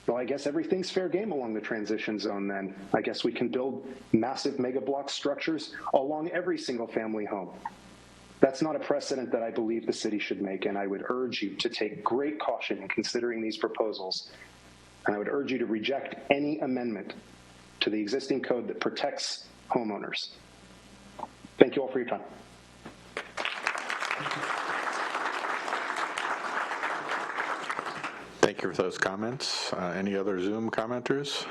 Well, I guess everything's fair game along the transition zone then. I guess we can build massive mega block structures along every single family home. That's not a precedent that I believe the city should make, and I would urge you to take great caution in considering these proposals. And I would urge you to reject any amendment to the existing code that protects homeowners. Thank you all for your time. Thank you for those comments. Any other Zoom commenters?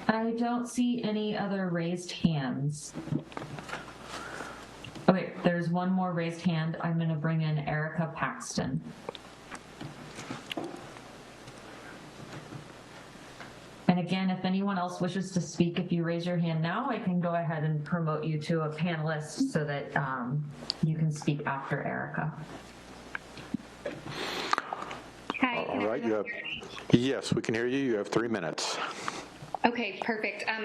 I don't see any other raised hands. Oh wait, there's one more raised hand. I'm going to bring in Erica Paxton. And again, if anyone else wishes to speak, if you raise your hand now, I can go ahead and promote you to a panelist so that you can speak after Erica. Hi. All right, you have, yes, we can hear you. You have 3 minutes. Okay, perfect. I'm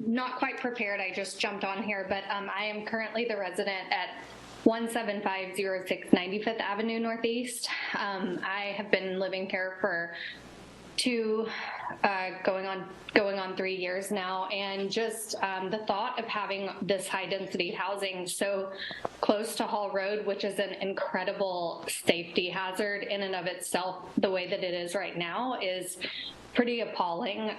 not quite prepared. I just jumped on here, but I am currently the resident at 17506 95th Avenue Northeast. I have been living here for going on 3 years now, and just the thought of having this high density housing so close to Hall Road, which is an incredible safety hazard in and of itself, the way that it is right now is pretty appalling.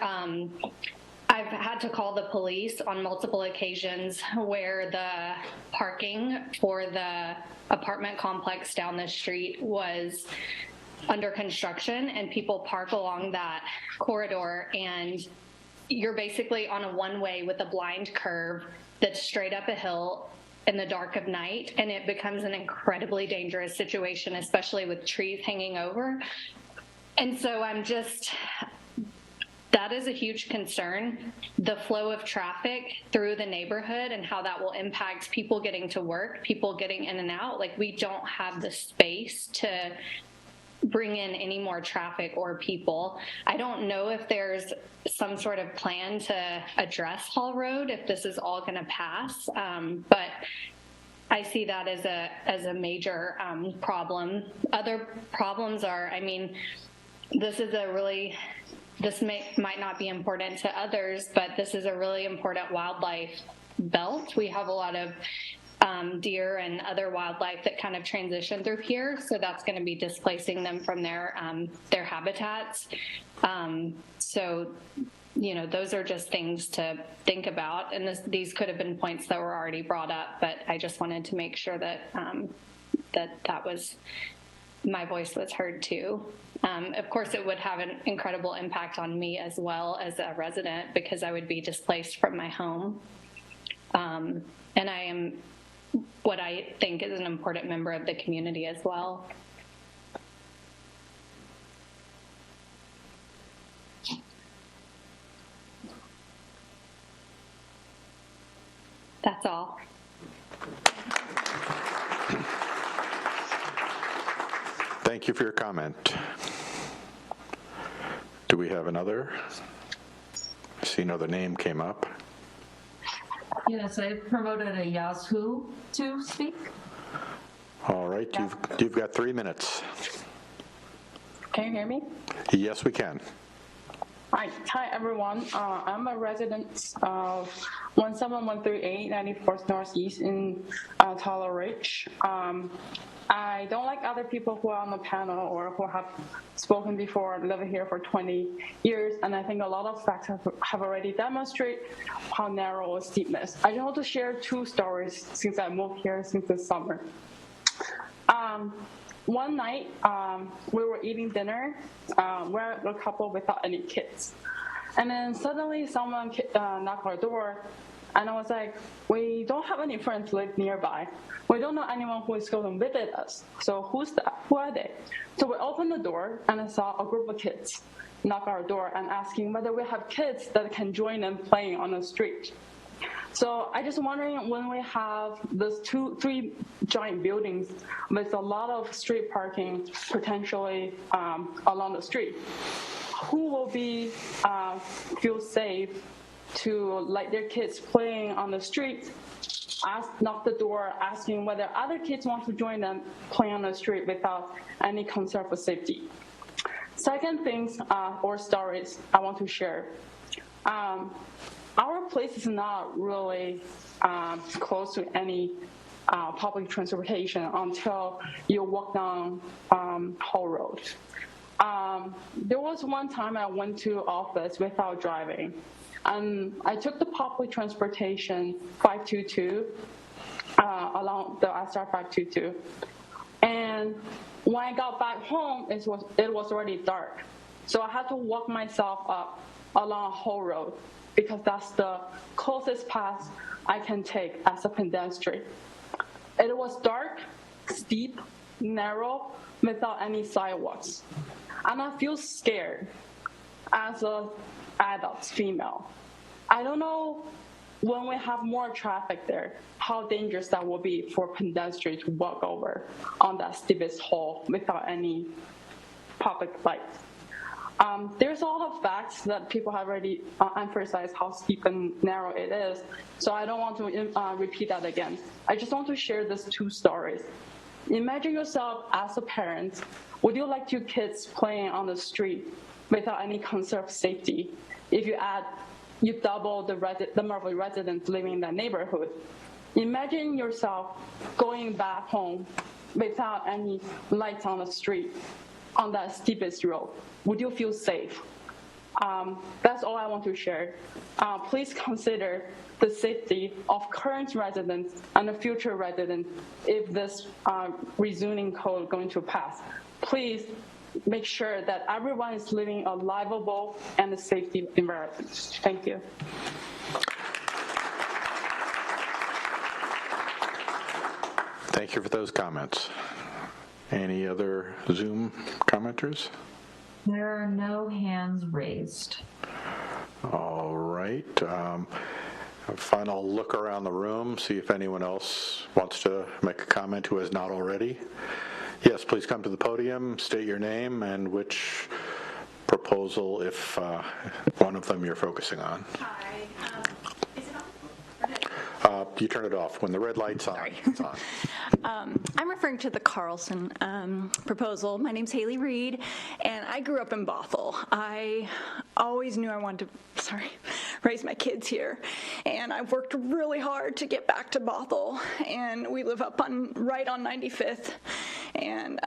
I've had to call the police on multiple occasions where the parking for the apartment complex down the street was under construction and people park along that corridor, and you're basically on a one-way with a blind curve that's straight up a hill in the dark of night, and it becomes an incredibly dangerous situation, especially with trees hanging over. And so that is a huge concern, the flow of traffic through the neighborhood and how that will impact people getting to work, people getting in and out. Like, we don't have the space to bring in any more traffic or people. I don't know if there's some sort of plan to address Hall Road, if this is all going to pass, but I see that as a major problem. Other problems are, I mean, this might not be important to others, but this is a really important wildlife belt. We have a lot of deer and other wildlife that kind of transition through here, so that's going to be displacing them from their habitats. So, you know, those are just things to think about, and these could have been points that were already brought up, but I just wanted to make sure that that was, my voice was heard too. Of course, it would have an incredible impact on me as well as a resident, because I would be displaced from my home. And I am what I think is an important member of the community as well. That's all. Thank you for your comment. Do we have another? I see another name came up. Yes, I promoted a Yazoo to speak. All right, you've got 3 minutes. Can you hear me? Yes, we can. Hi everyone. I'm a resident of 17138 94th Northeast in Tyler Ridge. I don't like other people who are on the panel or who have spoken before, living here for 20 years, and I think a lot of facts have already demonstrated how narrow is steepness. I just want to share 2 stories since I moved here since this summer. One night, we were eating dinner. We're a couple without any kids. And then suddenly someone knocked our door, and I was like, we don't have any friends live nearby. We don't know anyone who is going to visit us. So who are they? So we opened the door, and I saw a group of kids knock our door and asking whether we have kids that can join them playing on the street. So I just wondering, when we have those 3 giant buildings with a lot of street parking potentially along the street, who will feel safe to let their kids playing on the street, knock the door, asking whether other kids want to join them playing on the street without any concern for safety? Second things or stories I want to share. Our place is not really close to any public transportation until you walk down Hall Road. There was one time I went to office without driving, and I took the public transportation 522 along the SR 522. And when I got back home, it was already dark. So I had to walk myself up along Hall Road, because that's the closest path I can take as a pedestrian. It was dark, steep, narrow, without any sidewalks. And I feel scared as an adult female. I don't know, when we have more traffic there, how dangerous that will be for pedestrians to walk over on that steepest hall without any public lights. There's a lot of facts that people have already emphasized how steep and narrow it is, so I don't want to repeat that again. I just want to share these 2 stories. Imagine yourself as a parent. Would you like your kids playing on the street without any concern of safety? If you double the number of residents living in that neighborhood. Imagine yourself going back home without any lights on the street on that steepest road. Would you feel safe? That's all I want to share. Please consider the safety of current residents and the future residents if this rezoning code going to pass. Please make sure that everyone is living a livable and a safety environment. Thank you. Thank you for those comments. Any other Zoom commenters? There are no hands raised. All right. A final look around the room, see if anyone else wants to make a comment who has not already. Yes, please come to the podium, state your name and which proposal, if one of them you're focusing on. Hi. Is it on? You turn it off. When the red light's on, it's on. I'm referring to the Carlson proposal. My name's Haley Reed, and I grew up in Bothell. I always knew I wanted to, raise my kids here, and I've worked really hard to get back to Bothell, and we live right on 95th, and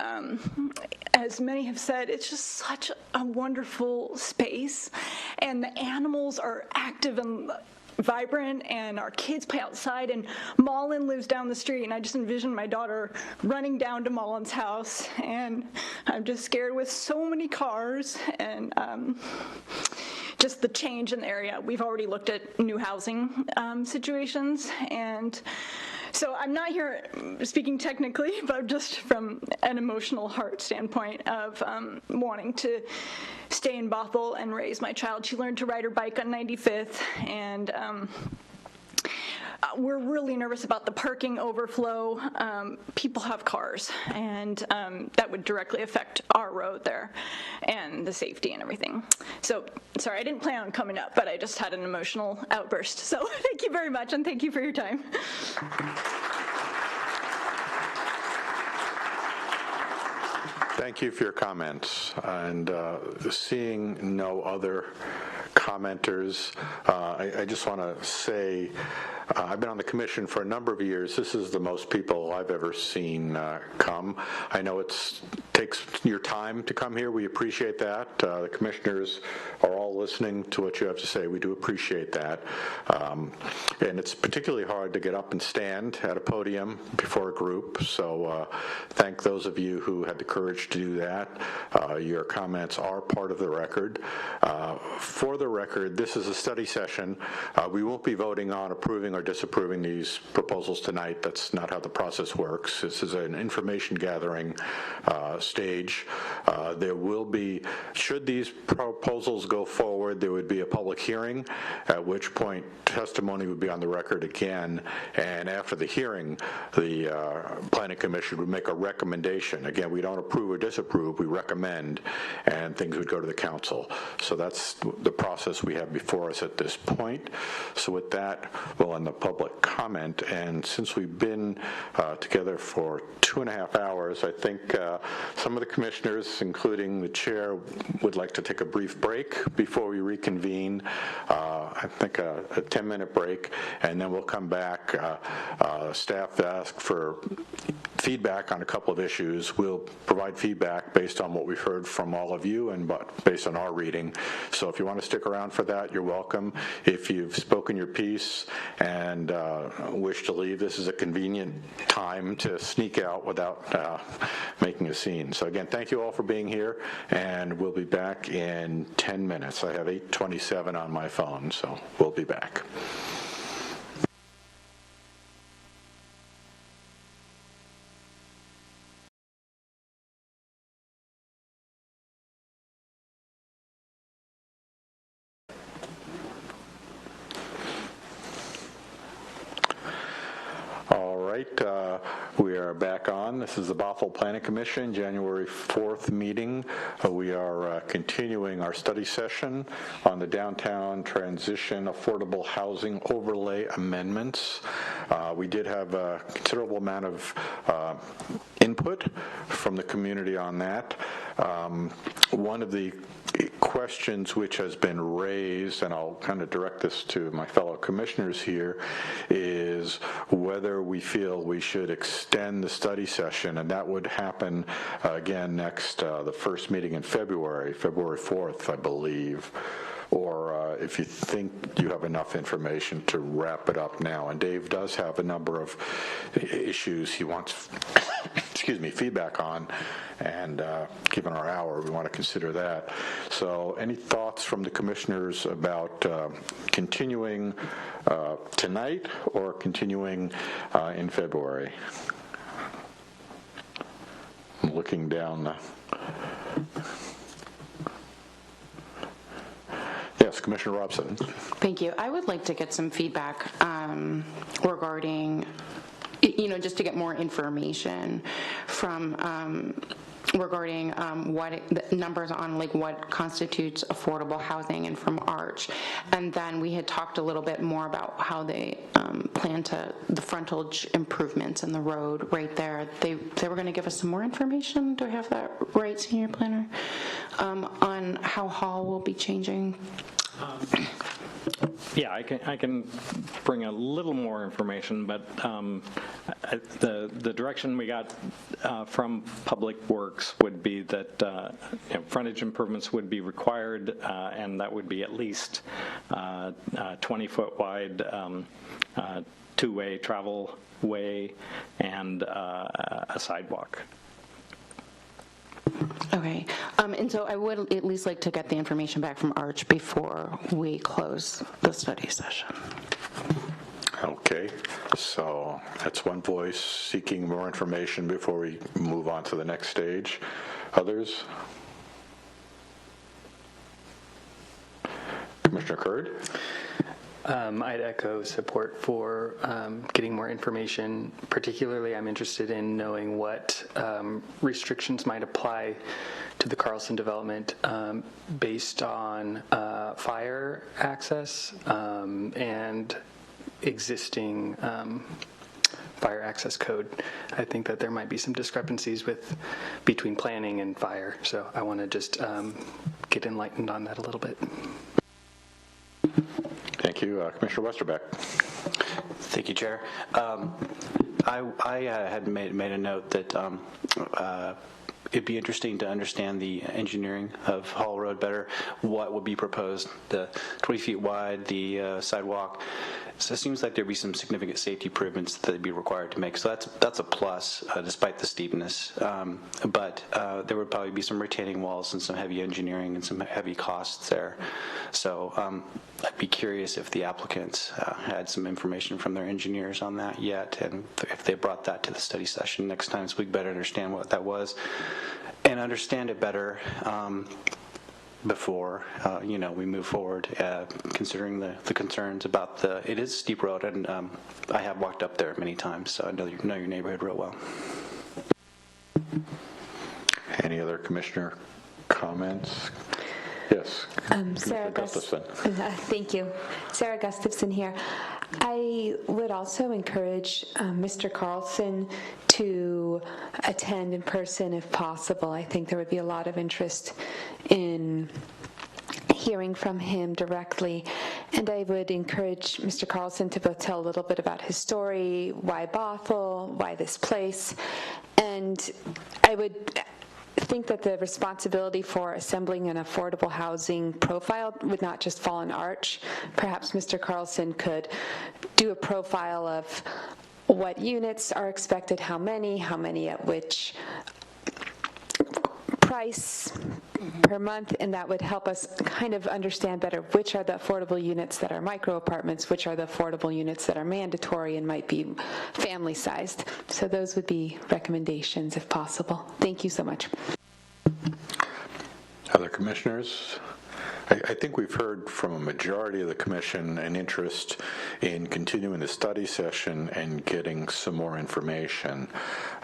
as many have said, it's just such a wonderful space, and the animals are active and vibrant, and our kids play outside, and Mullen lives down the street, and I just envision my daughter running down to Mullen's house, and I'm just scared with so many cars and just the change in the area. We've already looked at new housing situations, and so I'm not here speaking technically, but just from an emotional heart standpoint of wanting to stay in Bothell and raise my child. She learned to ride her bike on 95th, and we're really nervous about the parking overflow. People have cars, and that would directly affect our road there and the safety and everything. So, sorry, I didn't plan on coming up, but I just had an emotional outburst. So thank you very much, and thank you for your time. Thank you for your comments. And seeing no other commenters, I just want to say I've been on the commission for a number of years. This is the most people I've ever seen come. I know it takes your time to come here. We appreciate that. The commissioners are all listening to what you have to say. We do appreciate that. And it's particularly hard to get up and stand at a podium before a group. So thank those of you who had the courage to do that. Your comments are part of the record. For the record, this is a study session. We won't be voting on approving or disapproving these proposals tonight. That's not how the process works. This is an information gathering stage. There will be, should these proposals go forward, there would be a public hearing, at which point testimony would be on the record again, and after the hearing, the Planning Commission would make a recommendation. Again, we don't approve or disapprove, we recommend, and things would go to the council. So that's the process we have before us at this point. So with that, we'll end the public comment, and since we've been together for 2.5 hours, I think some of the commissioners, including the chair, would like to take a brief break before we reconvene. I think a 10-minute break, and then we'll come back. Staff asked for feedback on a couple of issues. We'll provide feedback based on what we've heard from all of you and based on our reading. So if you want to stick around for that, you're welcome. If you've spoken your piece and wish to leave, this is a convenient time to sneak out without making a scene. So again, thank you all for being here, and we'll be back in 10 minutes. I have 8:27 on my phone, so we'll be back. We are back on. This is the Bothell Planning Commission, January 4th meeting. We are continuing our study session on the Downtown Transition Affordable Housing Overlay Amendments. We did have a considerable amount of input from the community on that. One of the questions which has been raised, and I'll kind of direct this to my fellow commissioners here, is whether we feel we should extend the study session, and that would happen again next, the first meeting in February 4th, I believe, or if you think you have enough information to wrap it up now. And Dave does have a number of issues he wants excuse me, feedback on, and given our hour, we want to consider that. So any thoughts from the commissioners about continuing tonight or continuing in February? I'm looking down the... Yes, Commissioner Robson. Thank you. I would like to get some feedback regarding, just to get more information from regarding the numbers on what constitutes affordable housing and from Arch. And then we had talked a little bit more about how they plan the frontage improvements in the road right there. They were going to give us some more information. Do I have that right, Senior Planner? On how Hall will be changing? Yeah, I can bring a little more information, but the direction we got from Public Works would be that frontage improvements would be required, and that would be at least 20-foot wide two-way travel way and a sidewalk. Okay, and so I would at least like to get the information back from Arch before we close the study session. Okay, so that's one voice seeking more information before we move on to the next stage. Others? Commissioner Curd? I'd echo support for getting more information. Particularly, I'm interested in knowing what restrictions might apply to the Carlson development based on fire access and existing fire access code. I think that there might be some discrepancies between planning and fire, so I want to just get enlightened on that a little bit. Thank you. Commissioner Westerbeck. Thank you, Chair. I had made a note that it'd be interesting to understand the engineering of Hall Road better, what would be proposed, the 20 feet wide, the sidewalk. So it seems like there'd be some significant safety improvements that they'd be required to make. So that's a plus, despite the steepness. But there would probably be some retaining walls and some heavy engineering and some heavy costs there. So I'd be curious if the applicants had some information from their engineers on that yet, and if they brought that to the study session next time, so we better understand what that was and understand it better before we move forward, considering the concerns about it is a steep road, and I have walked up there many times, so I know your neighborhood real well. Any other commissioner comments? Yes. Sarah Gustafson. Thank you. Sarah Gustafson here. I would also encourage Mr. Carlson to attend in person if possible. I think there would be a lot of interest in hearing from him directly. And I would encourage Mr. Carlson to both tell a little bit about his story, why Bothell, why this place. And I would think that the responsibility for assembling an affordable housing profile would not just fall on Arch. Perhaps Mr. Carlson could do a profile of what units are expected, how many at which price per month, and that would help us kind of understand better which are the affordable units that are micro apartments, which are the affordable units that are mandatory and might be family sized. So those would be recommendations if possible. Thank you so much. Other commissioners? I think we've heard from a majority of the commission an interest in continuing the study session and getting some more information.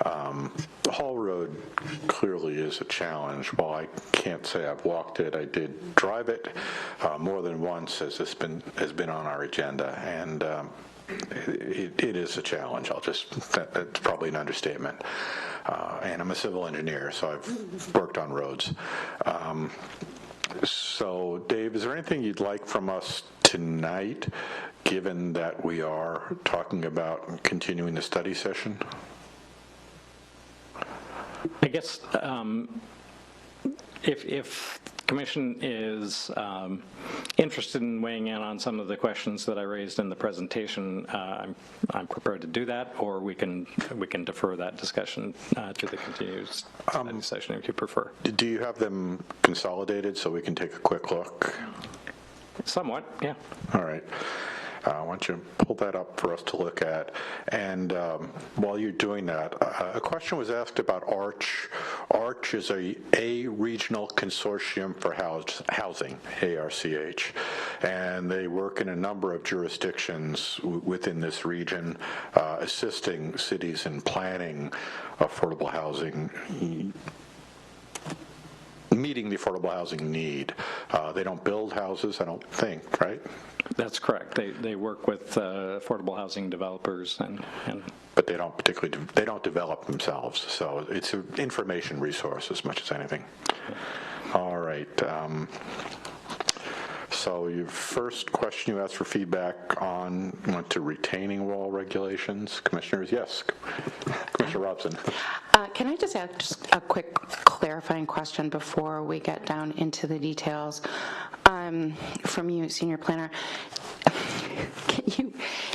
Hall Road clearly is a challenge. While I can't say I've walked it, I did drive it more than once as this has been on our agenda, and it is a challenge. That's probably an understatement. And I'm a civil engineer, so I've worked on roads. So, Dave, is there anything you'd like from us tonight, given that we are talking about continuing the study session? I guess if Commission is interested in weighing in on some of the questions that I raised in the presentation, I'm prepared to do that, or we can defer that discussion to the continued study session if you prefer. Do you have them consolidated so we can take a quick look? Somewhat, yeah. All right. Why don't you pull that up for us to look at? And while you're doing that, a question was asked about ARCH. ARCH is a regional consortium for housing, ARCH, and they work in a number of jurisdictions within this region, assisting cities in planning affordable housing, meeting the affordable housing need. They don't build houses, I don't think, right? That's correct. They work with affordable housing developers but they don't develop themselves. So it's an information resource as much as anything. All right. So your first question, you asked for feedback on, went to retaining wall regulations. Commissioners, yes. Commissioner Robson. Can I just ask just a quick clarifying question before we get down into the details from you, Senior Planner?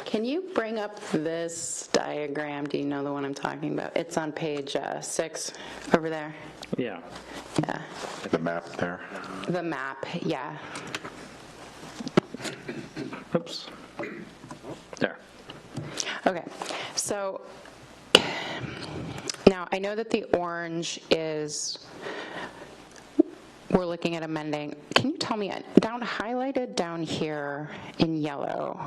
Can you bring up this diagram? Do you know the one I'm talking about? It's on page 6 over there. Yeah. Yeah. The map there. The map, yeah. Oops. There. Okay, so now I know that the orange is, we're looking at amending. Can you tell me, highlighted down here in yellow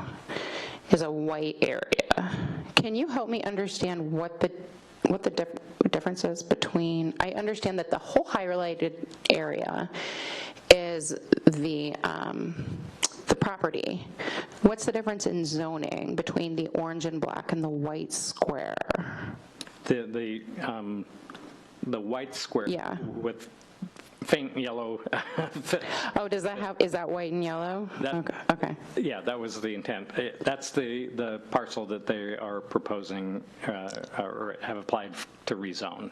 is a white area. Can you help me understand what the difference is between, I understand that the whole highlighted area is the property. What's the difference in zoning between the orange and black and the white square? The white square, yeah, with faint yellow. Oh, does that have, is that white and yellow? Okay. Yeah, that was the intent. That's the parcel that they are proposing or have applied to rezone.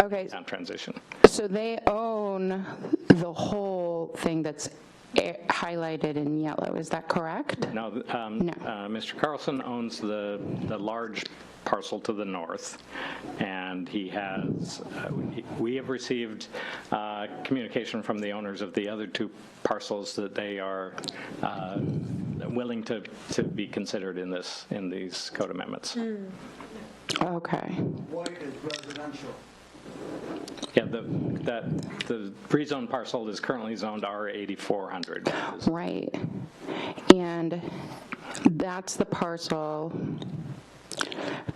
Okay. On transition. So they own the whole thing that's highlighted in yellow, is that correct? No, Mr. Carlson owns the large parcel to the north, and he has, we have received communication from the owners of the other two parcels that they are willing to be considered in these code amendments. Okay. White is residential. Yeah, the rezoned parcel is currently zoned R8400. Right, and that's the parcel.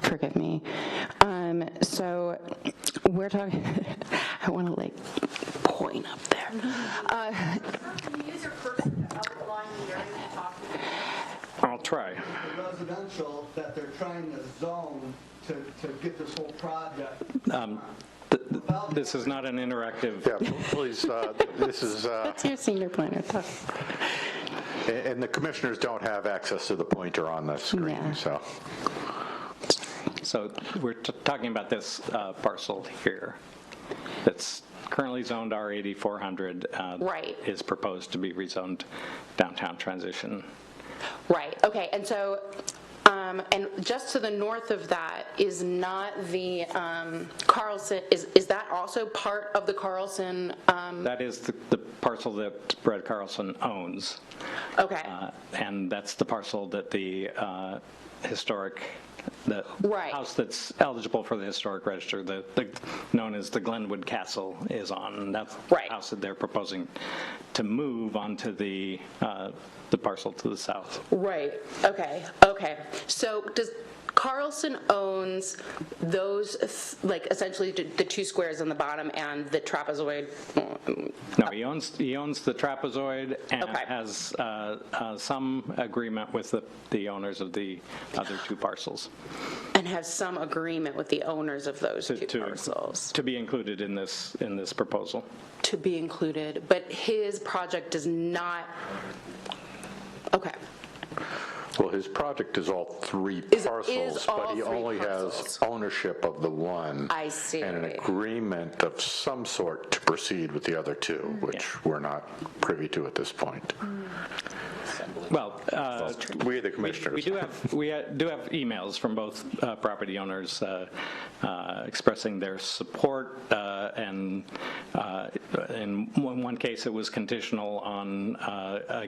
Forgive me. So we're talking. I want to like point up there. Can you use your person to outline the area you're talking about? I'll try. The residential that they're trying to zone to get this whole project. This is not an interactive. Yeah, please. This is. That's your senior planner talk. And the commissioners don't have access to the pointer on the screen, yeah. So we're talking about this parcel here that's currently zoned R8400. Right. Is proposed to be rezoned downtown transition. Right, okay, and so, and just to the north of that is not the Carlson, is that also part of the Carlson? That is the parcel that Brad Carlson owns. Okay. And that's the parcel that the historic, the house that's eligible for the historic register, the known as the Glenwood Castle, is on. And that's the house that they're proposing to move onto the parcel to the south. Right, okay. So does Carlson owns those, like essentially the two squares on the bottom and the trapezoid. No, he owns the trapezoid and has some agreement with the owners of the other two parcels. And has some agreement with the owners of those two parcels. To be included in this proposal. To be included, but his project does not. Okay. Well, his project is all three parcels, but he only has ownership of the one. I see. And an agreement of some sort to proceed with the other two, which we're not privy to at this point. Well, we the commissioners. We do have emails from both property owners expressing their support, and in one case it was conditional on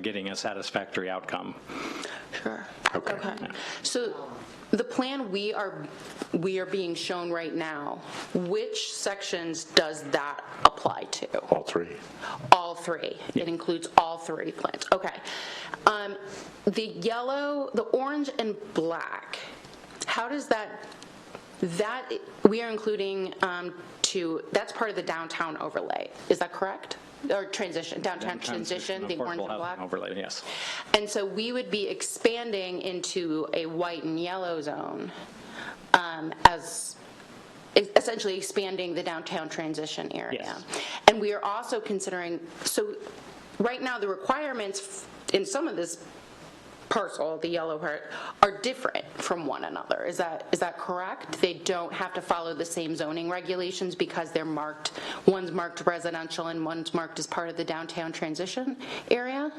getting a satisfactory outcome. Sure. Okay. So the plan we are being shown right now, which sections does that apply to? All three. All three. Yeah. It includes all three plans. Okay. The yellow, the orange and black, how does that we are including that's part of the downtown overlay. Is that correct? Or downtown transition, the orange and black? Overlay, yes. And so we would be expanding into a white and yellow zone as essentially expanding the downtown transition area. Yes. And we are also considering, so right now the requirements in some of this parcel, the yellow part, are different from one another. Is that correct? They don't have to follow the same zoning regulations because they're marked, one's marked residential and one's marked as part of the downtown transition area?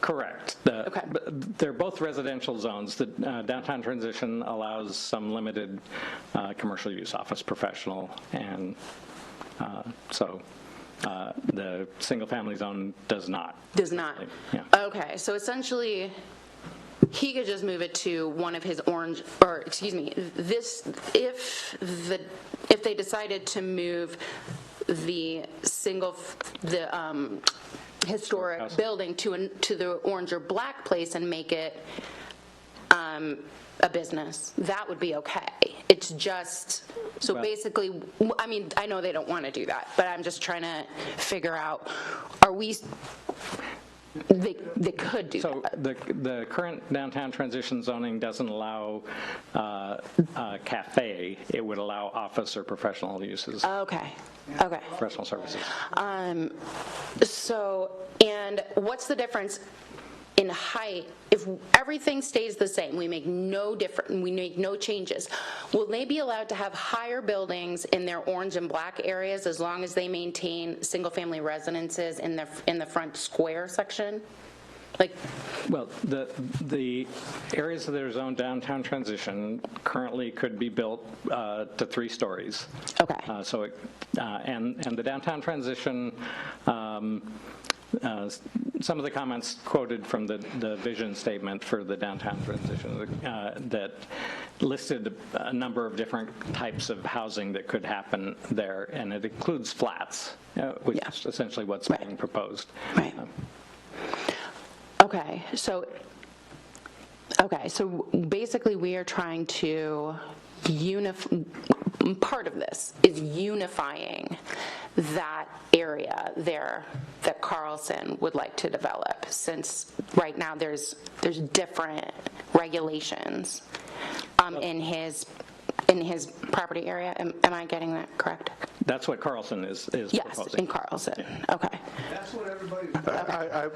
Correct. They're both residential zones. The downtown transition allows some limited commercial use, office, professional, and so the single-family zone does not. Does not. Yeah. Okay, so essentially, he could just move it to one of his orange, or excuse me, this if they decided to move the historic building to the orange or black place and make it a business, that would be okay. It's just, so basically, I mean, I know they don't want to do that, but I'm just trying to figure out, they could do that. So the current downtown transition zoning doesn't allow cafe. It would allow office or professional uses. Okay. Professional services. So, and what's the difference in height? If everything stays the same, we make no changes, will they be allowed to have higher buildings in their orange and black areas as long as they maintain single-family residences in the front square section? Well, the areas that are zoned downtown transition currently could be built to 3 stories. Okay. And the downtown transition, some of the comments quoted from the vision statement for the downtown transition that listed a number of different types of housing that could happen there, and it includes flats, which is essentially what's being proposed. Right. Okay, so basically we are trying to part of this is unifying that area there that Carlson would like to develop, since right now there's different regulations in his property area. Am I getting that correct? That's what Carlson is proposing. Yes, in Carlson. Yeah. Okay. That's what everybody.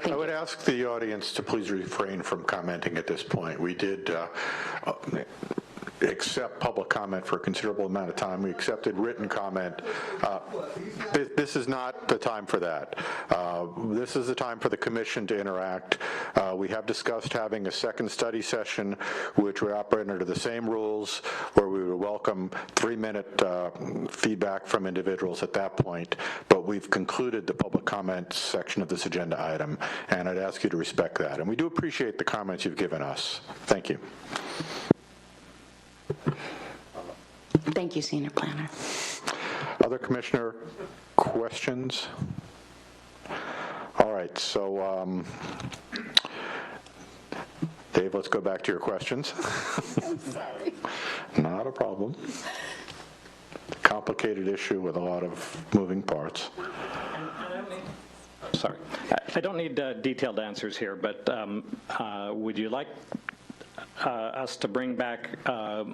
I would ask the audience to please refrain from commenting at this point. We did accept public comment for a considerable amount of time. We accepted written comment. This is not the time for that. This is the time for the commission to interact. We have discussed having a second study session, which would operate under the same rules, where we would welcome 3-minute feedback from individuals at that point. But we've concluded the public comment section of this agenda item, and I'd ask you to respect that. And we do appreciate the comments you've given us. Thank you. Thank you, Senior Planner. Other commissioner questions? All right, so Dave, let's go back to your questions. I'm sorry. Not a problem. Complicated issue with a lot of moving parts. Sorry. I don't need detailed answers here, but would you like us to bring back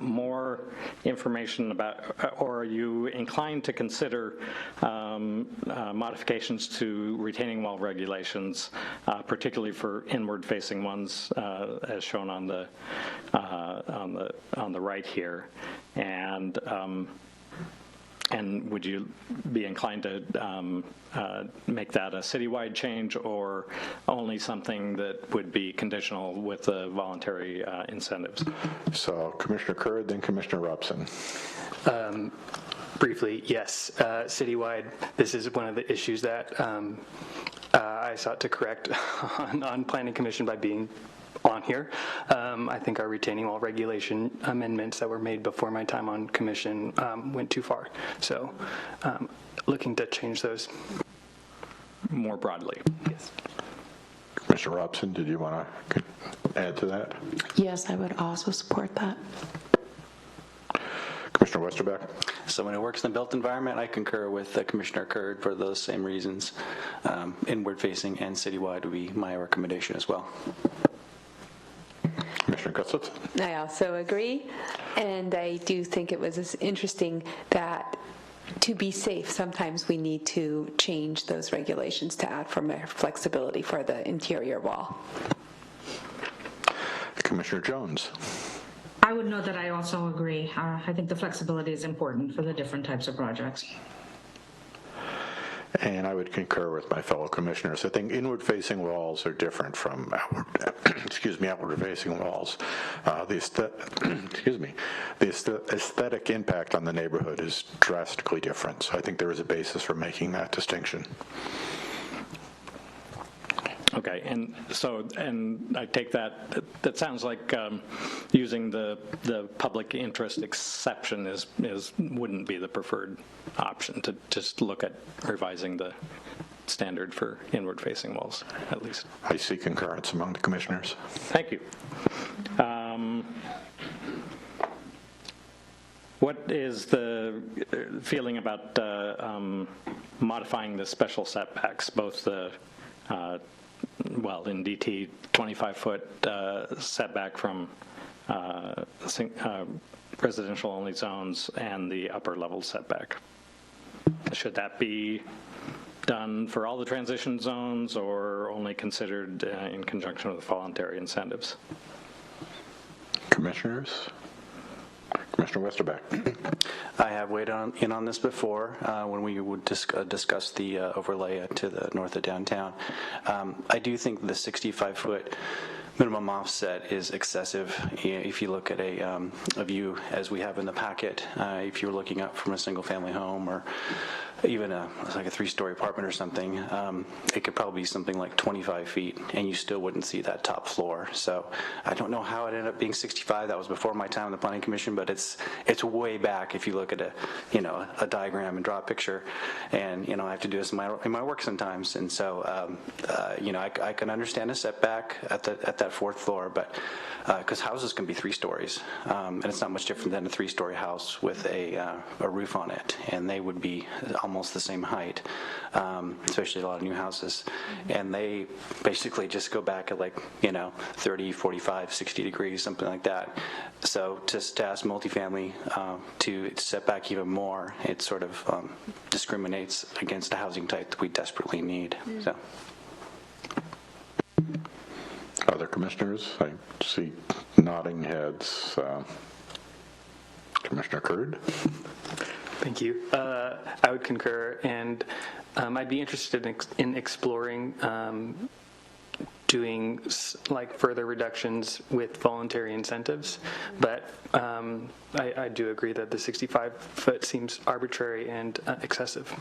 more information about, or are you inclined to consider modifications to retaining wall regulations, particularly for inward-facing ones, as shown on the right here, and would you be inclined to make that a citywide change, or only something that would be conditional with the voluntary incentives? So Commissioner Curd, then Commissioner Robson. Briefly, yes. Citywide, this is one of the issues that I sought to correct on Planning Commission by being on here. I think our retaining wall regulation amendments that were made before my time on commission went too far. So looking to change those. More broadly. Yes. Commissioner Robson, did you want to add to that? Yes, I would also support that. Commissioner Westerbeck? Someone who works in the built environment, I concur with Commissioner Curd for those same reasons. Inward-facing and citywide would be my recommendation as well. Commissioner Gustafson? I also agree, and I do think it was interesting that to be safe, sometimes we need to change those regulations to add for more flexibility for the interior wall. Commissioner Jones? I would note that I also agree. I think the flexibility is important for the different types of projects. And I would concur with my fellow commissioners. I think inward-facing walls are different from outward-facing walls. The aesthetic impact on the neighborhood is drastically different. So I think there is a basis for making that distinction. Okay, and I take that sounds like using the public interest exception wouldn't be the preferred option, to just look at revising the standard for inward-facing walls, at least. I see concurrence among the commissioners. Thank you. What is the feeling about modifying the special setbacks, both the in DT, 25-foot setback from residential-only zones and the upper-level setback? Should that be done for all the transition zones, or only considered in conjunction with voluntary incentives? Commissioners? Commissioner Westerbeck. I have weighed in on this before when we would discuss the overlay to the north of downtown. I do think the 65-foot minimum offset is excessive. If you look at a view as we have in the packet, if you're looking up from a single-family home or even like a 3-story apartment or something, it could probably be something like 25 feet, and you still wouldn't see that top floor. So I don't know how it ended up being 65. That was before my time in the Planning Commission, but it's way back if you look at a diagram and draw a picture. And I have to do this in my work sometimes, and so I can understand a setback at that 4th floor, but because houses can be 3 stories, and it's not much different than a 3-story house with a roof on it, and they would be almost the same height, especially a lot of new houses, and they basically just go back at 30, 45, 60 degrees, something like that. So just to ask multifamily to set back even more, it sort of discriminates against a housing type that we desperately need. So. Other commissioners? I see nodding heads. Commissioner Curd? Thank you. I would concur, and I'd be interested in exploring doing further reductions with voluntary incentives, but I do agree that the 65-foot seems arbitrary and excessive.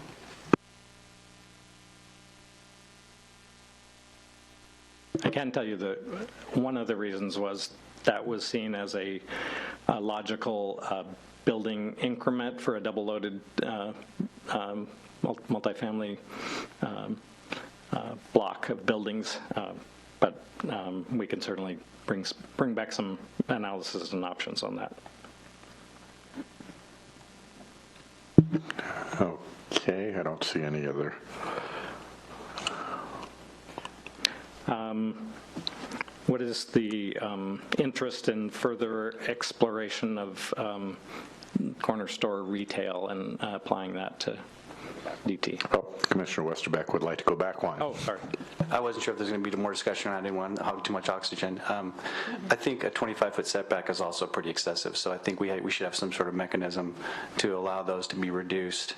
I can tell you that one of the reasons was that was seen as a logical building increment for a double-loaded multifamily block of buildings. but we can certainly bring back some analysis and options on that. Okay, I don't see any other. What is the interest in further exploration of corner store retail and applying that to DT? Oh, Commissioner Westerbeck would like to go back one. Oh, sorry. I wasn't sure if there's going to be more discussion. I didn't want to hog too much oxygen. I think a 25-foot setback is also pretty excessive, so I think we should have some sort of mechanism to allow those to be reduced.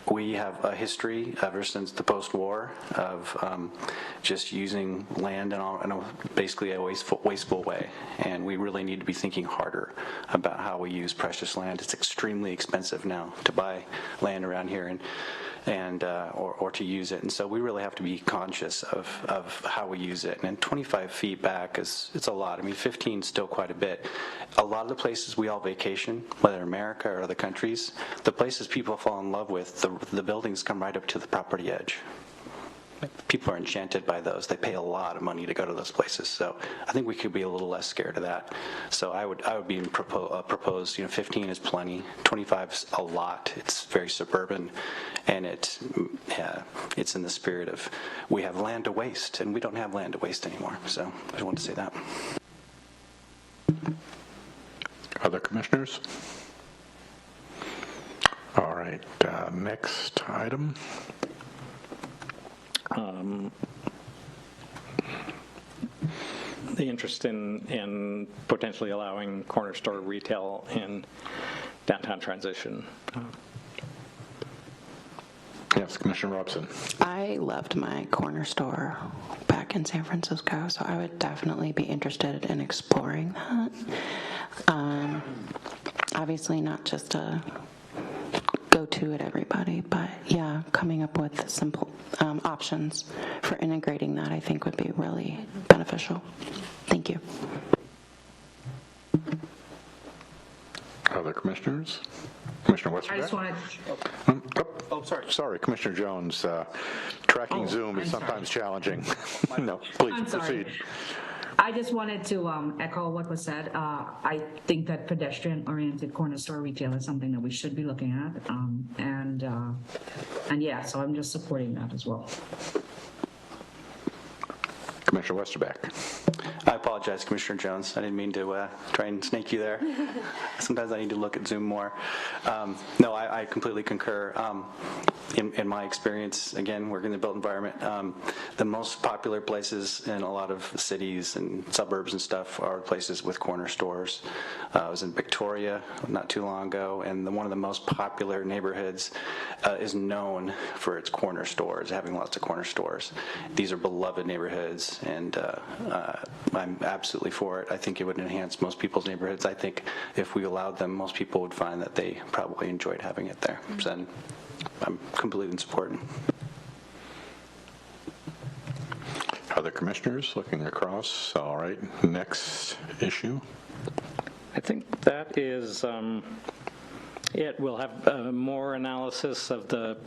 We have a history ever since the post-war of just using land in a basically a wasteful way, and we really need to be thinking harder about how we use precious land. It's extremely expensive now to buy land around here or to use it, and so we really have to be conscious of how we use it. And 25 feet back it's a lot. I mean, 15 is still quite a bit. A lot of the places we all vacation, whether America or other countries, the places people fall in love with, the buildings come right up to the property edge. People are enchanted by those. They pay a lot of money to go to those places. So I think we could be a little less scared of that. So I would be proposed. 15 is plenty. 25 is a lot. It's very suburban, and it's in the spirit of we have land to waste, and we don't have land to waste anymore. So I just wanted to say that. Other commissioners? All right. Next item. The interest in potentially allowing corner store retail in downtown transition. Yes, Commissioner Robson. I loved my corner store back in San Francisco, so I would definitely be interested in exploring that. Obviously not just a go-to at everybody, but yeah, coming up with simple options for integrating that I think would be really beneficial. Thank you. Other commissioners? Commissioner Westerbeck? I just wanted. Sorry, Commissioner Jones. Tracking Zoom is sometimes challenging. No, please proceed. I just wanted to echo what was said. I think that pedestrian-oriented corner store retail is something that we should be looking at, and yeah, so I'm just supporting that as well. Commissioner Westerbeck. I apologize, Commissioner Jones. I didn't mean to try and snake you there. Sometimes I need to look at Zoom more. No, I completely concur. In my experience, again, working in the built environment, the most popular places in a lot of cities and suburbs and stuff are places with corner stores. I was in Victoria not too long ago, and one of the most popular neighborhoods is known for its corner stores, having lots of corner stores. These are beloved neighborhoods, and I'm absolutely for it. I think it would enhance most people's neighborhoods. I think if we allowed them, most people would find that they probably enjoyed having it there. So I'm completely in support. Other commissioners looking across? All right, next issue. I think that is it. We'll have more analysis of the,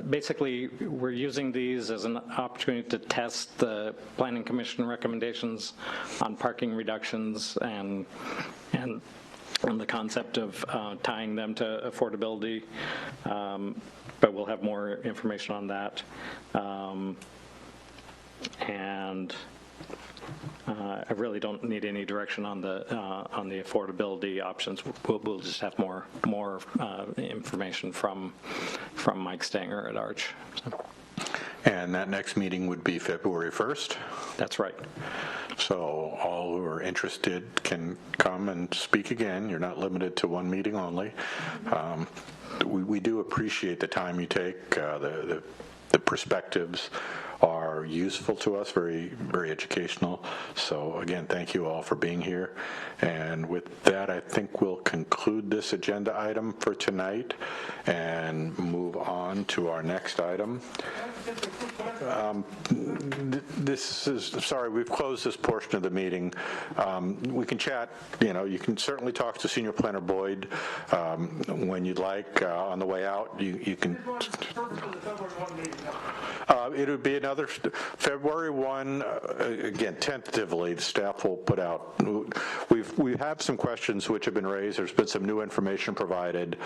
basically we're using these as an opportunity to test the Planning Commission recommendations on parking reductions and the concept of tying them to affordability, but we'll have more information on that. And I really don't need any direction on the affordability options. We'll just have more information from Mike Stanger at Arch. So. And that next meeting would be February 1st? That's right. So all who are interested can come and speak again. You're not limited to one meeting only. We do appreciate the time you take. The perspectives are useful to us, very, very educational. So again, thank you all for being here. And with that, I think we'll conclude this agenda item for tonight and move on to our next item. Sorry, we've closed this portion of the meeting. We can chat, you can certainly talk to Senior Planner Boyd when you'd like. On the way out, you can. It would be another February 1, again, tentatively, the staff will put out, we have some questions which have been raised. There's been some new information provided.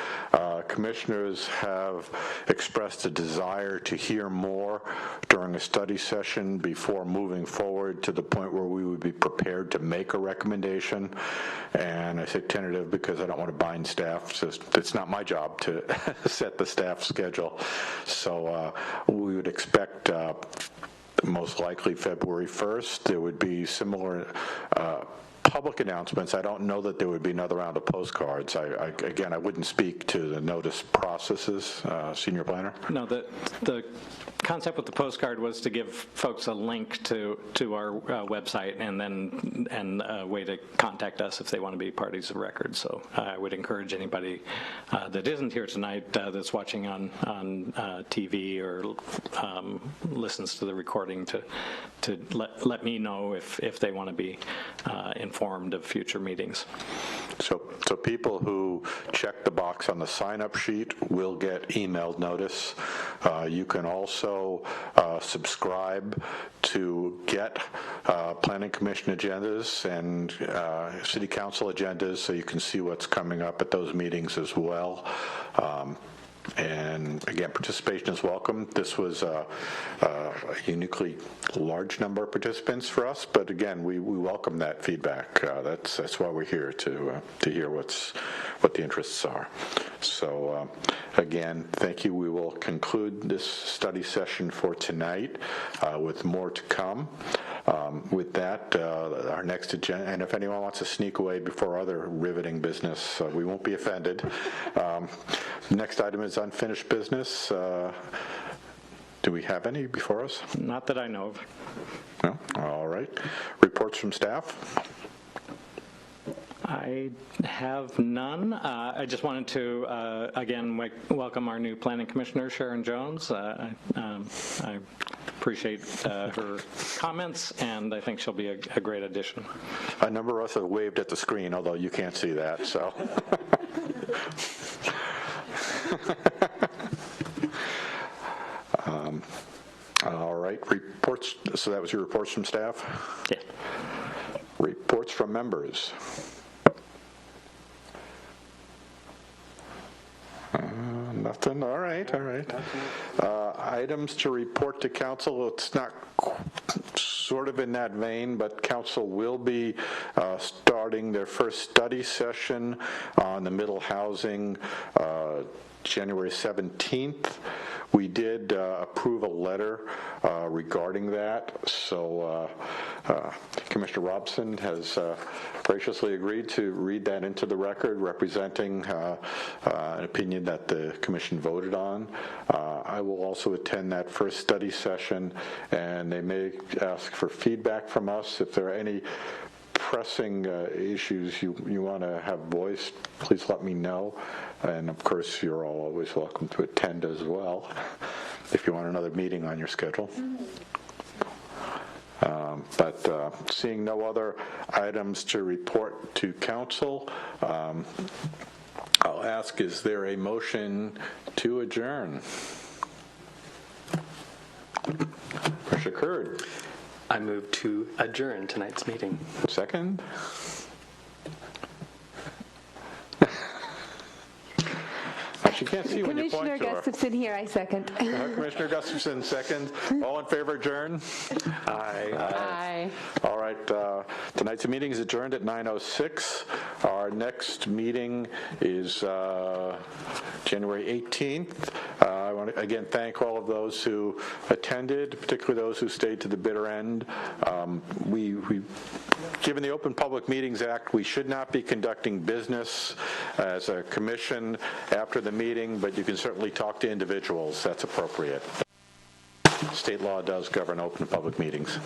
Commissioners have expressed a desire to hear more during a study session before moving forward to the point where we would be prepared to make a recommendation. And I say tentative because I don't want to bind staff. It's not my job to set the staff schedule. So we would expect most likely February 1st. There would be similar public announcements. I don't know that there would be another round of postcards. Again, I wouldn't speak to the notice processes, Senior Planner. No, the concept with the postcard was to give folks a link to our website and a way to contact us if they want to be parties of record. So I would encourage anybody that isn't here tonight that's watching on TV or listens to the recording to let me know if they want to be informed of future meetings. So people who check the box on the sign-up sheet will get emailed notice. You can also subscribe to get Planning Commission agendas and City Council agendas, so you can see what's coming up at those meetings as well. And again, participation is welcome. This was a uniquely large number of participants for us, but again, we welcome that feedback. That's why we're here, to hear what the interests are. So again, thank you. We will conclude this study session for tonight with more to come. With that, our next agenda, and if anyone wants to sneak away before other riveting business, we won't be offended. Next item is unfinished business. Do we have any before us? Not that I know of. No? All right. Reports from staff? I have none. I just wanted to, again, welcome our new Planning Commissioner, Sharon Jones. I appreciate her comments, and I think she'll be a great addition. A number of us have waved at the screen, although you can't see that, so. All right, reports. So that was your reports from staff? Yeah. Reports from members. Nothing. All right. Items to report to council. It's not sort of in that vein, but council will be starting their first study session on the middle housing January 17th. We did approve a letter regarding that, so Commissioner Robson has graciously agreed to read that into the record, representing an opinion that the commission voted on. I will also attend that first study session, and they may ask for feedback from us. If there are any pressing issues you want to have voiced, please let me know. And of course, you're all always welcome to attend as well if you want another meeting on your schedule. But seeing no other items to report to council, I'll ask, is there a motion to adjourn? Commissioner Curd. I move to adjourn tonight's meeting. Second? You can't see when you point to her. Commissioner Gustafson here, I second. Commissioner Gustafson, second. All in favor, adjourn? Aye. Aye. All right. Tonight's meeting is adjourned at 9:06. Our next meeting is January 18th. I want to again thank all of those who attended, particularly those who stayed to the bitter end. Given the Open Public Meetings Act, we should not be conducting business as a commission after the meeting, but you can certainly talk to individuals. That's appropriate. State law does govern open public meetings.